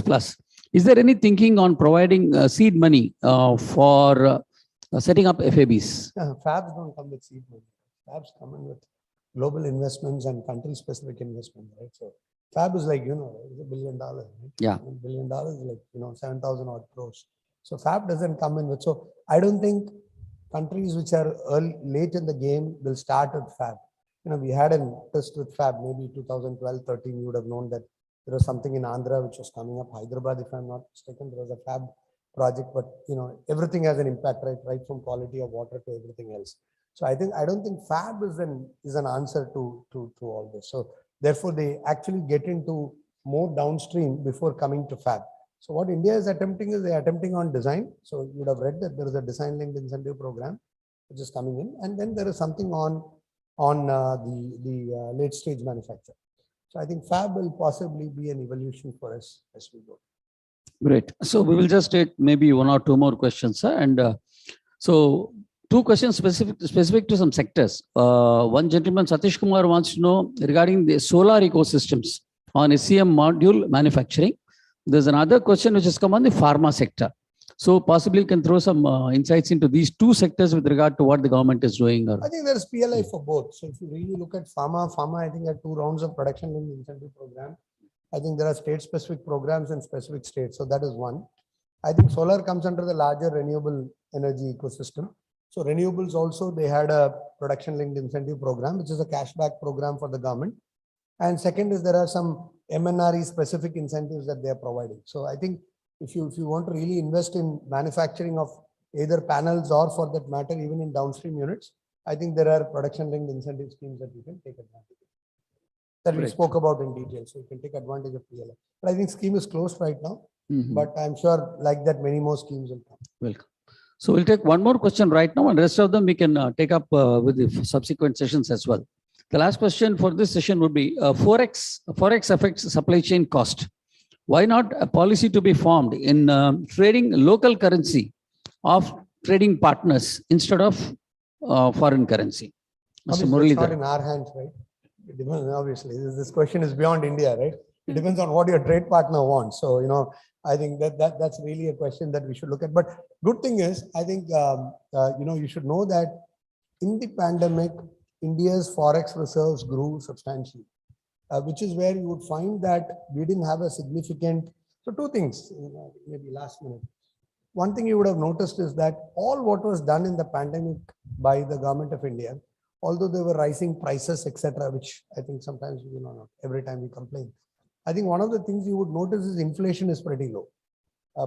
S1: plus. Is there any thinking on providing seed money for setting up FABs?
S8: Fabs don't come with seed money. Fabs come in with global investments and country-specific investments, right? So Fab is like, it's $1 billion. Right?
S1: Yeah.
S8: $1 billion is like, 7,000 odd crores. So Fab doesn't come in with, so I don't think countries which are late in the game will start with Fab. We had a test with Fab, maybe 2012, 13, you would have known that there was something in Andhra which was coming up, Hyderabad, if I'm not mistaken, there was a Fab project, but everything has an impact, right from quality of water to everything else. So I don't think Fab is an answer to all this. So therefore they actually get into more downstream before coming to Fab. So what India is attempting is they're attempting on design. So you would have read that there is a design linked incentive program which is coming in, and then there is something on the late stage manufacture. So I think Fab will possibly be an evolution for us as we go.
S1: Great. So we will just take maybe one or two more questions, sir. And so two questions specific to some sectors. One gentleman, Satish Kumar, wants to know regarding the solar ecosystems on SCM module manufacturing. There's another question which has come on the pharma sector. So possibly you can throw some insights into these two sectors with regard to what the government is doing. Or...
S8: I think there's PLI for both. So if you really look at pharma, I think had 2 rounds of production linked incentive program. I think there are state-specific programs in specific states. So that is one. I think solar comes under the larger renewable energy ecosystem. So renewables also, they had a production linked incentive program, which is a cashback program for the government. And second is there are some MNRE specific incentives that they are providing. So I think if you want to really invest in manufacturing of either panels or for that matter, even in downstream units, I think there are production linked incentive schemes that you can take advantage of. That we spoke about in detail. So you can take advantage of PLI. But I think scheme is closed right now. But I'm sure like that many more schemes will come.
S1: Welcome. So we'll take one more question right now, and the rest of them we can take up with the subsequent sessions as well. The last question for this session would be Forex affects supply chain cost. Why not a policy to be formed in trading local currency of trading partners instead of foreign currency?
S8: Mr. Murali, it's not in our hands, right? It depends, obviously, this question is beyond India, right? It depends on what your trade partner wants. So, I think that's really a question that we should look at. But good thing is, I think, you should know that in the pandemic, India's Forex reserves grew substantially, which is where you would find that we didn't have a significant, so two things, maybe last minute. One thing you would have noticed is that all what was done in the pandemic by the government of India, although they were rising prices, etc., which I think sometimes, not every time we complain. I think one of the things you would notice is inflation is pretty low,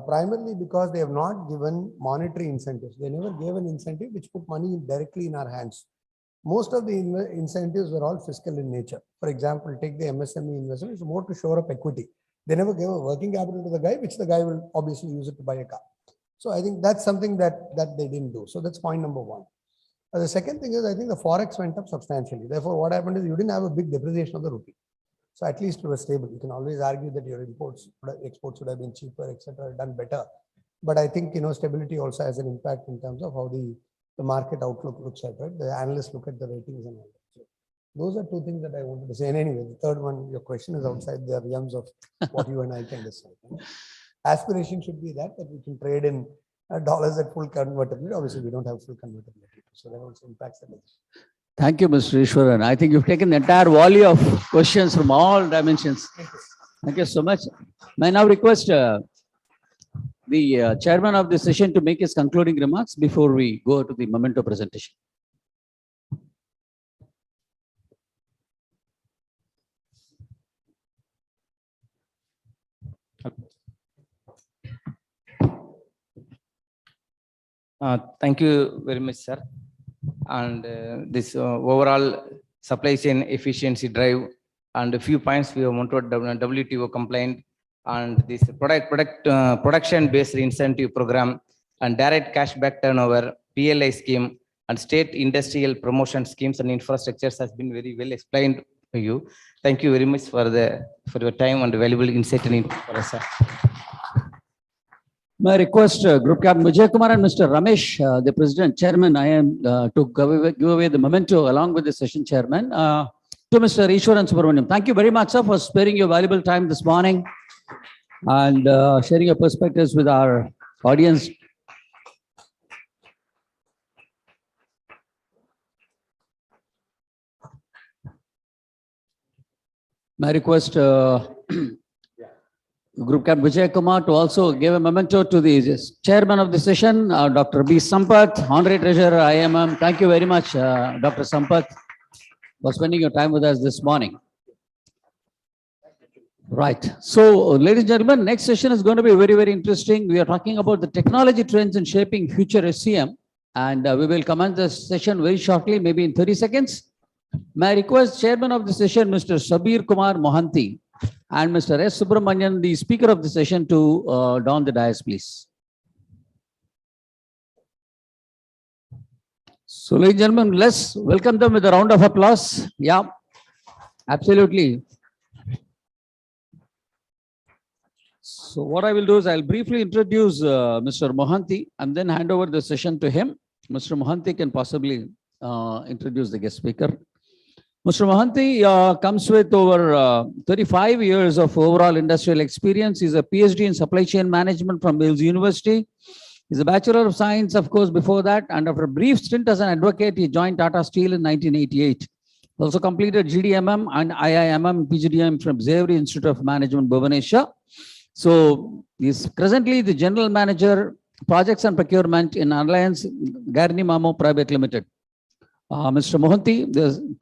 S8: primarily because they have not given monetary incentives. They never gave an incentive which put money directly in our hands. Most of the incentives were all fiscal in nature. For example, take the MSME investment, it's more to shore up equity. They never gave a working capital to the guy, which the guy will obviously use it to buy a car. So I think that's something that they didn't do. So that's point number one. The second thing is, I think the Forex went up substantially. Therefore, what happened is you didn't have a big depreciation of the rupee. So at least it was stable. You can always argue that your exports would have been cheaper, etc., done better. But I think, stability also has an impact in terms of how the market outlook looks at, right? The analysts look at the ratings and all that. So those are two things that I wanted to say. And anyway, the third one, your question is outside the realms of what you and I can decide. Right? Aspiration should be that we can trade in dollars at full convertibility. Obviously, we don't have full convertibility. So that also impacts the business.
S1: Thank you, Mr. Ishwaran. I think you've taken the entire volley of questions from all dimensions. Thank you so much. May I now request the chairman of the session to make his concluding remarks before we go to the memento presentation.
S7: Thank you very much, sir. And this overall supply chain efficiency drive and a few points we have wanted WTO complaint and this production-based incentive program and direct cashback turnover, PLI scheme and state industrial promotion schemes and infrastructures has been very well explained to you. Thank you very much for your time and valuable insight and input for us, sir.
S1: May I request Group Captain Vijay Kumar and Mr. Ramesh, the President, Chairman, I am to give away the memento along with the session chairman to Mr. Ishwaran Subramaniam. Thank you very much, sir, for sparing your valuable time this morning and sharing your perspectives with our audience. May I request Group Captain Vijay Kumar to also give a memento to the chairman of the session, Dr. B. Sampath, Honorary Treasurer, IMM. Thank you very much, Dr. Sampath, for spending your time with us this morning. Right. So, ladies and gentlemen, next session is going to be very, very interesting. We are talking about the technology trends in shaping future SCM, and we will commence the session very shortly, maybe in 30 seconds. May I request Chairman of the session, Mr. Sabir Kumar Mohanty, and Mr. S. Subramanian, the speaker of the session, to don the dais, please. So, ladies and gentlemen, let's welcome them with a round of applause. Yeah, absolutely. So, what I will do is I'll briefly introduce Mr. Mohanty and then hand over the session to him. Mr. Mohanty can possibly introduce the guest speaker. Mr. Mohanty comes with over 35 years of overall industrial experience. He's a PhD in supply chain management from Wales University. He's a Bachelor of Science, of course, before that. And after a brief stint as an advocate, he joined Tata Steel in 1988. He also completed GDMM and IIMM PGDM from Xavier Institute of Management, Bhubaneswar. So he's presently the General Manager, Projects and Procurement in Alliance Garni Mamo Private Limited. Mr. Mohanty,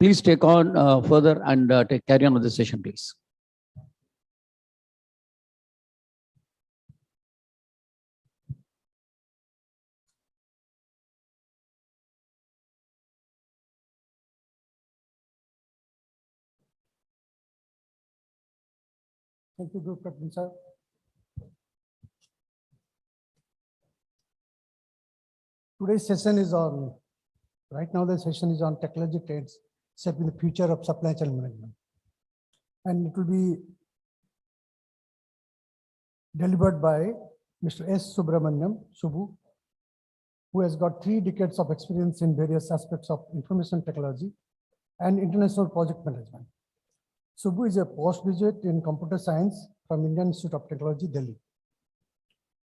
S1: please take on further and carry on with the session, please.
S9: Thank you, Group Captain, sir. Today's session is on, right now the session is on technology trends shaping the future of supply chain management. And it will be delivered by Mr. S. Subramaniam, Subbu, who has got 3 decades of experience in various aspects of information technology and international project management. Subbu is a postgraduate in computer science from Indian Institute of Technology, Delhi.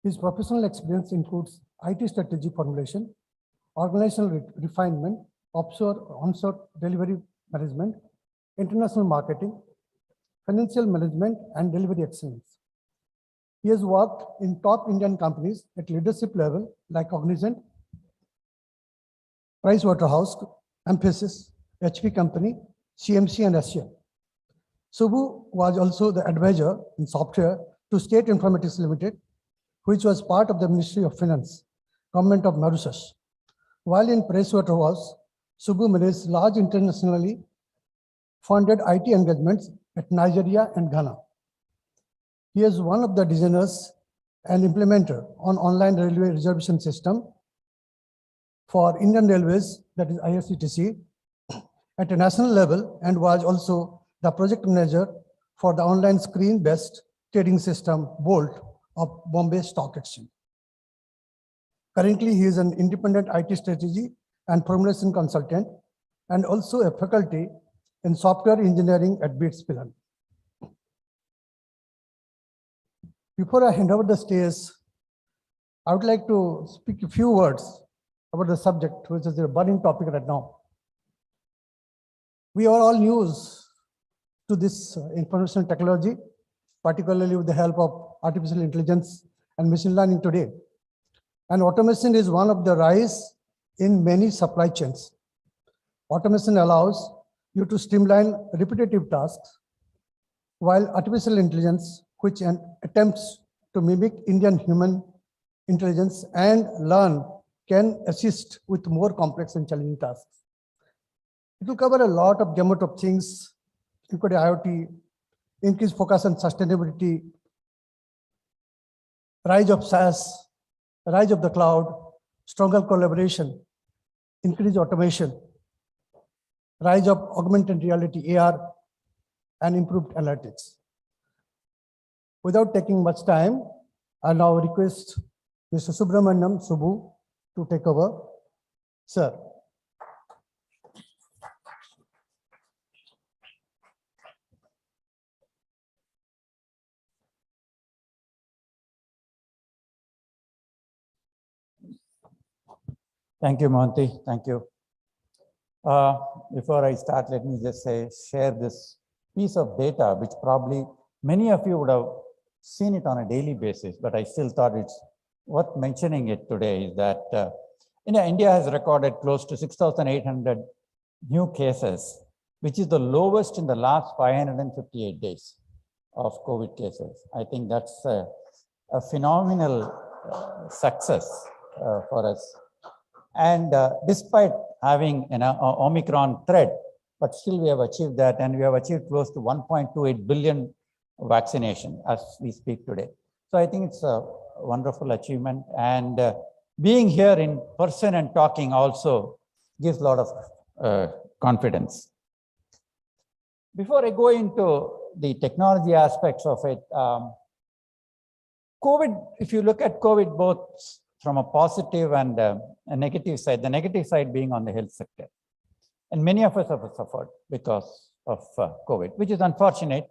S9: His professional experience includes IT strategy formulation, organizational refinement, offshore, onshore delivery management, international marketing, financial management, and delivery excellence. He has worked in top Indian companies at leadership level like Cognizant, Pricewaterhouse, Emphasis, HP Company, CMC, and Asia. Subbu was also the advisor in software to State Informatics Limited, which was part of the Ministry of Finance, Government of Mauritius. While in Pricewaterhouse, Subbu managed large internationally funded IT engagements at Nigeria and Ghana. He is one of the designers and implementer on online railway reservation system for Indian Railways, that is IRCTC, at a national level, and was also the project manager for the online screen-based trading system, Bolt, of Bombay Stock Exchange. Currently, he is an independent IT strategy and formulation consultant, and also a faculty in software engineering at BITS Pillar. Before I hand over the stage, I would like to speak a few words about the subject, which is a burning topic right now. We are all used to this information technology, particularly with the help of artificial intelligence and machine learning today. And automation is one of the rise in many supply chains. Automation allows you to streamline repetitive tasks, while artificial intelligence, which attempts to mimic Indian human intelligence and learn, can assist with more complex and challenging tasks. It will cover a lot of gamut of things, including IoT, increased focus on sustainability, rise of SaaS, rise of the cloud, stronger collaboration, increased automation, rise of augmented reality, AR, and improved analytics. Without taking much time, I now request Mr. Subramaniam, Subbu, to take over. Sir.
S10: Thank you, Mohanty. Thank you. Before I start, let me just share this piece of data, which probably many of you would have seen it on a daily basis, but I still thought it's worth mentioning it today, is that India has recorded close to 6,800 new cases, which is the lowest in the last 558 days of COVID cases. I think that's a phenomenal success for us. And despite having an Omicron threat, but still we have achieved that, and we have achieved close to 1.28 billion vaccination as we speak today. So I think it's a wonderful achievement, and being here in person and talking also gives a lot of confidence. Before I go into the technology aspects of it, COVID, if you look at COVID both from a positive and a negative side, the negative side being on the health sector. And many of us have suffered because of COVID, which is unfortunate,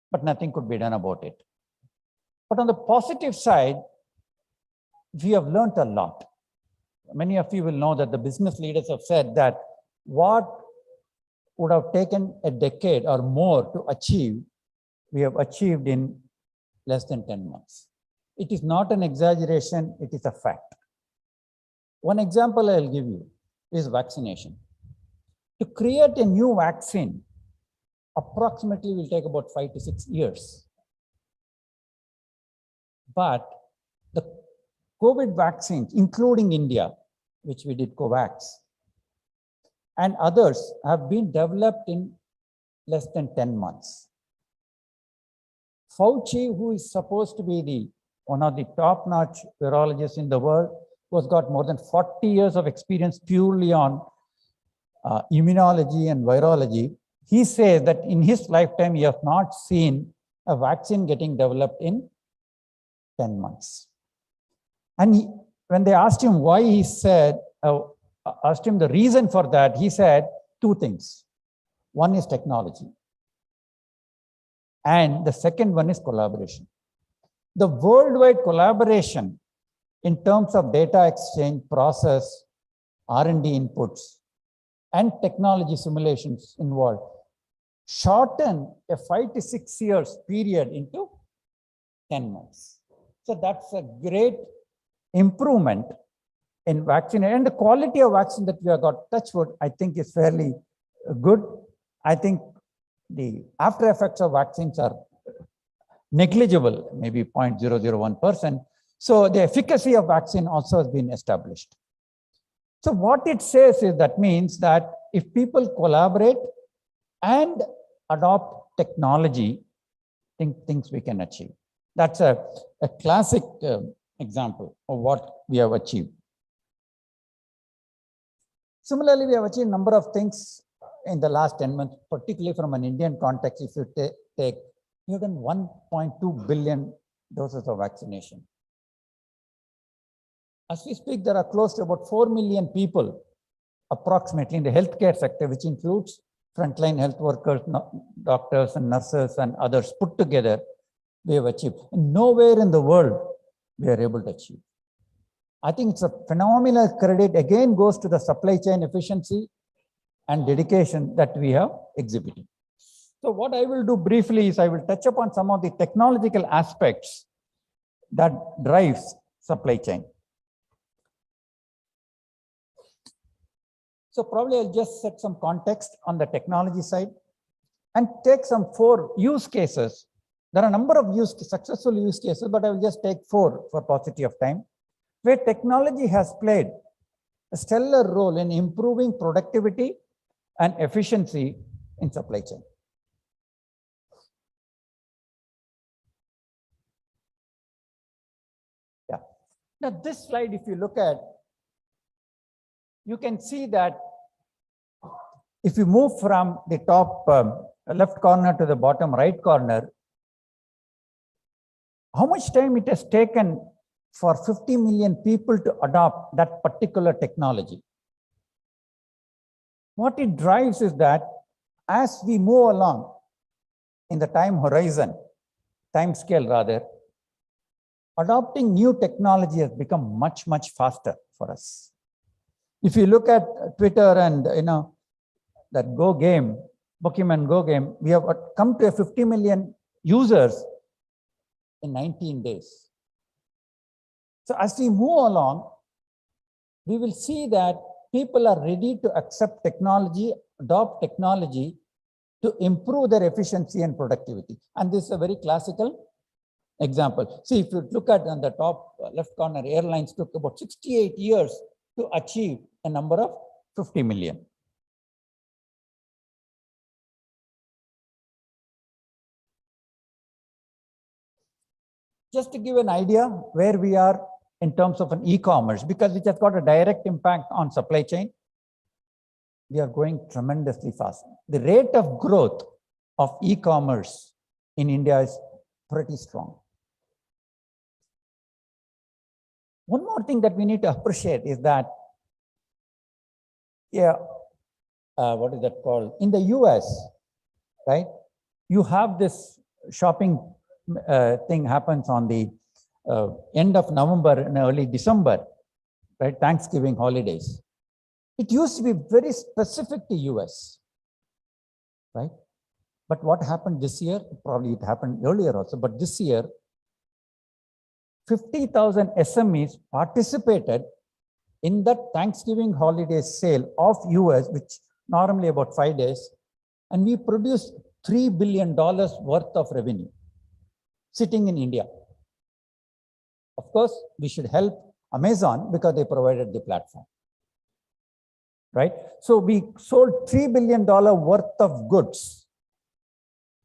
S10: but nothing could be done about it. But on the positive side, we have learned a lot. Many of you will know that the business leaders have said that what would have taken a decade or more to achieve, we have achieved in less than 10 months. It is not an exaggeration, it is a fact. One example I'll give you is vaccination. To create a new vaccine, approximately will take about 5 to 6 years. But the COVID vaccines, including India, which we did COVAX, and others have been developed in less than 10 months. Fauci, who is supposed to be one of the top-notch virologists in the world, who has got more than 40 years of experience purely on immunology and virology, he says that in his lifetime, he has not seen a vaccine getting developed in 10 months. And when they asked him why, he said, asked him the reason for that, he said two things. One is technology. And the second one is collaboration. The worldwide collaboration in terms of data exchange, process, R&D inputs, and technology simulations involved shorten a 5 to 6 years period into 10 months. So that's a great improvement in vaccine, and the quality of vaccine that we have got, touch wood, I think is fairly good. I think the after effects of vaccines are negligible, maybe 0.001%. So the efficacy of vaccine also has been established. So what it says is that means that if people collaborate and adopt technology, things we can achieve. That's a classic example of what we have achieved. Similarly, we have achieved a number of things in the last 10 months, particularly from an Indian context. If you take, you've done 1.2 billion doses of vaccination. As we speak, there are close to about 4 million people approximately in the healthcare sector, which includes frontline health workers, doctors and nurses and others put together, we have achieved. Nowhere in the world we are able to achieve. I think it's a phenomenal credit, again, goes to the supply chain efficiency and dedication that we have exhibited. So what I will do briefly is I will touch upon some of the technological aspects that drives supply chain. So probably I'll just set some context on the technology side and take some 4 use cases. There are a number of successful use cases, but I will just take 4 for paucity of time, where technology has played a stellar role in improving productivity and efficiency in supply chain. Yeah. Now this slide, if you look at, you can see that if you move from the top left corner to the bottom right corner, how much time it has taken for 50 million people to adopt that particular technology. What it drives is that as we move along in the time horizon, time scale rather, adopting new technology has become much, much faster for us. If you look at Twitter and that Go game, Pokemon Go game, we have come to a 50 million users in 19 days. So as we move along, we will see that people are ready to accept technology, adopt technology to improve their efficiency and productivity. And this is a very classical example. See, if you look at on the top left corner, airlines took about 68 years to achieve a number of 50 million. Just to give an idea where we are in terms of an e-commerce, because it has got a direct impact on supply chain, we are going tremendously fast. The rate of growth of e-commerce in India is pretty strong. One more thing that we need to appreciate is that, what is that called? In the US, right? You have this shopping thing happens on the end of November and early December, right? Thanksgiving holidays. It used to be very specific to US, right? But what happened this year? Probably it happened earlier also, but this year, 50,000 SMEs participated in the Thanksgiving holiday sale of US, which normally about 5 days, and we produced $3 billion worth of revenue sitting in India. Of course, we should help Amazon because they provided the platform, right? So we sold $3 billion worth of goods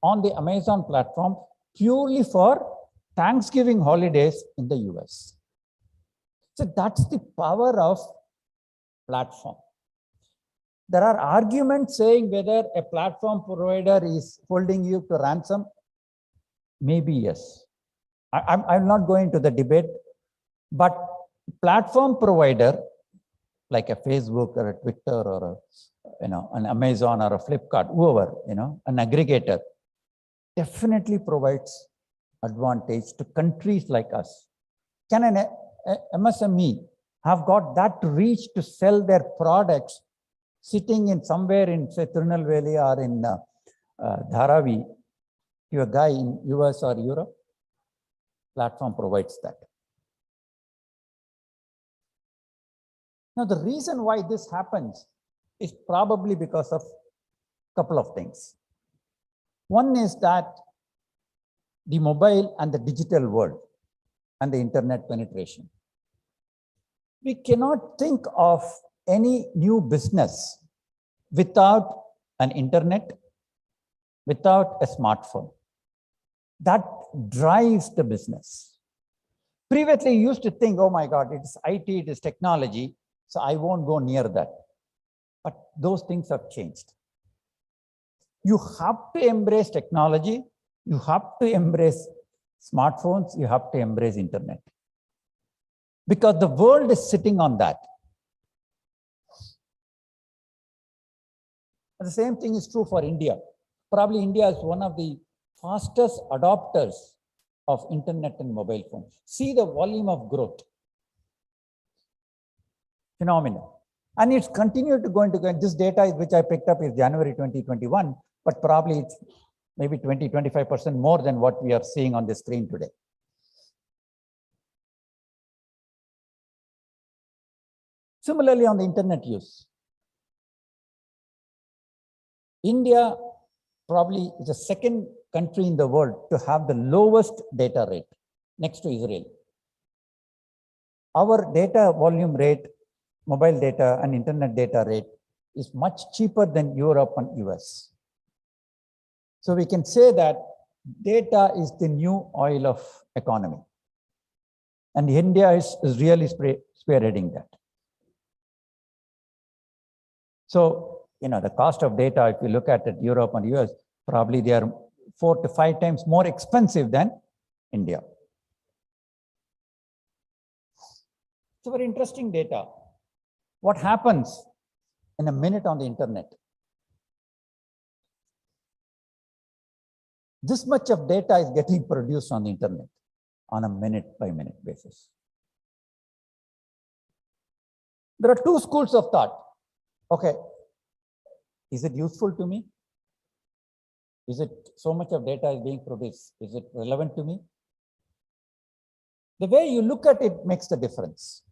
S10: on the Amazon platform purely for Thanksgiving holidays in the US. So that's the power of platform. There are arguments saying whether a platform provider is holding you to ransom. Maybe yes. I'm not going to the debate, but platform provider like a Facebook or a Twitter or an Amazon or a Flipkart, whoever, an aggregator, definitely provides advantage to countries like us. Can an MSME have got that reach to sell their products sitting in somewhere in, say, Tirunelveli or in Dharavi to a guy in US or Europe? Platform provides that. Now, the reason why this happens is probably because of a couple of things. One is that the mobile and the digital world and the internet penetration. We cannot think of any new business without an internet, without a smartphone. That drives the business. Previously, you used to think, oh my God, it is IT, it is technology, so I won't go near that. But those things have changed. You have to embrace technology, you have to embrace smartphones, you have to embrace internet. Because the world is sitting on that. The same thing is true for India. Probably India is one of the fastest adopters of internet and mobile phones. See the volume of growth. Phenomenal. And it's continued to go into, this data which I picked up is January 2021, but probably it's maybe 20-25% more than what we are seeing on the screen today. Similarly, on the internet use, India probably is the second country in the world to have the lowest data rate next to Israel. Our data volume rate, mobile data and internet data rate is much cheaper than Europe and US. So we can say that data is the new oil of economy. And India is really spearheading that. So, the cost of data, if you look at it, Europe and US, probably they are 4 to 5 times more expensive than India. It's very interesting data. What happens in a minute on the internet? This much of data is getting produced on the internet on a minute-by-minute basis. There are two schools of thought. Okay, is it useful to me? Is it so much of data is being produced? Is it relevant to me? The way you look at it makes the difference,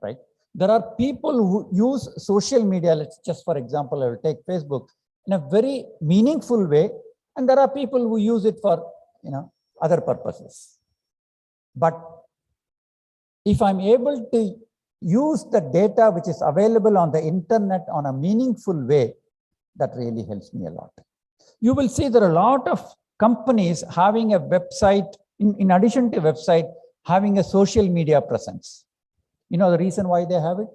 S10: right? There are people who use social media, let's just for example, I will take Facebook, in a very meaningful way, and there are people who use it for other purposes. But if I'm able to use the data which is available on the internet on a meaningful way, that really helps me a lot. You will see there are a lot of companies having a website, in addition to website, having a social media presence. You know the reason why they have it?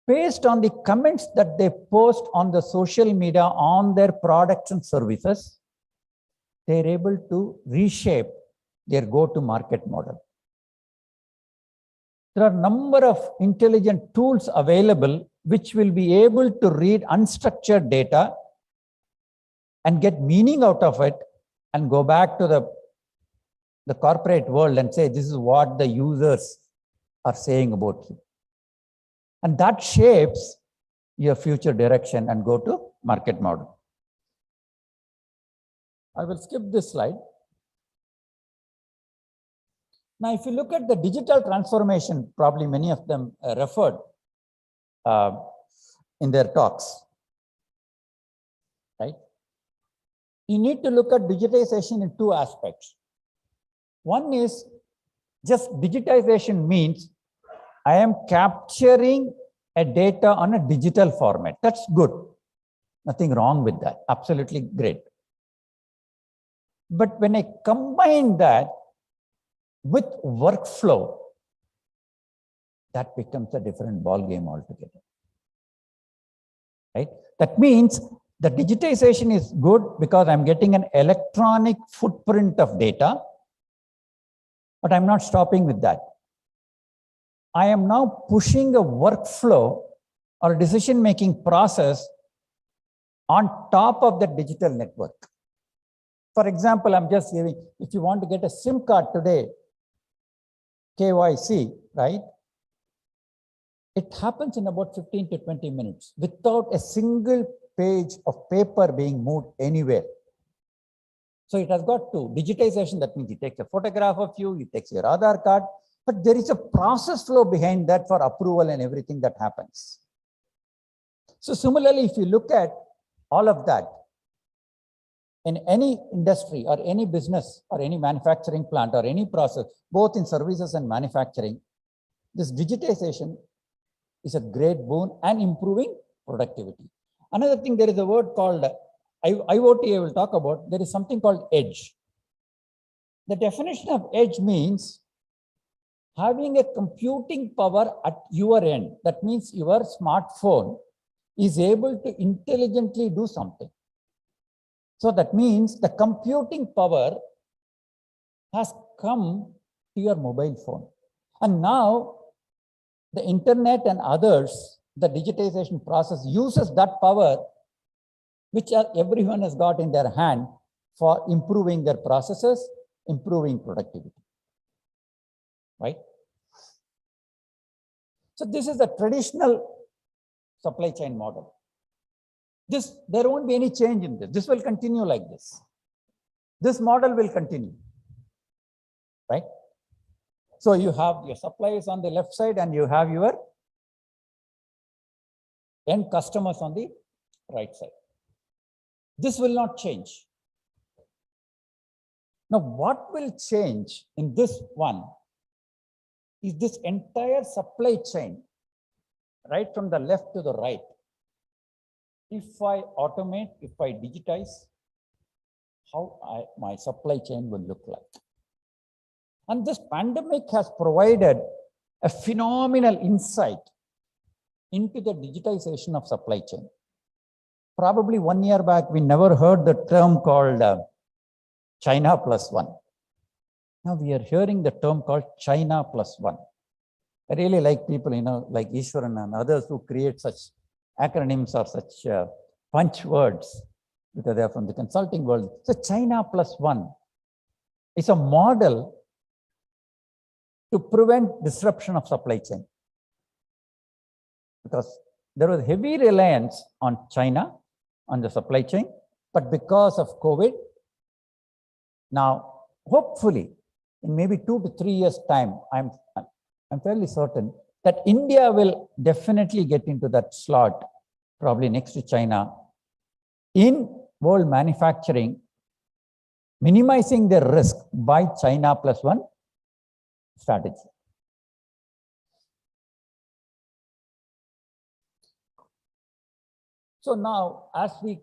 S10: Based on the comments that they post on the social media on their products and services, they're able to reshape their go-to-market model. there are a number of intelligent tools available which will be able to read unstructured data and get meaning out of it and go back to the corporate world and say, this is what the users are saying about you. And that shapes your future direction and go to market model. I will skip this slide. Now, if you look at the digital transformation, probably many of them referred in their talks, right? You need to look at digitization in two aspects. One is just digitization means I am capturing a data on a digital format. That's good. Nothing wrong with that. Absolutely great. But when I combine that with workflow, that becomes a different ball game altogether. Right? That means the digitization is good because I'm getting an electronic footprint of data, but I'm not stopping with that. I am now pushing a workflow or decision-making process on top of the digital network. For example, I'm just giving, if you want to get a SIM card today, KYC, right? It happens in about 15 to 20 minutes without a single page of paper being moved anywhere. So it has got to digitization. That means it takes a photograph of you, it takes your Aadhaar card, but there is a process flow behind that for approval and everything that happens. So similarly, if you look at all of that in any industry or any business or any manufacturing plant or any process, both in services and manufacturing, this digitization is a great boon and improving productivity. Another thing, there is a word called IoT I will talk about. There is something called edge. The definition of edge means having a computing power at your end. That means your smartphone is able to intelligently do something. So that means the computing power has come to your mobile phone. And now the internet and others, the digitization process uses that power, which everyone has got in their hand for improving their processes, improving productivity, right? So this is the traditional supply chain model. There won't be any change in this. This will continue like this. This model will continue, right? So you have your suppliers on the left side and you have your end customers on the right side. This will not change. Now, what will change in this one is this entire supply chain, right from the left to the right. If I automate, if I digitize, how my supply chain will look like. And this pandemic has provided a phenomenal insight into the digitization of supply chain. Probably 1 year back, we never heard the term called China plus one. Now we are hearing the term called China plus one. I really like people, like Ishwaran and others who create such acronyms or such punch words because they are from the consulting world. So China plus one is a model to prevent disruption of supply chain. Because there was heavy reliance on China, on the supply chain, but because of COVID, now hopefully in maybe 2 to 3 years time, I'm fairly certain that India will definitely get into that slot, probably next to China, in world manufacturing, minimizing the risk by China plus one strategy. So now, as we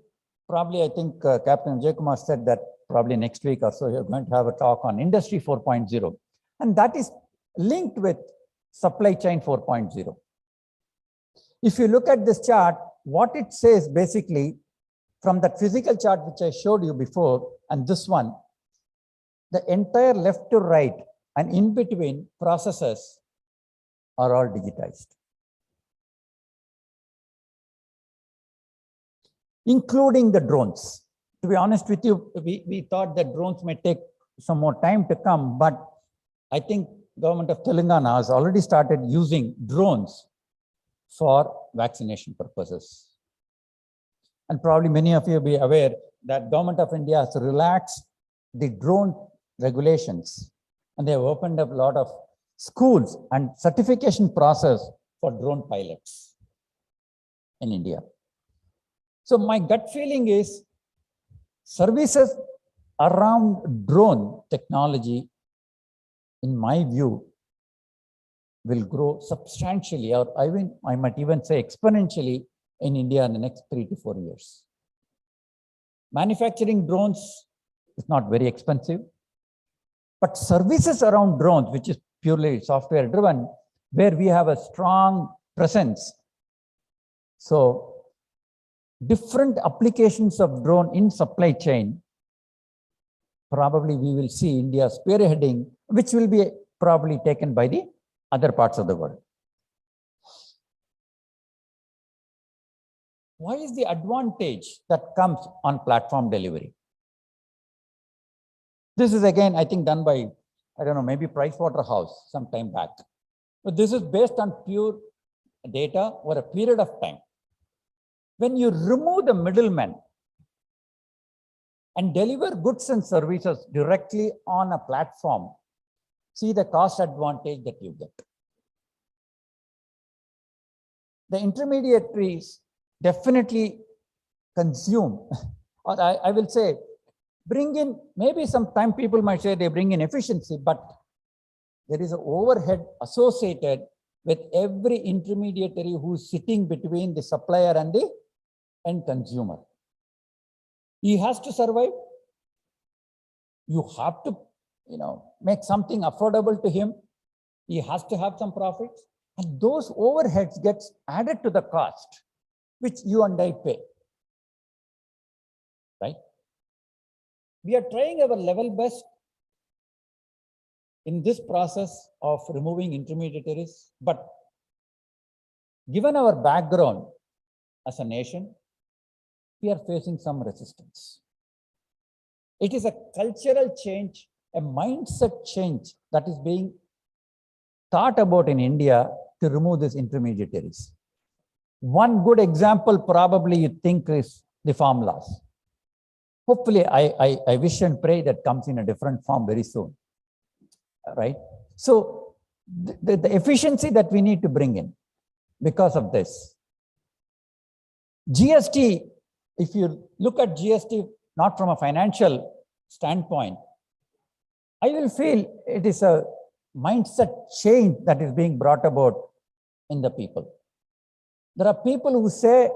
S10: probably, I think Captain Ajay Kumar said that probably next week or so, you're going to have a talk on Industry 4.0. And that is linked with Supply Chain 4.0. If you look at this chart, what it says basically, from that physical chart which I showed you before, and this one, the entire left to right and in between processes are all digitized, including the drones. To be honest with you, we thought that drones may take some more time to come, but I think government of Telangana has already started using drones for vaccination purposes. And probably many of you will be aware that government of India has relaxed the drone regulations, and they have opened up a lot of schools and certification process for drone pilots in India. So my gut feeling is services around drone technology, in my view, will grow substantially, or I might even say exponentially in India in the next 3 to 4 years. Manufacturing drones is not very expensive, but services around drones, which is purely software driven, where we have a strong presence. So different applications of drone in supply chain, probably we will see India spearheading, which will be probably taken by the other parts of the world. What is the advantage that comes on platform delivery? This is again, I think, done by, I don't know, maybe Pricewaterhouse some time back. But this is based on pure data over a period of time. When you remove the middleman and deliver goods and services directly on a platform, see the cost advantage that you get. The intermediaries definitely consume, or I will say, bring in, maybe sometimes people might say they bring in efficiency, but there is an overhead associated with every intermediary who's sitting between the supplier and the end consumer. He has to survive. You have to, make something affordable to him. He has to have some profits, and those overheads gets added to the cost, which you and I pay, right? We are trying our level best in this process of removing intermediaries, but given our background as a nation, we are facing some resistance. It is a cultural change, a mindset change that is being thought about in India to remove these intermediaries. One good example probably you think is the farm laws. Hopefully, I wish and pray that comes in a different form very soon, right? So the efficiency that we need to bring in because of this. GST, if you look at GST, not from a financial standpoint, I will feel it is a mindset change that is being brought about in the people. There are people who say,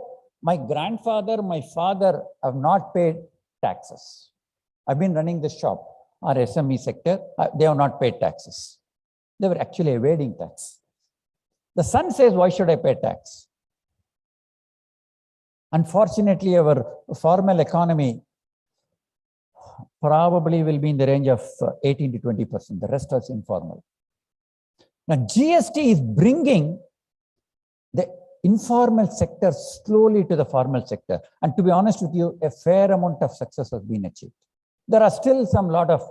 S10: my grandfather, my father have not paid taxes. I've been running the shop, our SME sector, they have not paid taxes. They were actually evading tax. The son says, why should I pay tax? Unfortunately, our formal economy probably will be in the range of 18 to 20%. The rest is informal. Now, GST is bringing the informal sector slowly to the formal sector. And to be honest with you, a fair amount of success has been achieved. There are still some lot of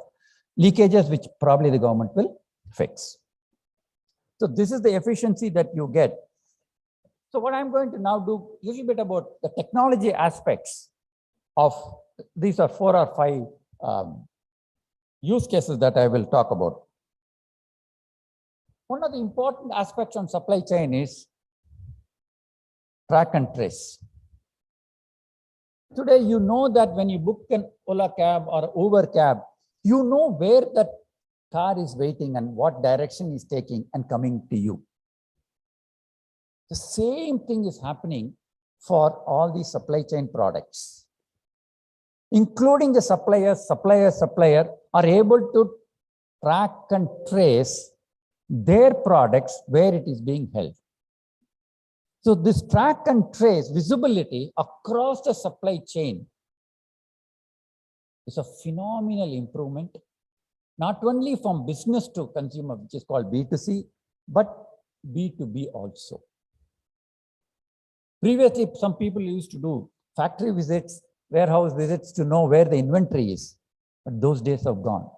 S10: leakages which probably the government will fix. So this is the efficiency that you get. So what I'm going to now do a little bit about the technology aspects of, these are 4 or 5 use cases that I will talk about. One of the important aspects on supply chain is track and trace. Today, you know that when you book an Ola cab or Uber cab, you know where that car is waiting and what direction is taking and coming to you. The same thing is happening for all these supply chain products, including the supplier are able to track and trace their products where it is being held. So this track and trace visibility across the supply chain is a phenomenal improvement, not only from business to consumer, which is called B2C, but B2B also. Previously, some people used to do factory visits, warehouse visits to know where the inventory is, but those days have gone.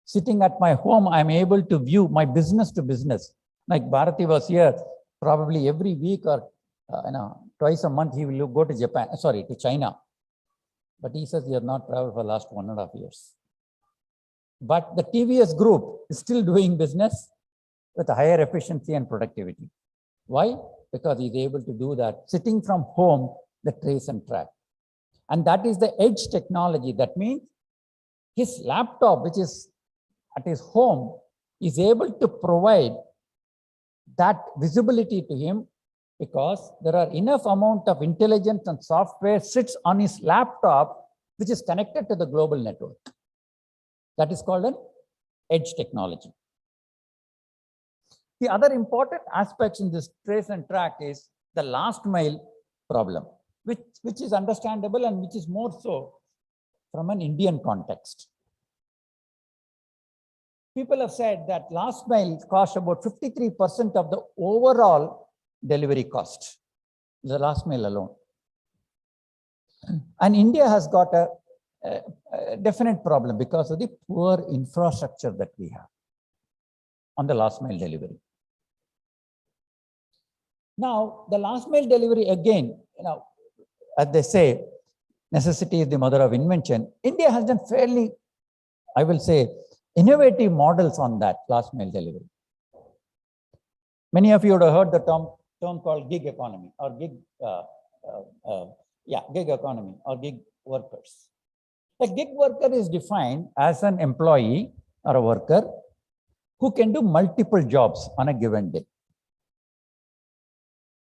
S10: Sitting at my home, I'm able to view my business to business. Like Bharati was here, probably every week or twice a month, he will go to to China. But he says he has not traveled for the last 1.5 years. But the TVS group is still doing business with a higher efficiency and productivity. Why? Because he's able to do that sitting from home, the trace and track. And that is the edge technology. That means his laptop, which is at his home, is able to provide that visibility to him because there are enough amount of intelligence and software sits on his laptop, which is connected to the global network. That is called an edge technology. The other important aspects in this trace and track is the last mile problem, which is understandable and which is more so from an Indian context. People have said that last mile costs about 53% of the overall delivery cost, the last mile alone. And India has got a definite problem because of the poor infrastructure that we have on the last mile delivery. Now, the last mile delivery, again, as they say, necessity is the mother of invention. India has done fairly, I will say, innovative models on that last mile delivery. Many of you would have heard the term called gig economy or gig economy or gig workers. A gig worker is defined as an employee or a worker who can do multiple jobs on a given day.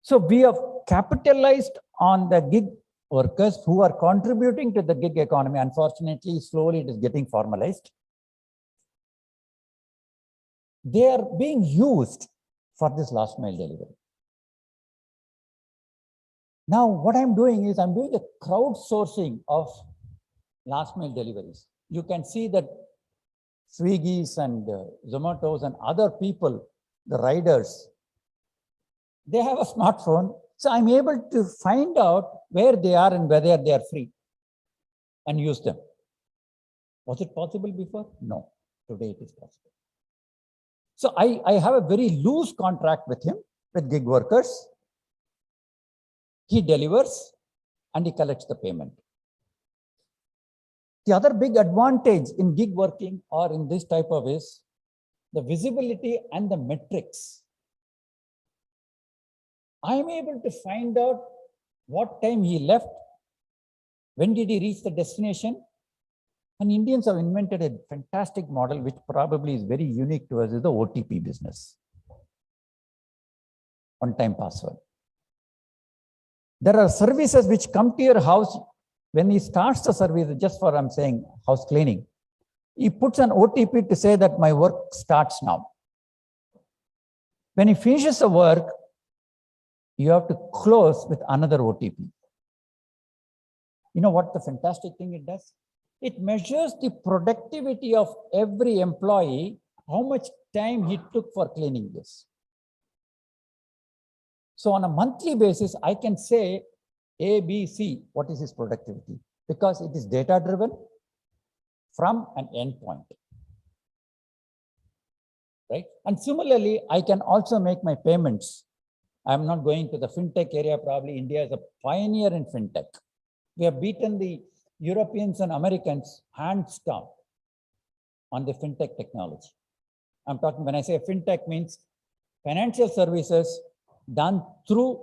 S10: So we have capitalized on the gig workers who are contributing to the gig economy. Unfortunately, slowly it is getting formalized. They are being used for this last mile delivery. Now, what I'm doing is I'm doing a crowdsourcing of last mile deliveries. You can see that Swiggy's and Zomato's and other people, the riders, they have a smartphone. So I'm able to find out where they are and whether they are free and use them. Was it possible before? No, today it is possible. So I have a very loose contract with him, with gig workers. He delivers and he collects the payment. The other big advantage in gig working or in this type of is the visibility and the metrics. I'm able to find out what time he left, when did he reach the destination. And Indians have invented a fantastic model, which probably is very unique to us, is the OTP business. One-time password. There are services which come to your house. When he starts the service, just for I'm saying house cleaning, he puts an OTP to say that my work starts now. When he finishes the work, you have to close with another OTP. You know what the fantastic thing it does? It measures the productivity of every employee, how much time he took for cleaning this. So on a monthly basis, I can say A, B, C, what is his productivity? Because it is data driven from an endpoint. Right? And similarly, I can also make my payments. I'm not going to the fintech area. Probably India is a pioneer in fintech. We have beaten the Europeans and Americans hands down on the fintech technology. I'm talking, when I say fintech, means financial services done through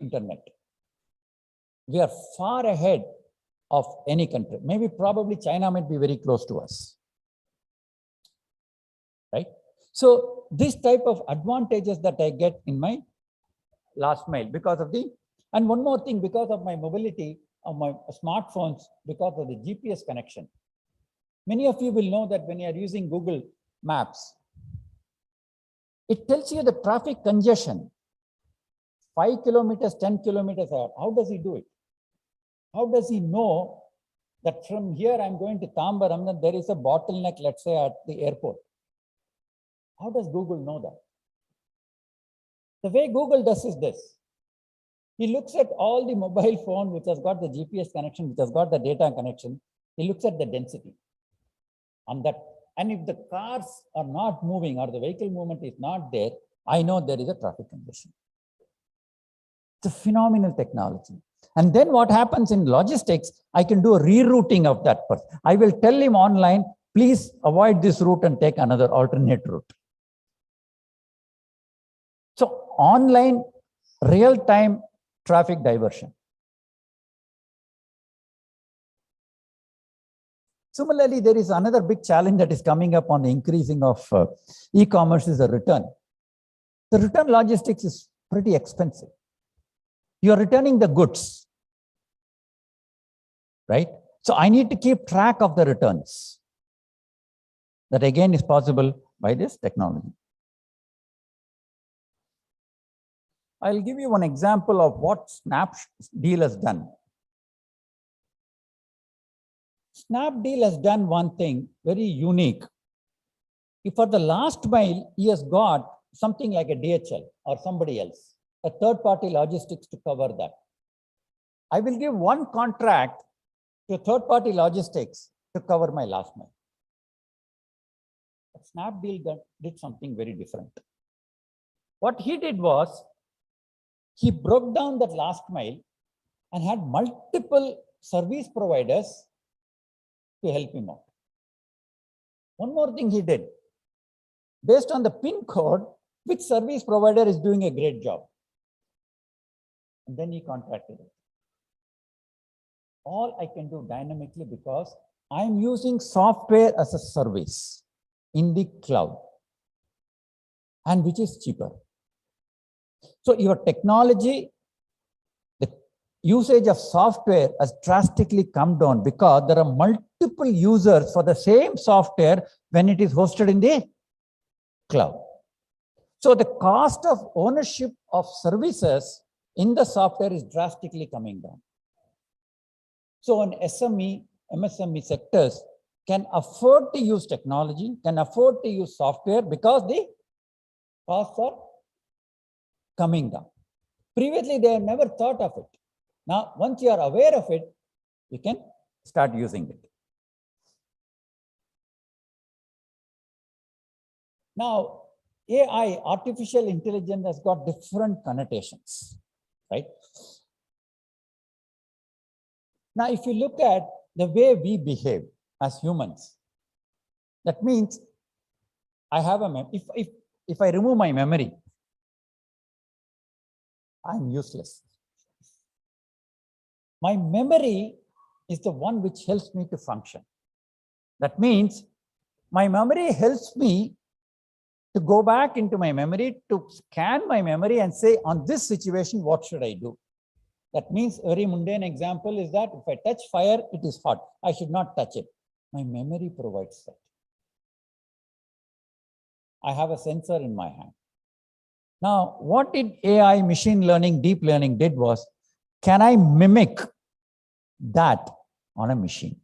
S10: internet. We are far ahead of any country. Maybe probably China might be very close to us. Right? So this type of advantages that I get in my last mile because of the, and one more thing, because of my mobility of my smartphones, because of the GPS connection. Many of you will know that when you are using Google Maps, it tells you the traffic congestion, 5 kilometers, 10 kilometers out. How does he do it? How does he know that from here I'm going to Tambaram, that there is a bottleneck, let's say at the airport? How does Google know that?
S11: The way Google does is this. He looks at all the mobile phone which has got the GPS connection, which has got the data connection. He looks at the density on that. And if the cars are not moving or the vehicle movement is not there, I know there is a traffic congestion. It's a phenomenal technology. And then what happens in logistics, I can do a rerouting of that person. I will tell him online, please avoid this route and take another alternate route. So online real-time traffic diversion. Similarly, there is another big challenge that is coming up on the increasing of e-commerce is the return. The return logistics is pretty expensive. You are returning the goods, right? So I need to keep track of the returns. That again is possible by this technology. I'll give you one example of what Snapdeal has done. Snapdeal has done one thing very unique. If for the last mile, he has got something like a DHL or somebody else, a third-party logistics to cover that. I will give one contract to a third-party logistics to cover my last mile. But Snapdeal did something very different. What he did was, he broke down that last mile and had multiple service providers to help him out. One more thing he did, based on the PIN code, which service provider is doing a great job. And then he contracted it. All I can do dynamically because I'm using software as a service in the cloud, and which is cheaper. So your technology, the usage of software has drastically come down because there are multiple users for the same software when it is hosted in the cloud. So the cost of ownership of services in the software is drastically coming down. So an SME, MSME sectors can afford to use technology, can afford to use software because the costs are coming down. Previously, they had never thought of it. Now, once you are aware of it, you can start using it. Now, AI, artificial intelligence, has got different connotations, right? Now, if you look at the way we behave as humans, that means I have a if I remove my memory, I'm useless. My memory is the one which helps me to function. That means my memory helps me to go back into my memory, to scan my memory and say, on this situation, what should I do? That means a very mundane example is that if I touch fire, it is hot. I should not touch it. My memory provides that. I have a sensor in my hand. Now, what did AI, machine learning, deep learning did was, can I mimic that on a machine?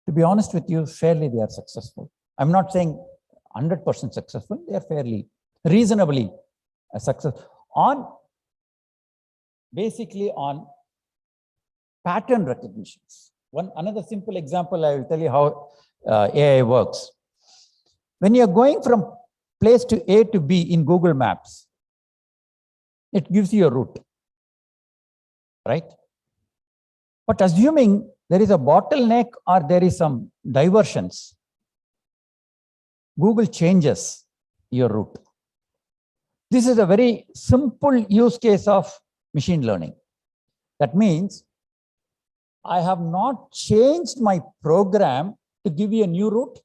S11: To be honest with you, fairly they are successful. I'm not saying 100% successful, they are fairly, reasonably successful on, basically on pattern recognitions. Another simple example, I will tell you how AI works. When you're going from place to A to B in Google Maps, it gives you a route, right? But assuming there is a bottleneck or there is some diversions, Google changes your route. This is a very simple use case of machine learning. That means I have not changed my program to give you a new route.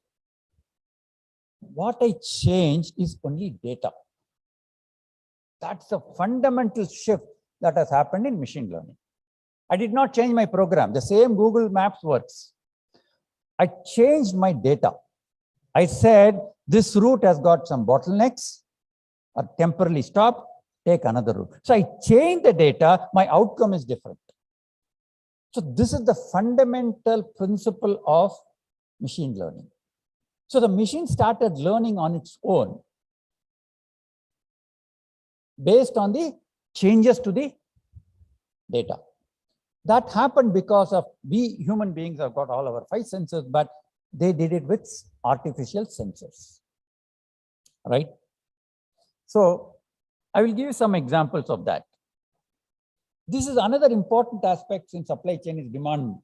S11: What I changed is only data. That's a fundamental shift that has happened in machine learning. I did not change my program. The same Google Maps works. I changed my data. I said, this route has got some bottlenecks or temporarily stop, take another route. So I changed the data, my outcome is different. So this is the fundamental principle of machine learning. So the machine started learning on its own. based on the changes to the data. That happened because of we human beings have got all our 5 senses, but they did it with artificial sensors, right? So I will give you some examples of that. This is another important aspect in supply chain is demand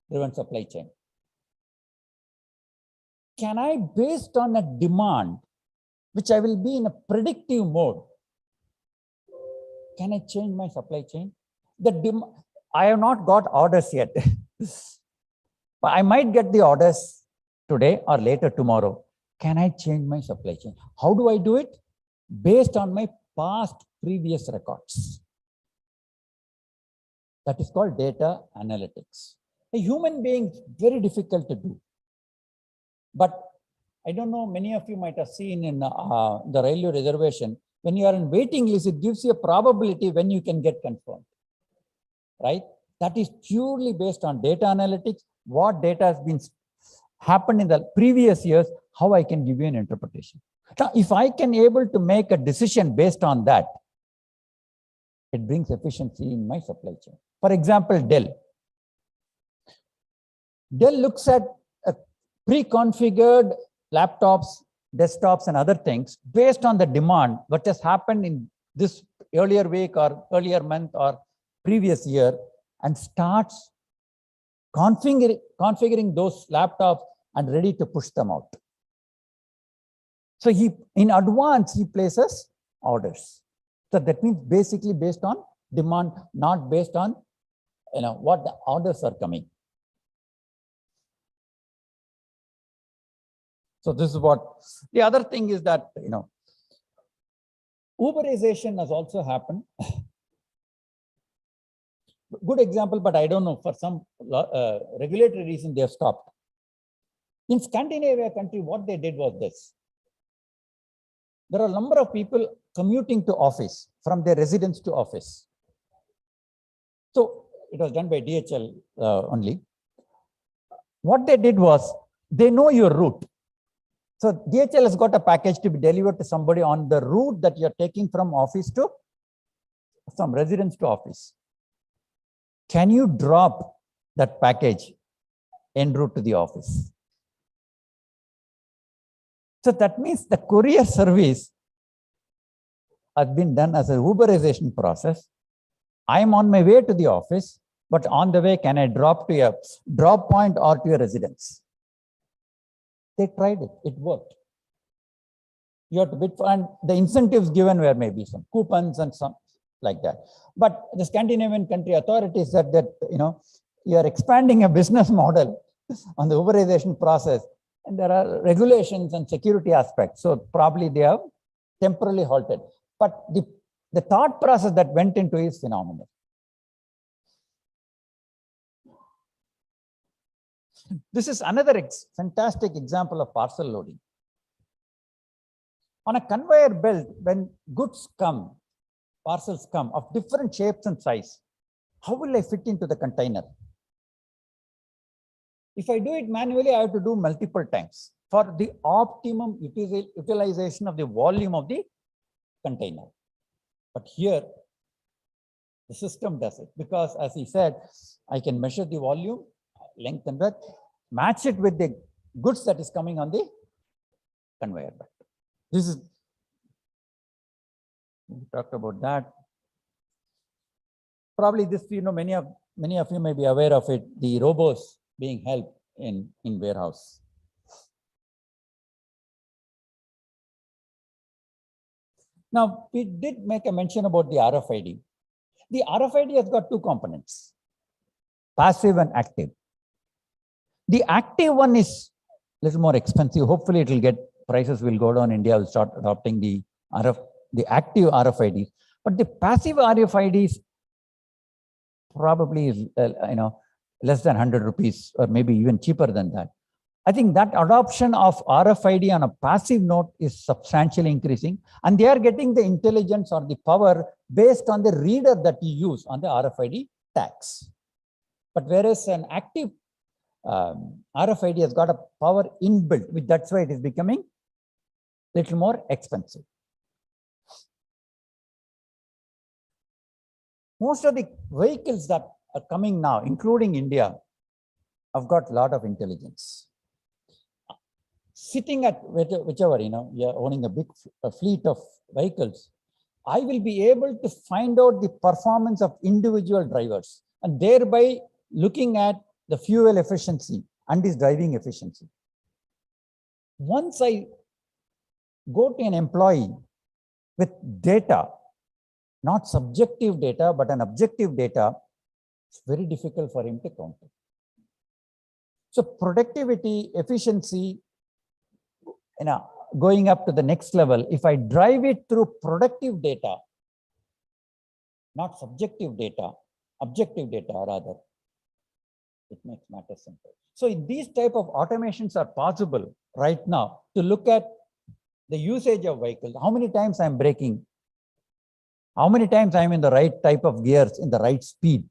S11: driven supply chain. Can I, based on a demand, which I will be in a predictive mode, can I change my supply chain? I have not got orders yet, but I might get the orders today or later tomorrow. Can I change my supply chain? How do I do it? Based on my past previous records. That is called data analytics. A human being is very difficult to do. But I don't know, many of you might have seen in the railway reservation, when you are in waiting list, it gives you a probability when you can get confirmed, right? That is purely based on data analytics, what data has been happened in the previous years, how I can give you an interpretation. Now, if I can able to make a decision based on that, it brings efficiency in my supply chain. For example, Dell. Dell looks at pre-configured laptops, desktops, and other things based on the demand, what has happened in this earlier week or earlier month or previous year, and starts configuring those laptops and ready to push them out. So in advance, he places orders. So that means basically based on demand, not based on what the orders are coming. So this is what the other thing is that Uberization has also happened. Good example, but I don't know, for some regulatory reason they have stopped. In Scandinavia country, what they did was this. There are a number of people commuting to office from their residence to office. So it was done by DHL only. What they did was they know your route. So DHL has got a package to be delivered to somebody on the route that you're taking from office to from residence to office. Can you drop that package en route to the office? So that means the courier service has been done as an Uberization process. I am on my way to the office, but on the way, can I drop to a drop point or to a residence? They tried it, it worked. You have to bid for, and the incentives given were maybe some coupons and some like that. But the Scandinavian country authorities said that, you are expanding a business model on the Uberization process, and there are regulations and security aspects. So probably they have temporarily halted. But the thought process that went into is phenomenal. This is another fantastic example of parcel loading. On a conveyor belt, when goods come, parcels come of different shapes and size, how will I fit into the container? If I do it manually, I have to do multiple times for the optimum utilization of the volume of the container. But here, the system does it because, as he said, I can measure the volume, length and breadth, match it with the goods that is coming on the conveyor belt. This is, we talked about that. Probably this, many of you may be aware of it, the robots being helped in warehouse. Now, we did make a mention about the RFID. The RFID has got two components, passive and active. The active one is a little more expensive. Hopefully it will get, prices will go down. India will start adopting the active RFIDs. But the passive RFIDs probably is, less than 100 rupees or maybe even cheaper than that. I think that adoption of RFID on a passive note is substantially increasing, and they are getting the intelligence or the power based on the reader that you use on the RFID tags. But whereas an active RFID has got a power inbuilt, which that's why it is becoming a little more expensive. Most of the vehicles that are coming now, including India, have got a lot of intelligence. Sitting at whichever, you're owning a fleet of vehicles, I will be able to find out the performance of individual drivers and thereby looking at the fuel efficiency and his driving efficiency. Once I go to an employee with data, not subjective data, but an objective data, it's very difficult for him to counter. So productivity, efficiency, going up to the next level, if I drive it through productive data, not subjective data, objective data rather, it makes matters simple. So these type of automations are possible right now to look at the usage of vehicles, how many times I'm braking, how many times I'm in the right type of gears, in the right speed.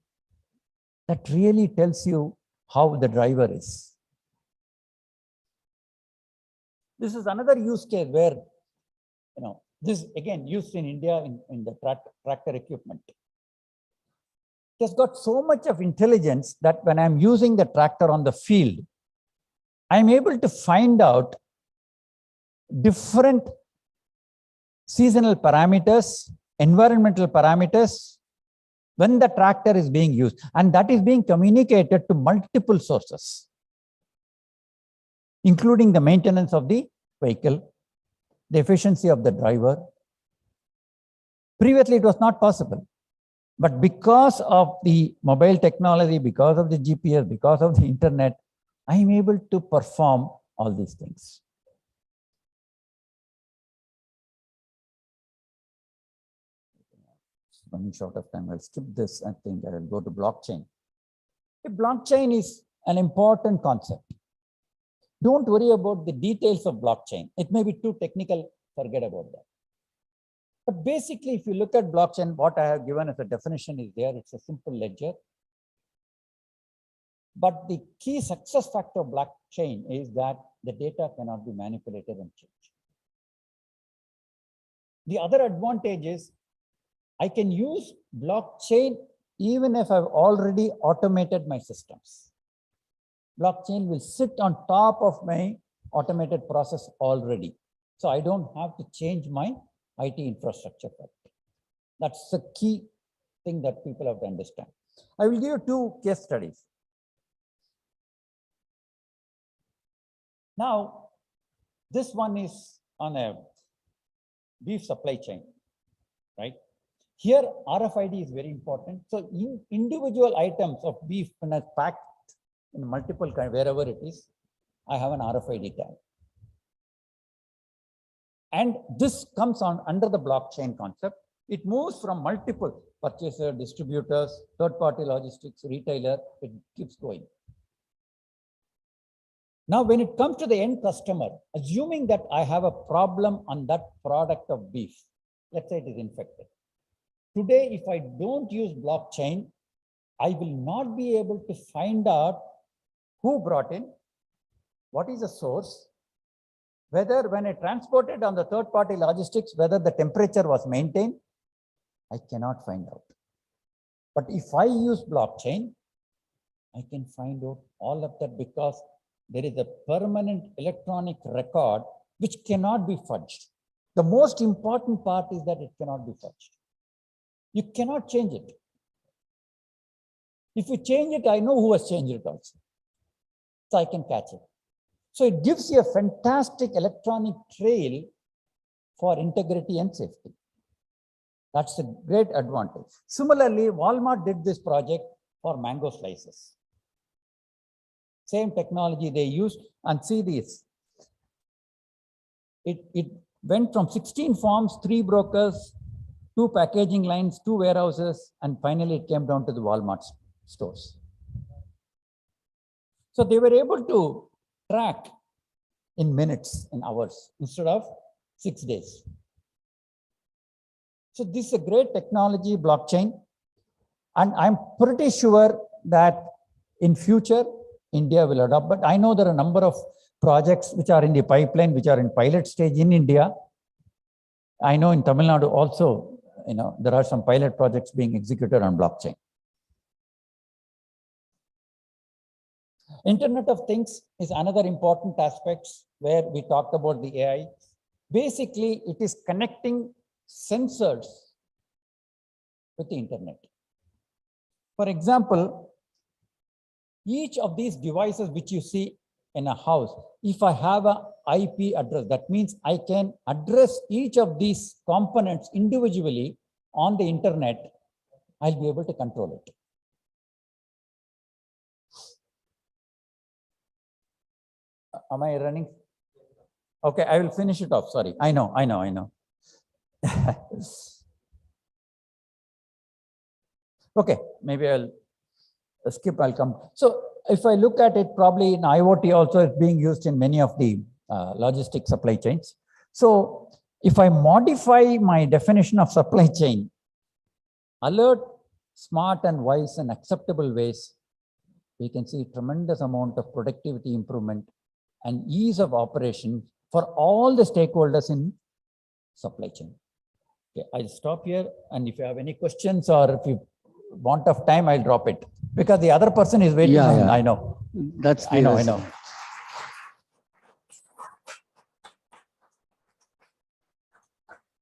S11: That really tells you how the driver is. This is another use case where, this again used in India in the tractor equipment. It has got so much of intelligence that when I'm using the tractor on the field, I'm able to find out different seasonal parameters, environmental parameters when the tractor is being used, and that is being communicated to multiple sources, including the maintenance of the vehicle, the efficiency of the driver. Previously, it was not possible. But because of the mobile technology, because of the GPS, because of the internet, I am able to perform all these things. Running short of time, I'll skip this. I think I will go to blockchain. The blockchain is an important concept. Don't worry about the details of blockchain. It may be too technical, forget about that. But basically, if you look at blockchain, what I have given as a definition is there. It's a simple ledger. But the key success factor of blockchain is that the data cannot be manipulated and changed. The other advantage is I can use blockchain even if I've already automated my systems. Blockchain will sit on top of my automated process already. So I don't have to change my IT infrastructure for it. That's the key thing that people have to understand. I will give you two case studies. Now, this one is on a beef supply chain, right? Here, RFID is very important. So individual items of beef, when it's packed in multiple kinds, wherever it is, I have an RFID tag. And this comes on under the blockchain concept. It moves from multiple purchaser, distributors, third-party logistics, retailer, it keeps going. Now, when it comes to the end customer, assuming that I have a problem on that product of beef, let's say it is infected. Today, if I don't use blockchain, I will not be able to find out who brought in, what is the source, whether when I transported on the third-party logistics, whether the temperature was maintained, I cannot find out. But if I use blockchain, I can find out all of that because there is a permanent electronic record which cannot be fudged. The most important part is that it cannot be fudged. You cannot change it. If you change it, I know who has changed it also. So I can catch it. So it gives you a fantastic electronic trail for integrity and safety. That's a great advantage. Similarly, Walmart did this project for mango slices. Same technology they used, and see this. It went from 16 farms, 3 brokers, 2 packaging lines, 2 warehouses, and finally it came down to the Walmart stores. So they were able to track in minutes, in hours, instead of 6 days. So this is a great technology, blockchain. And I'm pretty sure that in future, India will adopt, but I know there are a number of projects which are in the pipeline, which are in pilot stage in India. I know in Tamil Nadu also, there are some pilot projects being executed on blockchain. Internet of Things is another important aspect where we talked about the AI. Basically, it is connecting sensors with the internet. For example, each of these devices which you see in a house, if I have an IP address, that means I can address each of these components individually on the internet. I'll be able to control it. Am I running? Okay, I will finish it off. Sorry. I know. Okay, maybe I'll skip, I'll come. So if I look at it, probably in IoT also it's being used in many of the logistic supply chains. So if I modify my definition of supply chain, alert, smart and wise and acceptable ways, we can see tremendous amount of productivity improvement and ease of operation for all the stakeholders in supply chain. Okay, I'll stop here. And if you have any questions or if you want of time, I'll drop it because the other person is waiting.
S1: Yeah.
S11: I know.
S1: That's
S11: I know.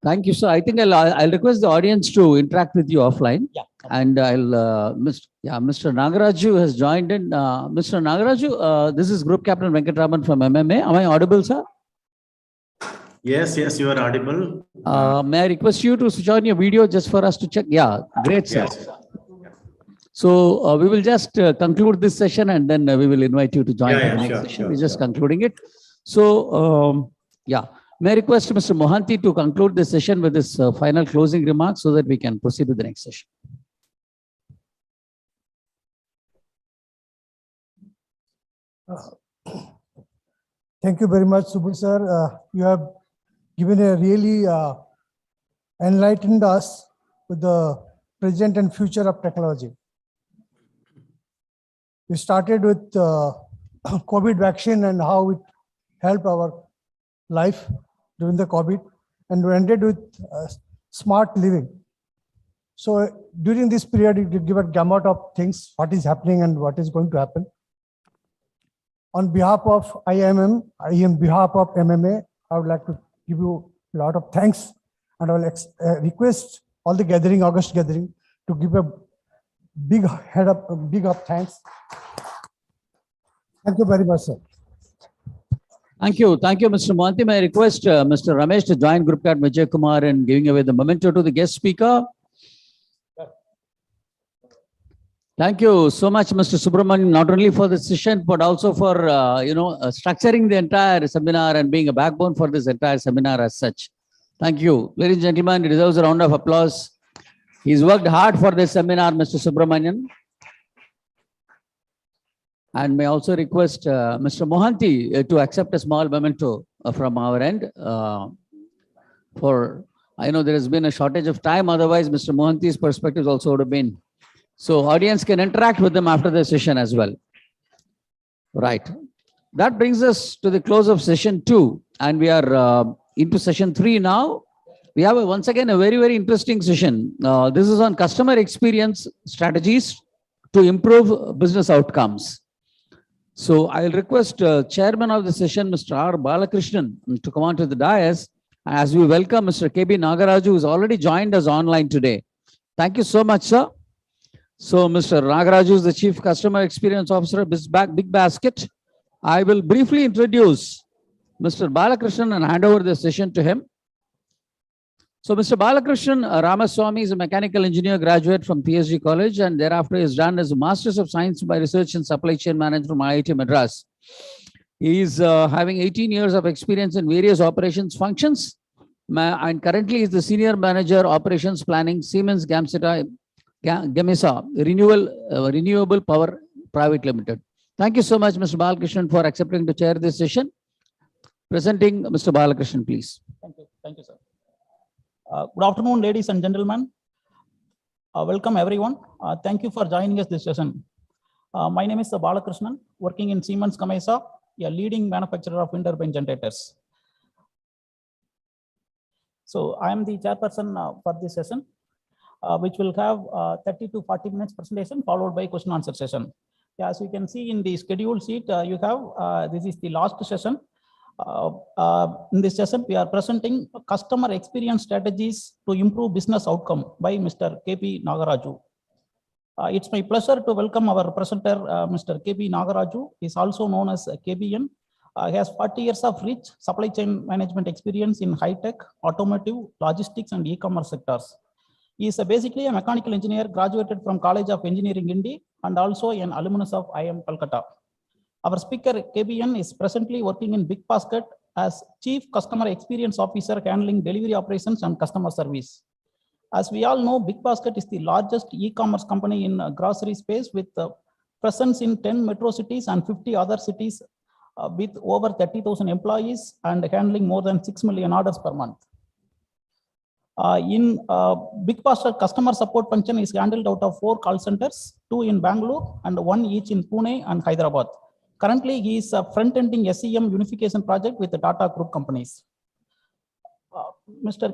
S1: Thank you, sir. I think I'll request the audience to interact with you offline.
S11: Yeah.
S1: And I'll, Mr. Nagaraju has joined in. Mr. Nagaraju, this is Group Captain Venkatraman from MMA. Am I audible, sir?
S12: Yes, you are audible.
S1: May I request you to switch on your video just for us to check? Yeah, great, sir.
S12: Yes.
S1: So we will just conclude this session and then we will invite you to join the next session. We're just concluding it. So, may I request Mr. Mohanty to conclude this session with his final closing remarks so that we can proceed with the next session.
S9: Thank you very much, Subbu sir. You have given a really enlightened us with the present and future of technology. We started with COVID vaccine and how it helped our life during the COVID, and we ended with smart living. So during this period, you give a gamut of things, what is happening and what is going to happen. On behalf of IMM, on behalf of MMA, I would like to give you a lot of thanks, and I will request all the gathering, August gathering, to give a big big up thanks. Thank you very much, sir.
S1: Thank you, Mr. Mohanty. May I request Mr. Ramesh to join Group Captain Vijay Kumar in giving away the memento to the guest speaker. Thank you so much, Mr. Subramanian, not only for the session, but also for, structuring the entire seminar and being a backbone for this entire seminar as such. Thank you. Ladies and gentlemen, he deserves a round of applause. He's worked hard for this seminar, Mr. Subramanian. And may I also request Mr. Mohanty to accept a small memento from our end. I know there has been a shortage of time, otherwise Mr. Mohanty's perspectives also would have been. So audience can interact with them after the session as well. Right. That brings us to the close of session 2. And we are into session 3 now. We have once again a very, very interesting session. This is on customer experience strategies to improve business outcomes. So I'll request chairman of the session, Mr. R. Balakrishnan, to come on to the dais as we welcome Mr. KB Nagaraju, who has already joined us online today. Thank you so much, sir. So Mr. Nagaraju is the Chief Customer Experience Officer of Big Basket. I will briefly introduce Mr. Balakrishnan and hand over the session to him. So Mr. Balakrishnan Ramaswamy is a mechanical engineer graduate from PSG College, and thereafter is done as a Masters of Science by Research in Supply Chain Management from IIT Madras. He is having 18 years of experience in various operations functions, and currently is the Senior Manager Operations Planning, Siemens Gamesa Renewable Power Private Limited. Thank you so much, Mr. Balakrishnan, for accepting to chair this session. Presenting Mr. Balakrishnan, please.
S13: Thank you, sir. Good afternoon, ladies and gentlemen. Welcome, everyone. Thank you for joining us this session. My name is Balakrishnan, working in Siemens Gamesa, a leading manufacturer of wind turbine generators. So I am the chairperson for this session. which will have 30 to 40 minutes presentation followed by question answer session. Yeah, as you can see in the schedule sheet, you have, this is the last session. In this session, we are presenting customer experience strategies to improve business outcome by Mr. KP Nagaraju. It's my pleasure to welcome our presenter, Mr. KP Nagaraju. He is also known as KBN. He has 40 years of rich supply chain management experience in high-tech, automotive, logistics, and e-commerce sectors. He is basically a mechanical engineer, graduated from College of Engineering, India, and also an alumnus of IIM Calcutta. Our speaker, KBN, is presently working in Big Basket as Chief Customer Experience Officer, handling delivery operations and customer service. As we all know, Big Basket is the largest e-commerce company in grocery space with presence in 10 metro cities and 50 other cities with over 30,000 employees and handling more than 6 million orders per month. In Big Basket, customer support function is handled out of 4 call centers, 2 in Bangalore and 1 each in Pune and Hyderabad. Currently, he is front-ending SEM unification project with the Tata Group companies. Mr.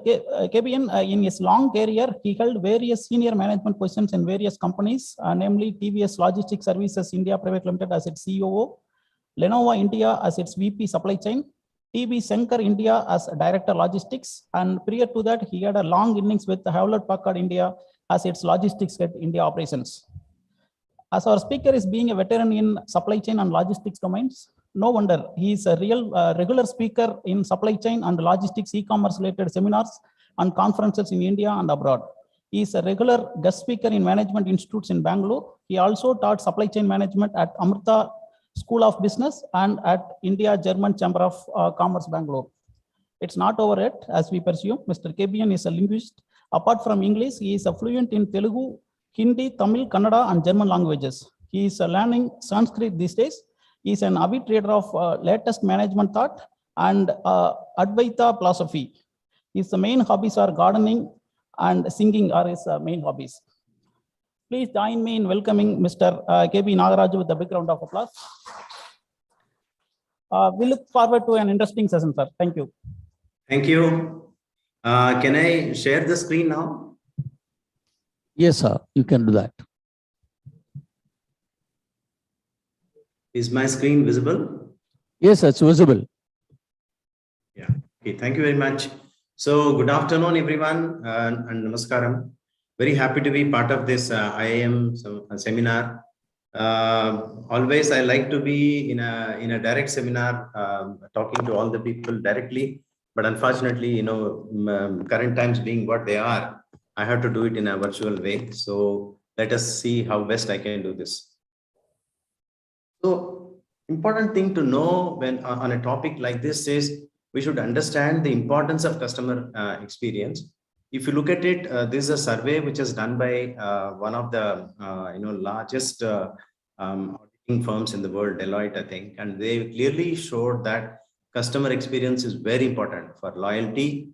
S13: KBN, in his long career, he held various senior management positions in various companies, namely TVS Logistics Services India Private Limited as its COO, Lenovo India as its VP Supply Chain, TB Shankar India as Director Logistics, and prior to that, he had a long innings with Hewlett Packard India as its Logistics Head India Operations. As our speaker is being a veteran in supply chain and logistics domains, no wonder he is a regular speaker in supply chain and logistics e-commerce related seminars and conferences in India and abroad. He is a regular guest speaker in management institutes in Bangalore. He also taught supply chain management at Amrita School of Business and at India German Chamber of Commerce, Bangalore. It's not over yet, as we pursue. Mr. KBN is a linguist. Apart from English, he is fluent in Telugu, Hindi, Tamil, Kannada, and German languages. He is learning Sanskrit these days. He is an avid reader of latest management thought and Advaita philosophy. His main hobbies are gardening and singing are his main hobbies. Please join me in welcoming Mr. KP Nagaraju with a big round of applause. We look forward to an interesting session, sir. Thank you.
S12: Thank you. Can I share the screen now?
S1: Yes, sir. You can do that.
S12: Is my screen visible?
S1: Yes, it's visible.
S12: Yeah. Okay. Thank you very much. So good afternoon, everyone, and namaskaram. Very happy to be part of this IIM seminar. Always I like to be in a direct seminar, talking to all the people directly. But unfortunately, current times being what they are, I have to do it in a virtual way. So let us see how best I can do this. So important thing to know when on a topic like this is we should understand the importance of customer experience. If you look at it, this is a survey which is done by one of the largest auditing firms in the world, Deloitte, I think, and they clearly showed that customer experience is very important for loyalty.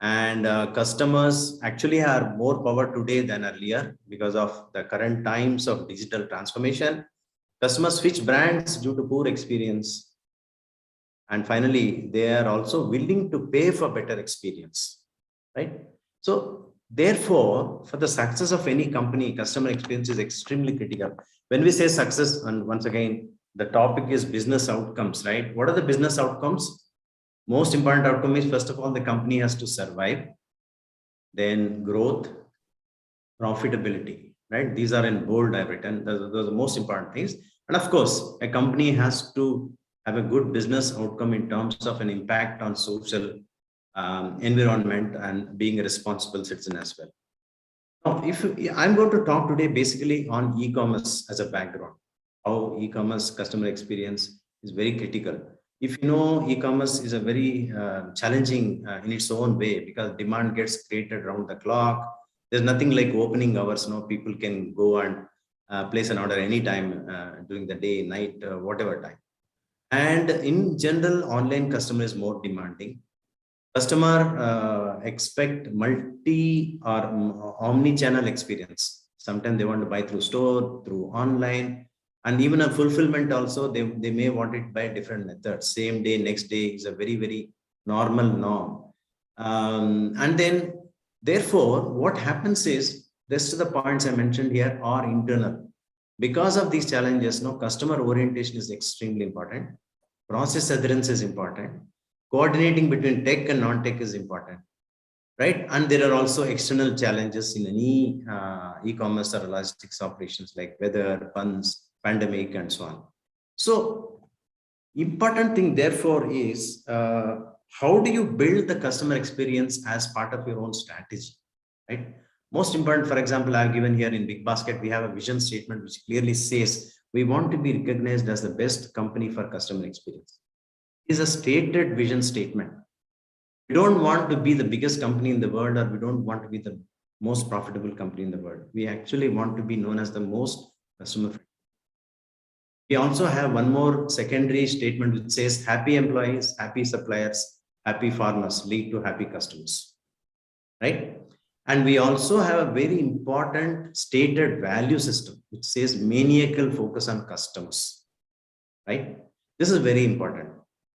S12: And customers actually are more power today than earlier because of the current times of digital transformation. Customers switch brands due to poor experience. And finally, they are also willing to pay for better experience, right? So therefore, for the success of any company, customer experience is extremely critical. When we say success, and once again, the topic is business outcomes, right? What are the business outcomes? Most important outcome is, first of all, the company has to survive, then growth, profitability, right? These are in bold, I've written. Those are the most important things. And of course, a company has to have a good business outcome in terms of an impact on social environment and being a responsible citizen as well. Now, I'm going to talk today basically on e-commerce as a background, how e-commerce customer experience is very critical. If you know, e-commerce is a very challenging in its own way because demand gets created around the clock. There's nothing like opening hours. People can go and place an order anytime during the day, night, whatever time. And in general, online customer is more demanding. Customer expect multi or omni-channel experience. Sometimes they want to buy through store, through online. And even a fulfillment also, they may want it by different methods. Same day, next day is a very, very normal norm. And then, therefore, what happens is rest of the points I mentioned here are internal. Because of these challenges, customer orientation is extremely important. Process adherence is important. Coordinating between tech and non-tech is important, right? And there are also external challenges in any e-commerce or logistics operations like weather, funds, pandemic, and so on. So important thing therefore is how do you build the customer experience as part of your own strategy, right? Most important, for example, I've given here in Big Basket, we have a vision statement which clearly says we want to be recognized as the best company for customer experience. It is a stated vision statement. We don't want to be the biggest company in the world, or we don't want to be the most profitable company in the world. We actually want to be known as the most customer friendly. We also have one more secondary statement which says happy employees, happy suppliers, happy farmers lead to happy customers, right? And we also have a very important stated value system which says maniacal focus on customers, right? This is very important.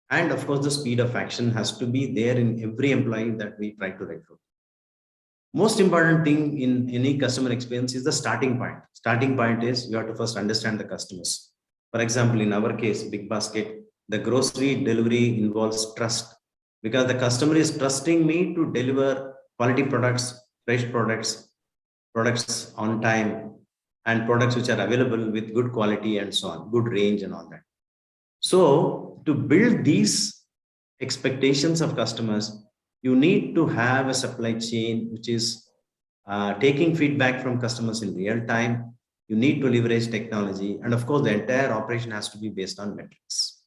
S12: And of course, the speed of action has to be there in every employee that we try to recruit. Most important thing in any customer experience is the starting point. Starting point is you have to first understand the customers. For example, in our case, Big Basket, the grocery delivery involves trust, because the customer is trusting me to deliver quality products, fresh products, products on time, and products which are available with good quality and so on, good range and all that. So to build these expectations of customers, you need to have a supply chain which is taking feedback from customers in real time. You need to leverage technology. And of course, the entire operation has to be based on metrics.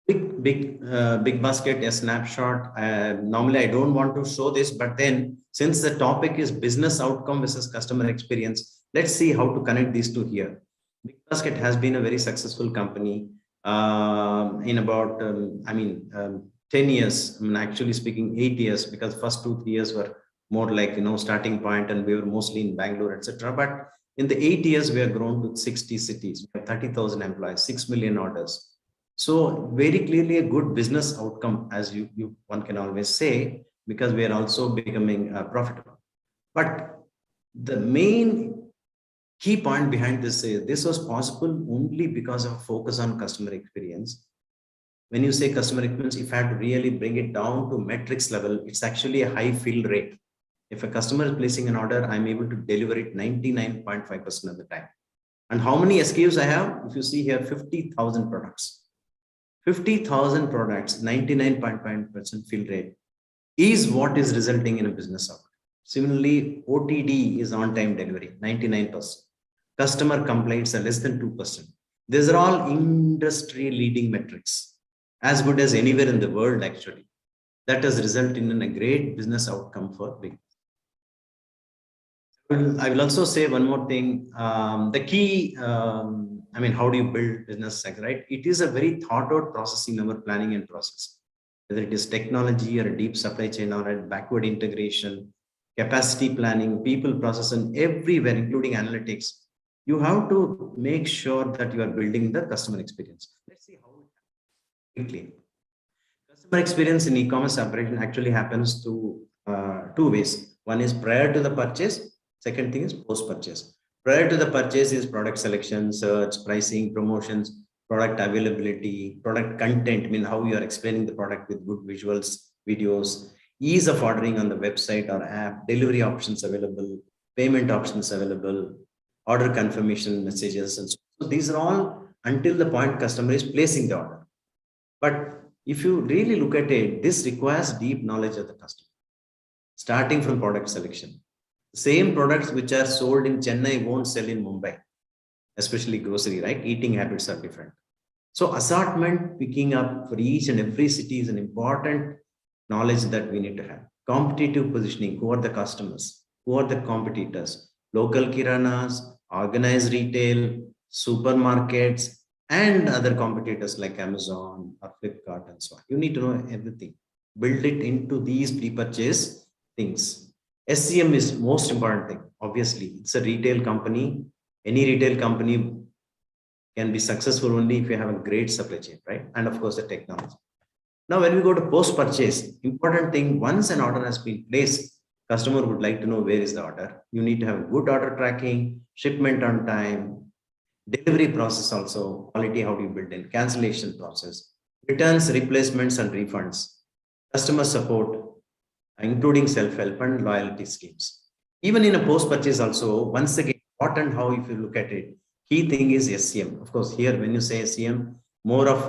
S12: Big Basket, a snapshot. Normally, I don't want to show this, but then since the topic is business outcome versus customer experience, let's see how to connect these two here. Big Basket has been a very successful company in about, 10 years. I mean, actually speaking, 8 years, because first 2-3 years were more like, starting point, and we were mostly in Bangalore, etc. But in the 8 years, we have grown to 60 cities. We have 30,000 employees, 6 million orders. So very clearly a good business outcome, as one can always say, because we are also becoming profitable. But the main key point behind this is this was possible only because of focus on customer experience. When you say customer experience, if I have to really bring it down to metrics level, it's actually a high fill rate. If a customer is placing an order, I'm able to deliver it 99.5% of the time. And how many SKUs I have? If you see here, 50,000 products. 50,000 products, 99.5% fill rate is what is resulting in a business outcome. Similarly, OTD is on-time delivery, 99%. Customer complaints are less than 2%. These are all industry-leading metrics, as good as anywhere in the world, actually. That has resulted in a great business outcome for big. I will also say one more thing. The key, how do you build business, right? It is a very thought out process in our planning and process. Whether it is technology or a deep supply chain or a backward integration, capacity planning, people process, and everywhere, including analytics, you have to make sure that you are building the customer experience. Let's see how it quickly. Customer experience in e-commerce operation actually happens to two ways. One is prior to the purchase. Second thing is post-purchase. Prior to the purchase is product selection, search, pricing, promotions, product availability, product content, how you are explaining the product with good visuals, videos, ease of ordering on the website or app, delivery options available, payment options available, order confirmation messages, and so on. So these are all until the point customer is placing the order. But if you really look at it, this requires deep knowledge of the customer, starting from product selection. Same products which are sold in Chennai won't sell in Mumbai, especially grocery, right? Eating habits are different. So assortment picking up for each and every city is an important knowledge that we need to have. Competitive positioning, who are the customers? Who are the competitors? Local kiranas, organized retail, supermarkets, and other competitors like Amazon or Flipkart and so on. You need to know everything. Build it into these pre-purchase things. SCM is most important thing. Obviously, it's a retail company. Any retail company can be successful only if you have a great supply chain, right? And of course, the technology. Now, when we go to post-purchase, important thing, once an order has been placed, Customer would like to know where is the order. You need to have good order tracking, shipment on time, delivery process also, quality, how do you build in, cancellation process, returns, replacements, and refunds, customer support, including self-help and loyalty schemes. Even in a post-purchase also, once again, what and how, if you look at it, key thing is SCM. Of course, here when you say SCM, more of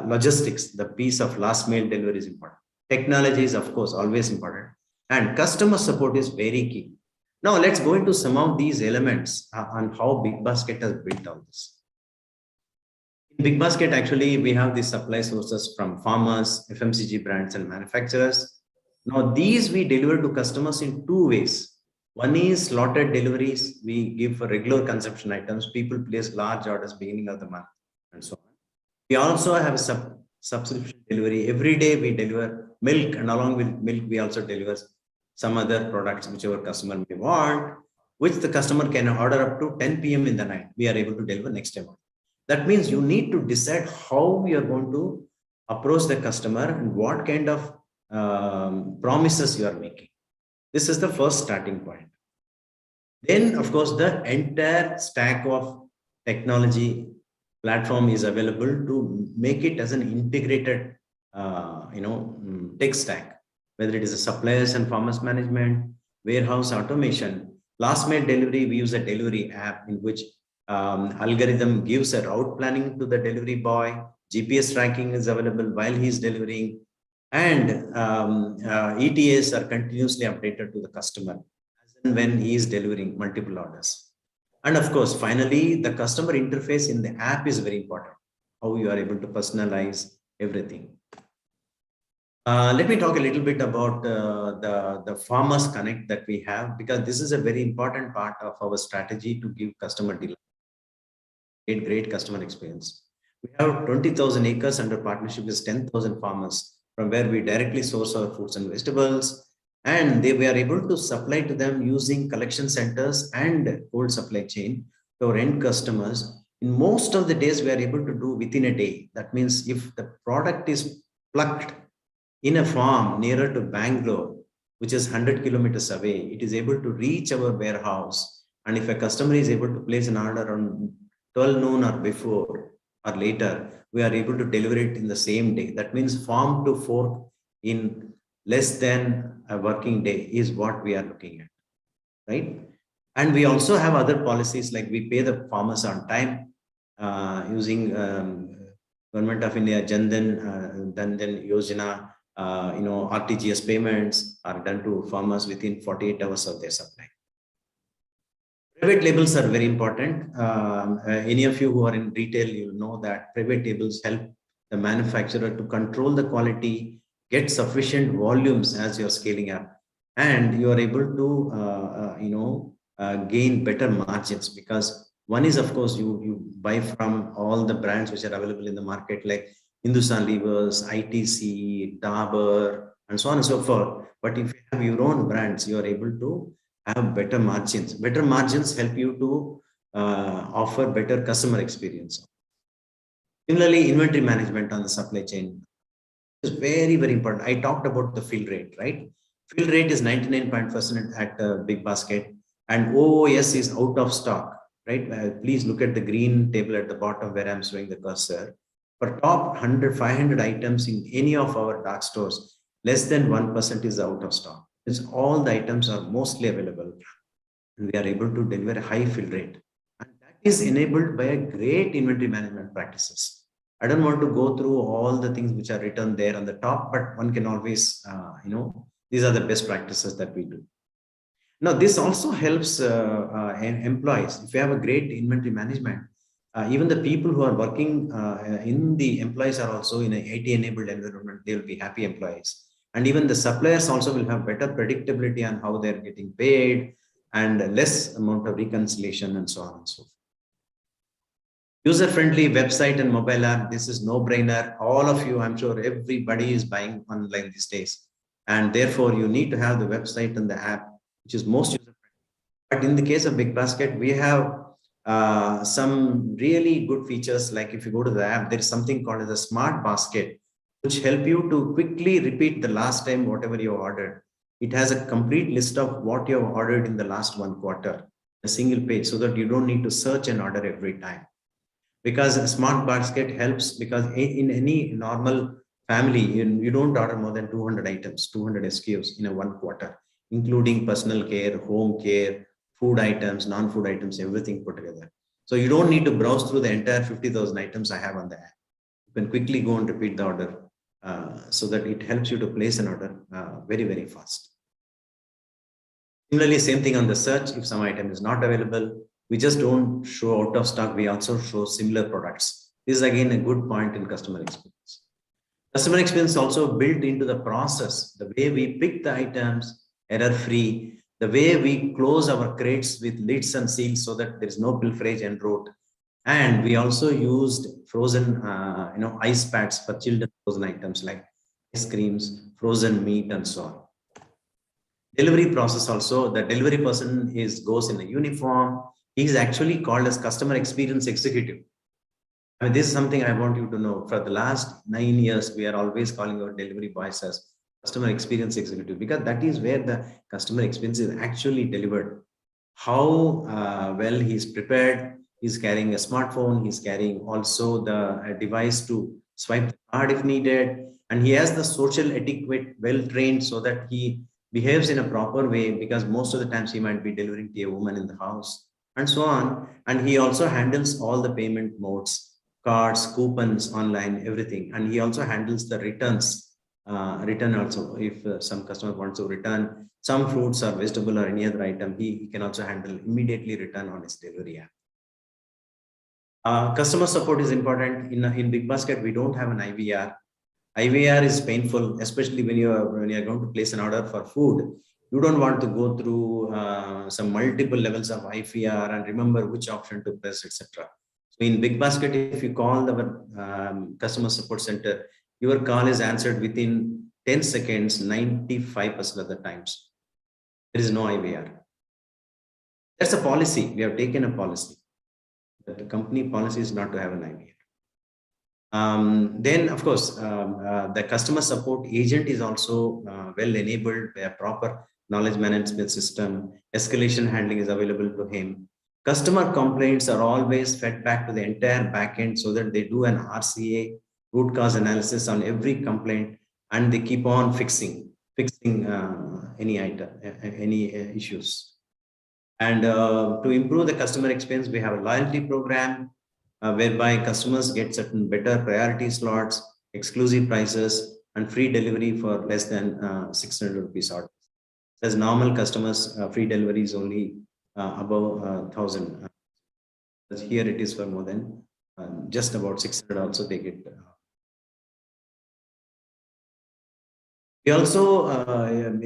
S12: logistics, the piece of last mile delivery is important. Technology is, of course, always important. And customer support is very key. Now, let's go into some of these elements on how Big Basket has built all this. In Big Basket, actually, we have the supply sources from farmers, FMCG brands, and manufacturers. Now, these we deliver to customers in two ways. One is slotted deliveries. We give for regular consumption items. People place large orders beginning of the month and so on. We also have a subscription delivery. Every day we deliver milk, and along with milk, we also deliver some other products, whichever customer may want, which the customer can order up to 10 p.m. in the night. We are able to deliver next day. That means you need to decide how we are going to approach the customer and what kind of promises you are making. This is the first starting point. Then, of course, the entire stack of technology platform is available to make it as an integrated, tech stack, whether it is a suppliers and farmers management, warehouse automation, last mile delivery. We use a delivery app in which algorithm gives a route planning to the delivery boy. GPS tracking is available while he's delivering, and ETAs are continuously updated to the customer as and when he is delivering multiple orders. And of course, finally, the customer interface in the app is very important. How you are able to personalize everything. Let me talk a little bit about the Farmers Connect that we have, because this is a very important part of our strategy to give customer delight, great customer experience. We have 20,000 acres under partnership with 10,000 farmers, from where we directly source our fruits and vegetables, and we are able to supply to them using collection centers and cold supply chain to our end customers. In most of the days, we are able to do within a day. That means if the product is plucked in a farm nearer to Bangalore, which is 100 kilometers away, it is able to reach our warehouse. And if a customer is able to place an order on 12 noon or before or later, we are able to deliver it in the same day. That means farm to fork in less than a working day is what we are looking at, right? And we also have other policies, like we pay the farmers on time using Government of India Jan Dhan Yojana. RTGS payments are done to farmers within 48 hours of their supply. Private labels are very important. Any of you who are in retail, you know that private labels help the manufacturer to control the quality, get sufficient volumes as you're scaling up, and you are able to gain better margins, because one is, of course, you buy from all the brands which are available in the market, like Hindustan Levers, ITC, Dabur, and so on and so forth. But if you have your own brands, you are able to have better margins. Better margins help you to offer better customer experience. Similarly, inventory management on the supply chain is very, very important. I talked about the fill rate, right? Fill rate is 99% at Big Basket, and OOS is out of stock, right? Please look at the green table at the bottom where I'm showing the cursor. For top 100, 500 items in any of our dark stores, less than 1% is out of stock. It's all the items are mostly available, and we are able to deliver a high fill rate. And that is enabled by a great inventory management practices. I don't want to go through all the things which are written there on the top, but one can always, these are the best practices that we do. Now, this also helps employees. If you have a great inventory management, even the people who are working in the employees are also in an IT-enabled environment, they will be happy employees. And even the suppliers also will have better predictability on how they're getting paid and less amount of reconciliation and so on and so forth. User-friendly website and mobile app, this is no-brainer. All of you, I'm sure everybody is buying online these days. And therefore, you need to have the website and the app, which is most user-friendly. But in the case of Big Basket, we have some really good features. Like if you go to the app, there is something called as a smart basket, which help you to quickly repeat the last time whatever you ordered. it has a complete list of what you have ordered in the last 1 quarter, a single page, so that you don't need to search an order every time. Because a smart basket helps, because in any normal family, you don't order more than 200 items, 200 SKUs in a 1 quarter, including personal care, home care, food items, non-food items, everything put together. So you don't need to browse through the entire 50,000 items I have on the app. You can quickly go and repeat the order so that it helps you to place an order very, very fast. Similarly, same thing on the search. If some item is not available, we just don't show out of stock. We also show similar products. This is again a good point in customer experience. Customer experience also built into the process, the way we pick the items, error-free, the way we close our crates with lids and seals so that there is no pilferage en route. And we also used frozen, ice pads for chilled frozen items like ice creams, frozen meat, and so on. Delivery process also, the delivery person goes in a uniform. He's actually called as customer experience executive. I mean, this is something I want you to know. For the last 9 years, we are always calling our delivery boys as customer experience executive, because that is where the customer experience is actually delivered. How well he's prepared. He's carrying a smartphone. He's carrying also the device to swipe the card if needed. And he has the social etiquette well trained so that he behaves in a proper way, because most of the times he might be delivering to a woman in the house and so on. And he also handles all the payment modes, cards, coupons, online, everything. And he also handles the returns, return also. If some customer wants to return some fruits or vegetable or any other item, he can also handle immediately return on his delivery app. Customer support is important. In Big Basket, we don't have an IVR. IVR is painful, especially when you are going to place an order for food. You don't want to go through some multiple levels of IVR and remember which option to press, etc. So in Big Basket, if you call our customer support center, your call is answered within 10 seconds, 95% of the times. There is no IVR. That's a policy. We have taken a policy. That the company policy is not to have an IVR. Then, of course, the customer support agent is also well enabled by a proper knowledge management system. Escalation handling is available to him. Customer complaints are always fed back to the entire backend so that they do an RCA, root cause analysis on every complaint, and they keep on fixing any item, any issues. And to improve the customer experience, we have a loyalty program whereby customers get certain better priority slots, exclusive prices, and free delivery for less than 600 rupees order. As normal customers, free delivery is only above 1,000. Here it is for more than just about 600 also they get. We also,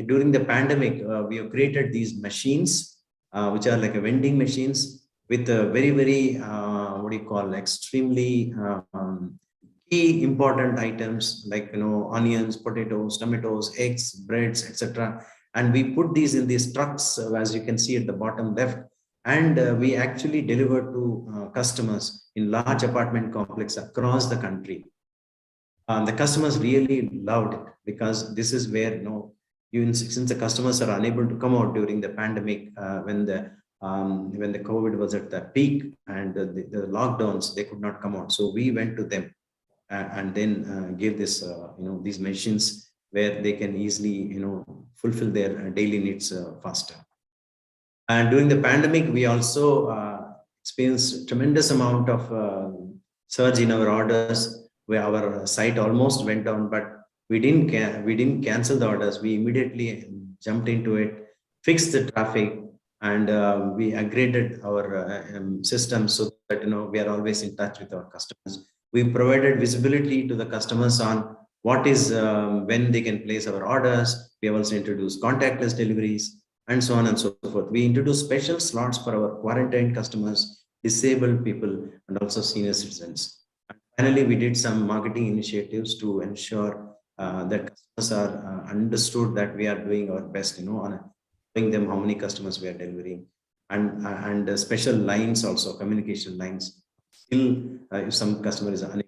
S12: during the pandemic, we have created these machines, which are like a vending machines with very, very, extremely key important items like, onions, potatoes, tomatoes, eggs, breads, etc. And we put these in these trucks, as you can see at the bottom left, and we actually deliver to customers in large apartment complex across the country. The customers really loved it, because this is where, since the customers are unable to come out during the pandemic, when the COVID was at the peak and the lockdowns, they could not come out. So we went to them and then gave this, these machines where they can easily, fulfill their daily needs faster. And during the pandemic, we also experienced tremendous amount of surge in our orders, where our site almost went down, but we didn't cancel the orders. We immediately jumped into it, fixed the traffic, and we upgraded our system so that we are always in touch with our customers. We provided visibility to the customers on what is when they can place our orders. We have also introduced contactless deliveries and so on and so forth. We introduced special slots for our quarantined customers, disabled people, and also senior citizens. Finally, we did some marketing initiatives to ensure that customers are understood that we are doing our best, on showing them how many customers we are delivering, and special lines also, communication lines. Still, if some customer is unable.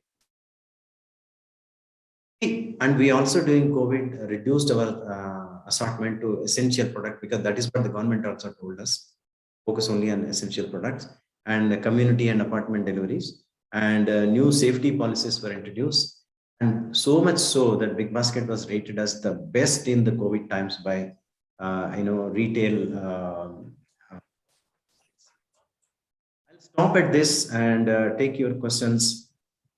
S12: And we also during COVID reduced our assortment to essential product, because that is what the government also told us, focus only on essential products, and community and apartment deliveries, and new safety policies were introduced. And so much so that Big Basket was rated as the best in the COVID times by, retail. I'll stop at this and take your questions.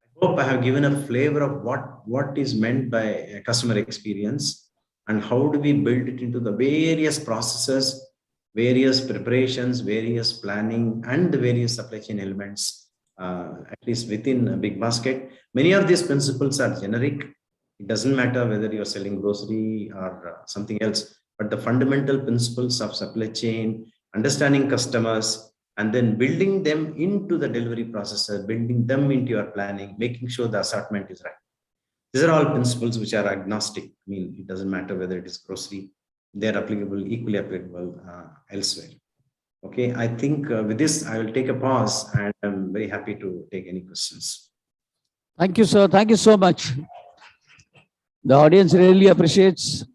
S12: I hope I have given a flavor of what is meant by customer experience and how do we build it into the various processes, various preparations, various planning, and the various supply chain elements, at least within a Big Basket. Many of these principles are generic. It doesn't matter whether you're selling grocery or something else, but the fundamental principles of supply chain, understanding customers, and then building them into the delivery process, building them into your planning, making sure the assortment is right. These are all principles which are agnostic. I mean, it doesn't matter whether it is grocery, they're applicable, equally applicable elsewhere. Okay, I think with this, I will take a pause and I'm very happy to take any questions.
S1: Thank you, sir. Thank you so much. The audience really appreciates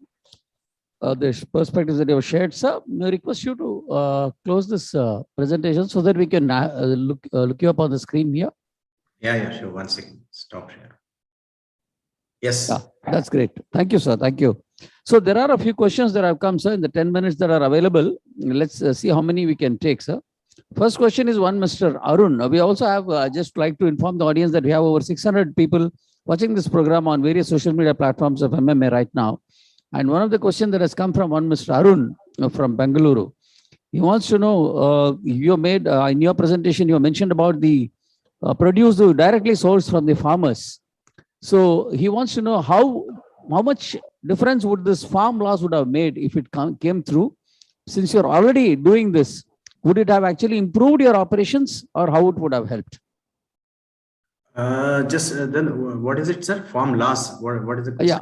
S1: the perspectives that you have shared, sir. I request you to close this presentation so that we can look you up on the screen here.
S12: Yeah, sure. 1 second. Stop share. Yes.
S1: Yeah, that's great. Thank you, sir. Thank you. So there are a few questions that have come, sir, in the 10 minutes that are available. Let's see how many we can take, sir. First question is one, Mr. Arun. We also have just like to inform the audience that we have over 600 people watching this program on various social media platforms of MMA right now. And one of the questions that has come from one Mr. Arun from Bengaluru. He wants to know, you made in your presentation, you mentioned about the produce directly sourced from the farmers. So he wants to know how much difference would this farm laws would have made if it came through. Since you're already doing this, would it have actually improved your operations or how it would have helped?
S12: Then what is it, sir? Farm laws. What is it?
S1: Yeah.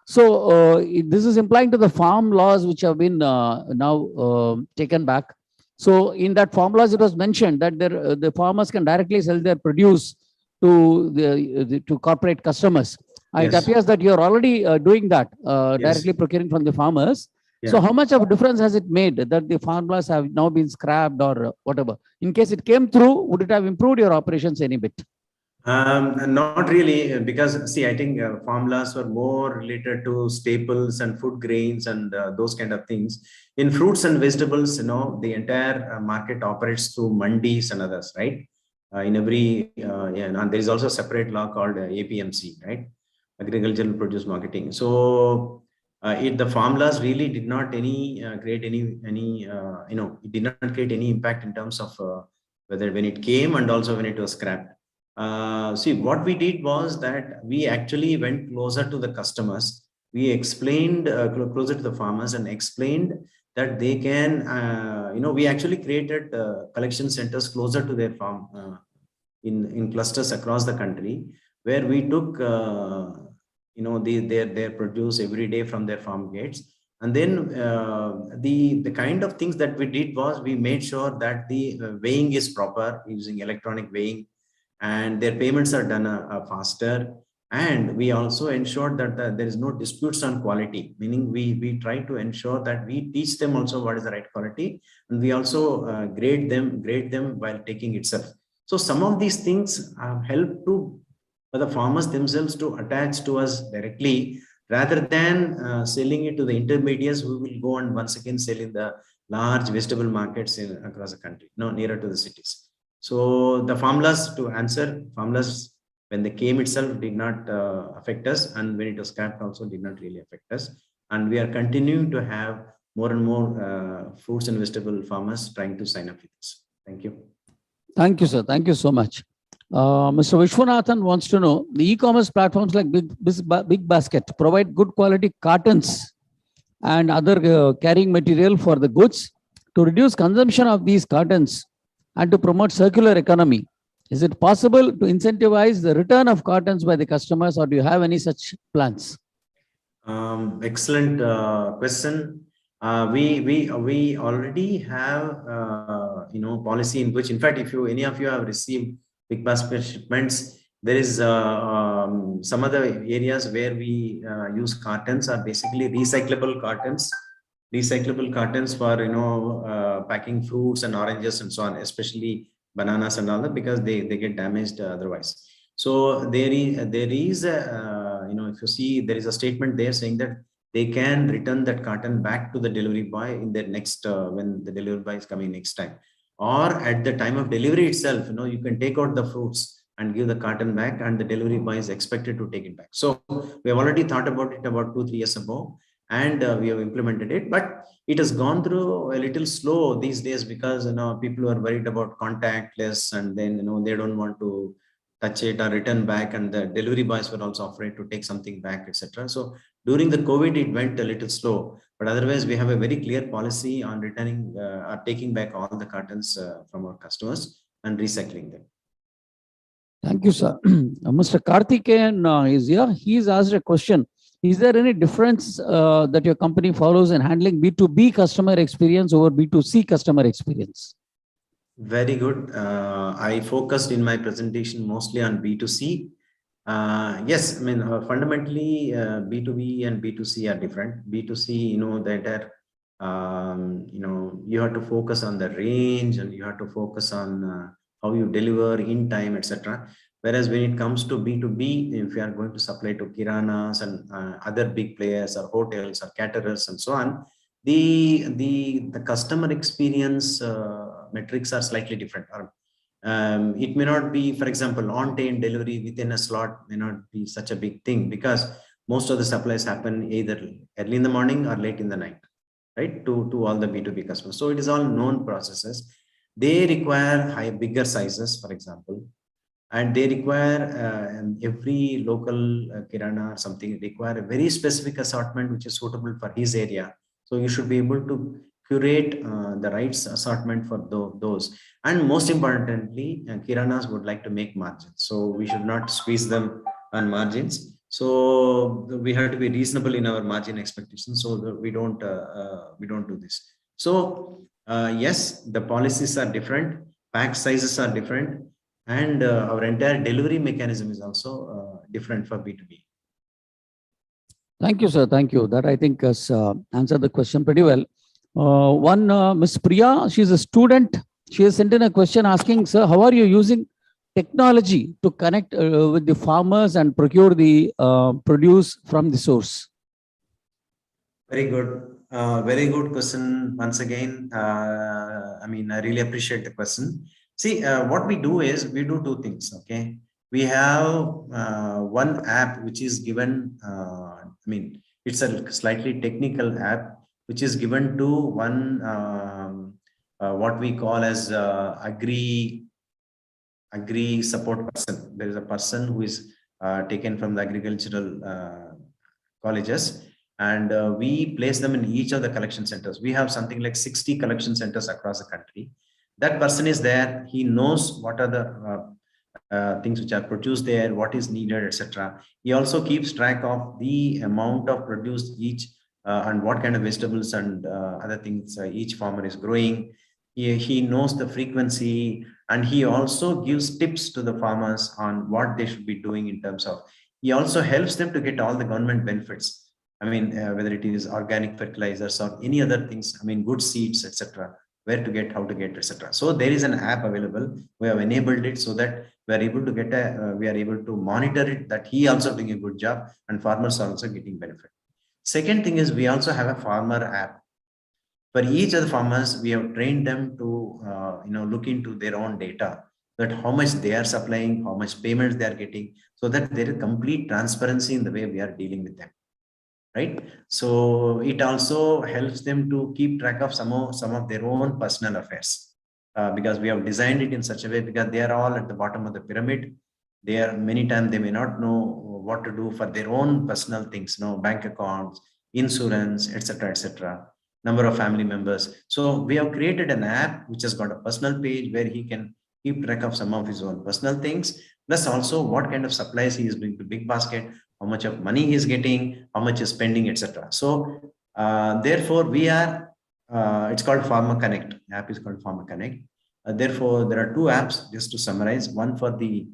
S1: So this is implying to the farm laws which have been now taken back. So in that farm laws, it was mentioned that the farmers can directly sell their produce to corporate customers. Yes. It appears that you're already doing that, directly procuring from the farmers. Yeah. So how much of a difference has it made that the farm laws have now been scrapped or whatever? In case it came through, would it have improved your operations any bit?
S12: Not really, because see, I think farm laws were more related to staples and food grains and those kind of things. In fruits and vegetables, the entire market operates through mandis and others, right? In every, and there is also a separate law called APMC, right? Agricultural Produce Marketing. So the farm laws really did not create any it did not create any impact in terms of whether when it came and also when it was scrapped. See, what we did was that we actually went closer to the customers. We explained closer to the farmers and explained that they can, we actually created collection centers closer to their farm in clusters across the country, where we took, their produce every day from their farm gates. And then the kind of things that we did was we made sure that the weighing is proper using electronic weighing, and their payments are done faster. And we also ensured that there is no disputes on quality, meaning we try to ensure that we teach them also what is the right quality, and we also grade them while taking itself. So some of these things have helped to the farmers themselves to attach to us directly, rather than selling it to the intermediaries who will go and once again sell in the large vegetable markets across the country, nearer to the cities. So the farm laws, to answer, farm laws, when they came itself did not affect us, and when it was scrapped also did not really affect us. And we are continuing to have more and more fruits and vegetable farmers trying to sign up with us. Thank you.
S1: Thank you, sir. Thank you so much. Mr. Vishwanathan wants to know, the e-commerce platforms like Big Basket provide good quality cartons and other carrying material for the goods to reduce consumption of these cartons and to promote circular economy. Is it possible to incentivize the return of cartons by the customers, or do you have any such plans?
S12: Excellent question. We already have policy in which, in fact, if any of you have received Big Basket shipments, There is some other areas where we use cartons are basically recyclable cartons for packing fruits and oranges and so on, especially bananas and all that, because they get damaged otherwise. So there is if you see, there is a statement there saying that they can return that carton back to the delivery boy in their next when the delivery boy is coming next time, or at the time of delivery itself, you can take out the fruits and give the carton back, and the delivery boy is expected to take it back. So we have already thought about it about 2-3 years ago, and we have implemented it, but it has gone through a little slow these days because people are worried about contactless, and then they don't want to touch it or return back, and the delivery boys were also afraid to take something back, etc. So during the COVID, it went a little slow, but otherwise we have a very clear policy on returning or taking back all the cartons from our customers and recycling them.
S1: Thank you, sir. Mr. Karthikeyan is here. He's asked a question. Is there any difference that your company follows in handling B2B customer experience over B2C customer experience?
S12: Very good. I focused in my presentation mostly on B2C. Yes, I mean, fundamentally, B2B and B2C are different. B2C, the entire, you have to focus on the range, and you have to focus on how you deliver in time, etc. Whereas when it comes to B2B, if you are going to supply to kiranas and other big players or hotels or caterers and so on, the customer experience metrics are slightly different. It may not be, for example, on-time delivery within a slot may not be such a big thing, because most of the supplies happen either early in the morning or late in the night, right, to all the B2B customers. So it is all known processes. They require bigger sizes, for example, and they require every local kirana or something require a very specific assortment which is suitable for his area. So you should be able to curate the right assortment for those. And most importantly, kiranas would like to make margins. So we should not squeeze them on margins. So we have to be reasonable in our margin expectations, so that we don't do this. So yes, the policies are different, pack sizes are different, and our entire delivery mechanism is also different for B2B.
S1: Thank you, sir. Thank you. That I think has answered the question pretty well. Miss Priya, she's a student. She has sent in a question asking, sir, how are you using technology to connect with the farmers and procure the produce from the source?
S12: Very good. Very good question. Once again, I mean, I really appreciate the question. See, what we do is we do two things. Okay, we have one app which is given. I mean, it's a slightly technical app which is given to one what we call as agri support person. There is a person who is taken from the agricultural colleges, and we place them in each of the collection centers. We have something like 60 collection centers across the country. That person is there. He knows what are the things which are produced there, what is needed, etc. He also keeps track of the amount of produce each and what kind of vegetables and other things each farmer is growing. He knows the frequency, and he also gives tips to the farmers on what they should be doing in terms of. He also helps them to get all the government benefits. I mean, whether it is organic fertilizers or any other things, I mean, good seeds, etc., where to get, how to get, etc. So there is an app available. We have enabled it so that we are able to get we are able to monitor it, that he also doing a good job and farmers are also getting benefit. Second thing is we also have a farmer app. For each of the farmers, we have trained them to look into their own data, that how much they are supplying, how much payments they are getting, so that there is complete transparency in the way we are dealing with them. Right. So it also helps them to keep track of some of their own personal affairs, because we have designed it in such a way, because they are all at the bottom of the pyramid. They are many times they may not know what to do for their own personal things, bank accounts, insurance, etc., number of family members. So we have created an app which has got a personal page where he can keep track of some of his own personal things, plus also what kind of supplies he is doing to Big Basket, how much of money he is getting, how much is spending, etc. So therefore we are, it's called Farmer Connect. The app is called Farmer Connect. Therefore, there are two apps, just to summarize. One for the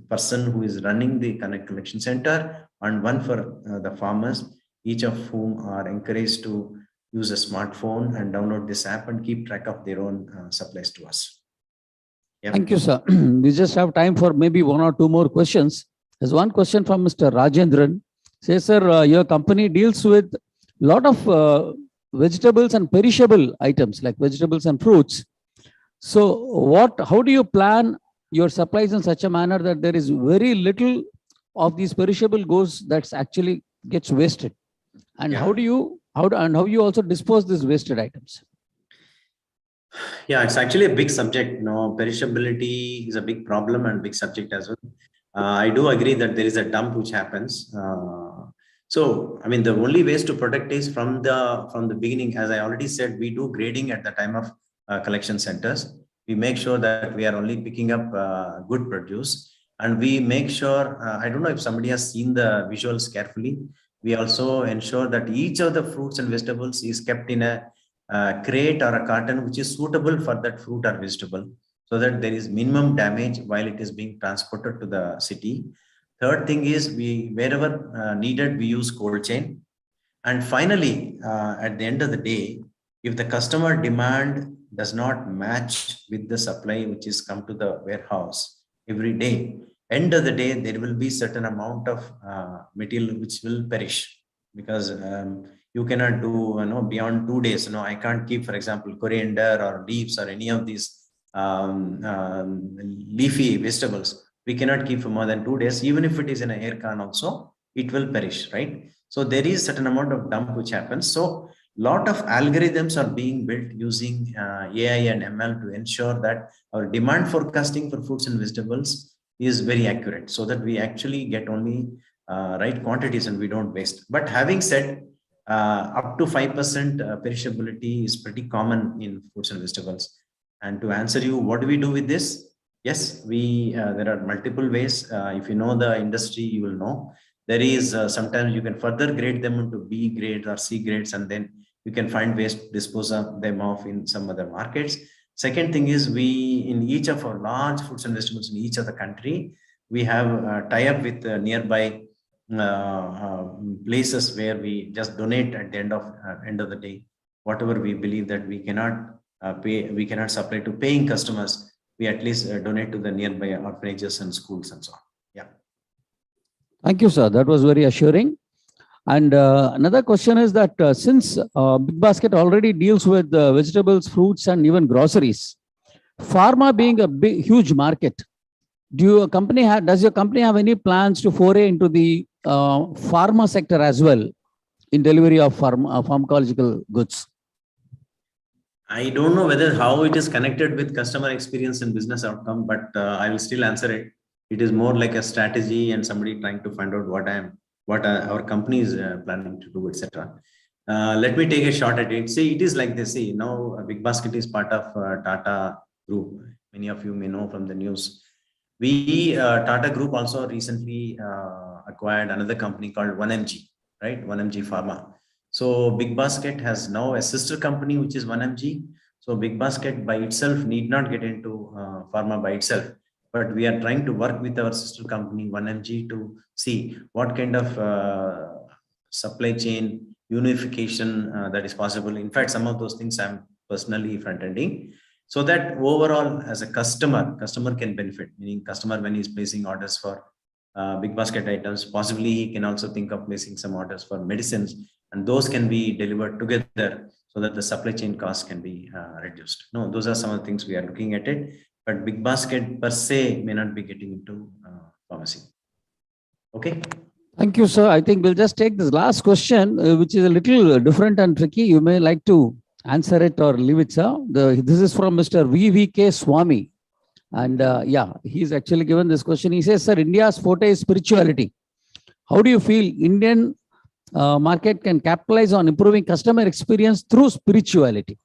S12: person who is running the collection center and one for the farmers, each of whom are encouraged to use a smartphone and download this app and keep track of their own supplies to us. Yep.
S1: Thank you, sir. We just have time for maybe one or two more questions. There's one question from Mr. Rajendran. Says, sir, your company deals with a lot of vegetables and perishable items like vegetables and fruits. So how do you plan your supplies in such a manner that there is very little of these perishable goods that's actually gets wasted? And how do you also dispose these wasted items?
S12: Yeah, it's actually a big subject. Perishability is a big problem and big subject as well. I do agree that there is a dump which happens. So, I mean, the only ways to protect is from the beginning. As I already said, we do grading at the time of collection centers. We make sure that we are only picking up good produce, and we make sure, I don't know if somebody has seen the visuals carefully. We also ensure that each of the fruits and vegetables is kept in a crate or a carton which is suitable for that fruit or vegetable, so that there is minimum damage while it is being transported to the city. Third thing is, wherever needed, we use cold chain. And finally, at the end of the day, if the customer demand does not match with the supply which is come to the warehouse every day, end of the day, there will be certain amount of material which will perish, because you cannot do beyond 2 days. I can't keep, for example, coriander or leaves or any of these leafy vegetables. We cannot keep for more than 2 days. Even if it is in an air can also, it will perish, right? So there is certain amount of dump which happens. So lot of algorithms are being built using AI and ML to ensure that our demand forecasting for fruits and vegetables is very accurate, so that we actually get only right quantities and we don't waste. But having said, up to 5% perishability is pretty common in fruits and vegetables. And to answer you, what do we do with this? Yes, there are multiple ways. If you know the industry, you will know. There is sometimes you can further grade them into B grades or C grades, and then you can find ways to dispose of them off in some other markets. Second thing is, in each of our large fruits and vegetables in each of the country, we have tie-up with nearby places where we just donate at the end of the day. Whatever we believe that we cannot we cannot supply to paying customers, we at least donate to the nearby orphanages and schools and so on. Yeah.
S1: Thank you, sir. That was very assuring. And another question is that since Big Basket already deals with vegetables, fruits, and even groceries, pharma being a huge market, does your company have any plans to foray into the pharma sector as well in delivery of pharmacological goods?
S12: I don't know how it is connected with customer experience and business outcome, but I will still answer it. It is more like a strategy and somebody trying to find out what our company is planning to do, etc. Let me take a shot at it. See, it is like this. See, now Big Basket is part of Tata Group. Many of you may know from the news. Tata Group also recently acquired another company called 1mg, right? 1mg Pharma. So Big Basket has now a sister company, which is 1mg. So Big Basket by itself need not get into pharma by itself, but we are trying to work with our sister company 1mg to see what kind of supply chain unification that is possible. In fact, some of those things I'm personally front-ending, so that overall as a customer can benefit, meaning customer when he's placing orders for Big Basket items, possibly he can also think of placing some orders for medicines, and those can be delivered together so that the supply chain costs can be reduced. No, those are some of the things we are looking at it, but Big Basket per se may not be getting into pharmacy. Okay.
S1: Thank you, sir. I think we'll just take this last question, which is a little different and tricky. You may like to answer it or leave it, sir. This is from Mr. VVK Swami. And yeah, he's actually given this question. He says, sir, India's forte is spirituality. How do you feel Indian market can capitalize on improving customer experience through spirituality?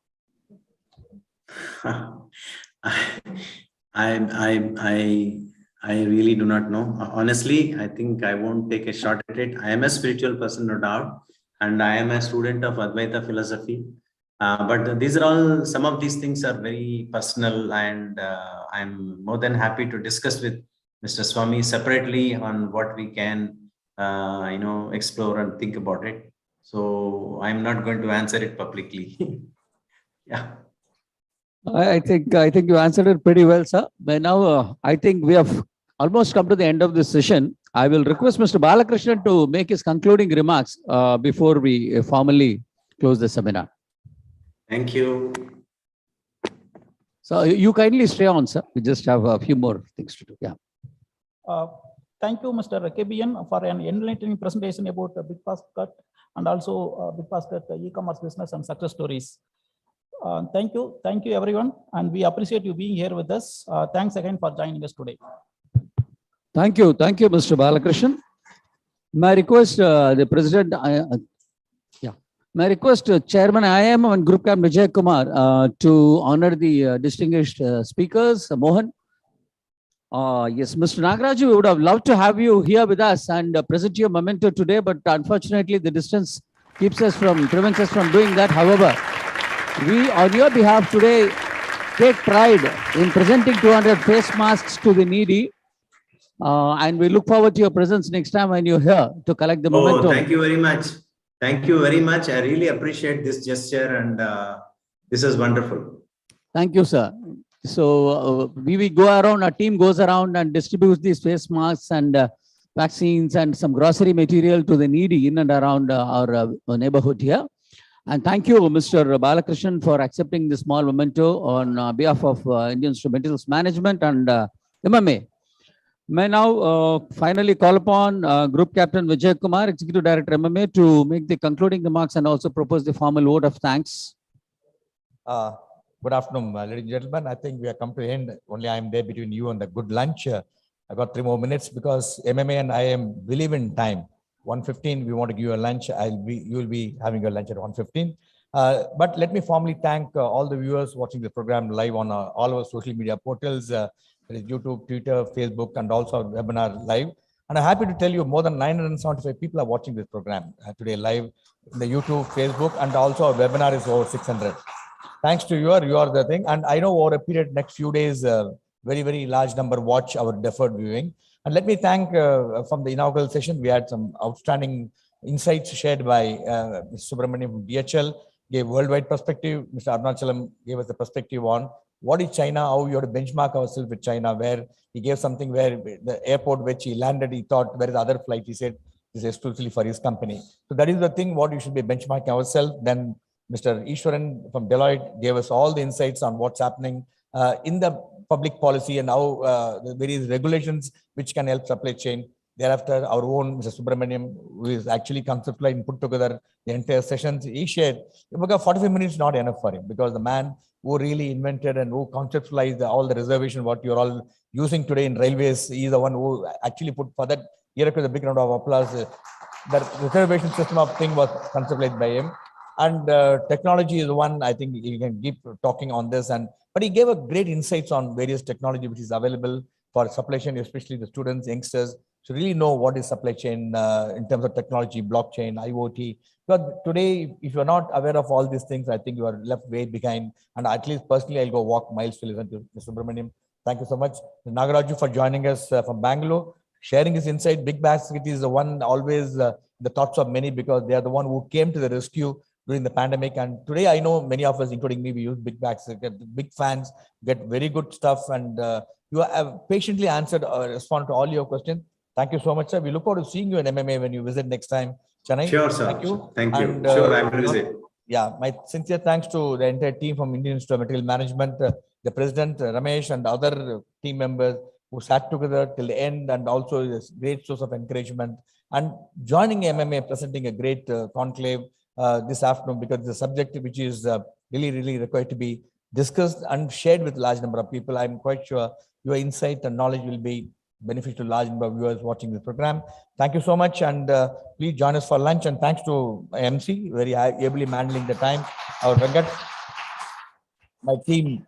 S12: I really do not know. Honestly, I think I won't take a shot at it. I am a spiritual person, no doubt, and I am a student of Advaita philosophy. But these are all, some of these things are very personal, and I'm more than happy to discuss with Mr. Swami separately on what we can, explore and think about it. So I'm not going to answer it publicly. Yeah.
S1: I think you answered it pretty well, sir. But now I think we have almost come to the end of this session. I will request Mr. Balakrishnan to make his concluding remarks before we formally close the seminar.
S12: Thank you.
S1: So you kindly stay on, sir. We just have a few more things to do. Yeah.
S13: Thank you, Mr. KBN, for an enlightening presentation about BigBasket and also BigBasket e-commerce business and success stories. Thank you, everyone, and we appreciate you being here with us. Thanks again for joining us today.
S1: Thank you, Mr. Balakrishnan. May I request the president, may I request Chairman IIM and Group Captain Vijay Kumar to honor the distinguished speakers, Mohan. Yes, Mr. Nagaraju, we would have loved to have you here with us and present your memento today, but unfortunately the distance prevents us from doing that. However, we, on your behalf today, take pride in presenting 200 face masks to the needy. And we look forward to your presence next time when you're here to collect the memento.
S12: Thank you very much. Thank you very much. I really appreciate this gesture, and this is wonderful.
S1: Thank you, sir. So we go around, our team goes around and distributes these face masks and vaccines and some grocery material to the needy in and around our neighborhood here. And thank you, Mr. Balakrishnan, for accepting this small memento on behalf of Indian Instrumentals Management and MMA. May now finally call upon Group Captain Vijay Kumar, Executive Director MMA, to make the concluding remarks and also propose the formal vote of thanks.
S3: Good afternoon, ladies and gentlemen. I think we are come to the end. Only I am there between you and the good lunch. I got 3 more minutes because MMA and I am believe in time. 1:15, we want to give you a lunch. You will be having your lunch at 1:15. But let me formally thank all the viewers watching the program live on all our social media portals. There is YouTube, Twitter, Facebook, and also our webinar live. And I'm happy to tell you more than 975 people are watching this program today live in the YouTube, Facebook, and also our webinar is over 600. Thanks to you are the thing. And I know over a period next few days, very, very large number watch our deferred viewing. And let me thank from the inaugural session, we had some outstanding insights shared by Mr. Subramaniam from DHL, gave worldwide perspective. Mr. Arunachalam gave us the perspective on what is China, how you have to benchmark ourselves with China, where he gave something where the airport which he landed, he thought, where is the other flight? He said, this is exclusively for his company. So that is the thing, what you should be benchmarking ourselves. Then Mr. Ishwaran from Deloitte gave us all the insights on what's happening in the public policy and how the various regulations which can help supply chain. Thereafter, our own Mr. Subramaniam, who is actually conceptualized and put together the entire sessions, he shared. Because 45 minutes is not enough for him, because the man who really invented and who conceptualized all the reservation, what you're all using today in railways, he is the one who actually put for that. Here is a big round of applause. The reservation system of thing was conceptualized by him. And technology is one, I think you can keep talking on this. But he gave a great insights on various technology which is available for supply chain, especially the students, youngsters, to really know what is supply chain in terms of technology, blockchain, IoT. Because today, if you're not aware of all these things, I think you are left way behind. And at least personally, I'll go walk miles to listen to Mr. Subramaniam. Thank you so much. Nagaraju for joining us from Bangalore, sharing his insight. BigBasket is the one always the thoughts of many, because they are the one who came to the rescue during the pandemic. And today I know many of us, including me, we use BigBasket, get big fans, get very good stuff. And you have patiently answered or respond to all your questions. Thank you so much, sir. We look forward to seeing you in MMA when you visit next time. Chennai.
S12: Sure, sir.
S3: Thank you.
S12: Thank you.
S3: And,
S12: sure, I will visit.
S3: Yeah, my sincere thanks to the entire team from Indian Instrumental Management, the president, Ramesh, and other team members who sat together till the end, and also this great source of encouragement. And joining MMA, presenting a great conclave this afternoon, because the subject which is really, really required to be discussed and shared with a large number of people. I'm quite sure your insight and knowledge will be beneficial to large number of viewers watching this program. Thank you so much, and please join us for lunch. And thanks to MC, very ably handling the time. Our Venkat, my team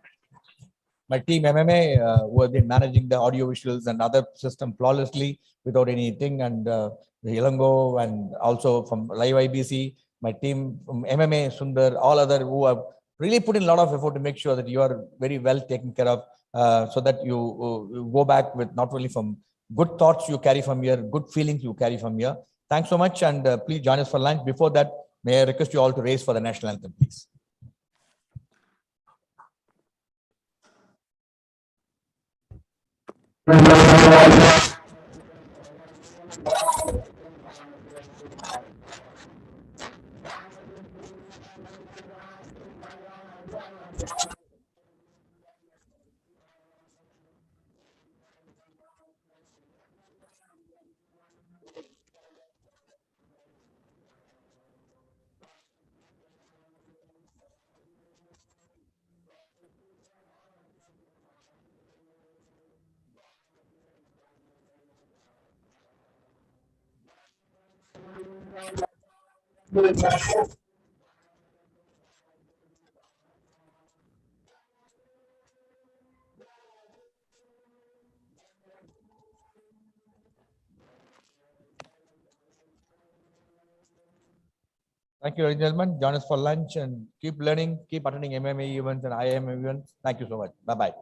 S3: MMA, who have been managing the audio visuals and other system flawlessly without anything, and Ilango, and also from Live IBC, my team from MMA, Sundar, all other who have really put in a lot of effort to make sure that you are very well taken care of so that you go back with not only from good thoughts you carry from here, good feelings you carry from here. Thanks so much, and please join us for lunch. Before that, may I request you all to raise for the national anthem, please. Thank you, ladies and gentlemen. Join us for lunch and keep learning, keep attending MMA events and IIM events. Thank you so much. Bye-bye.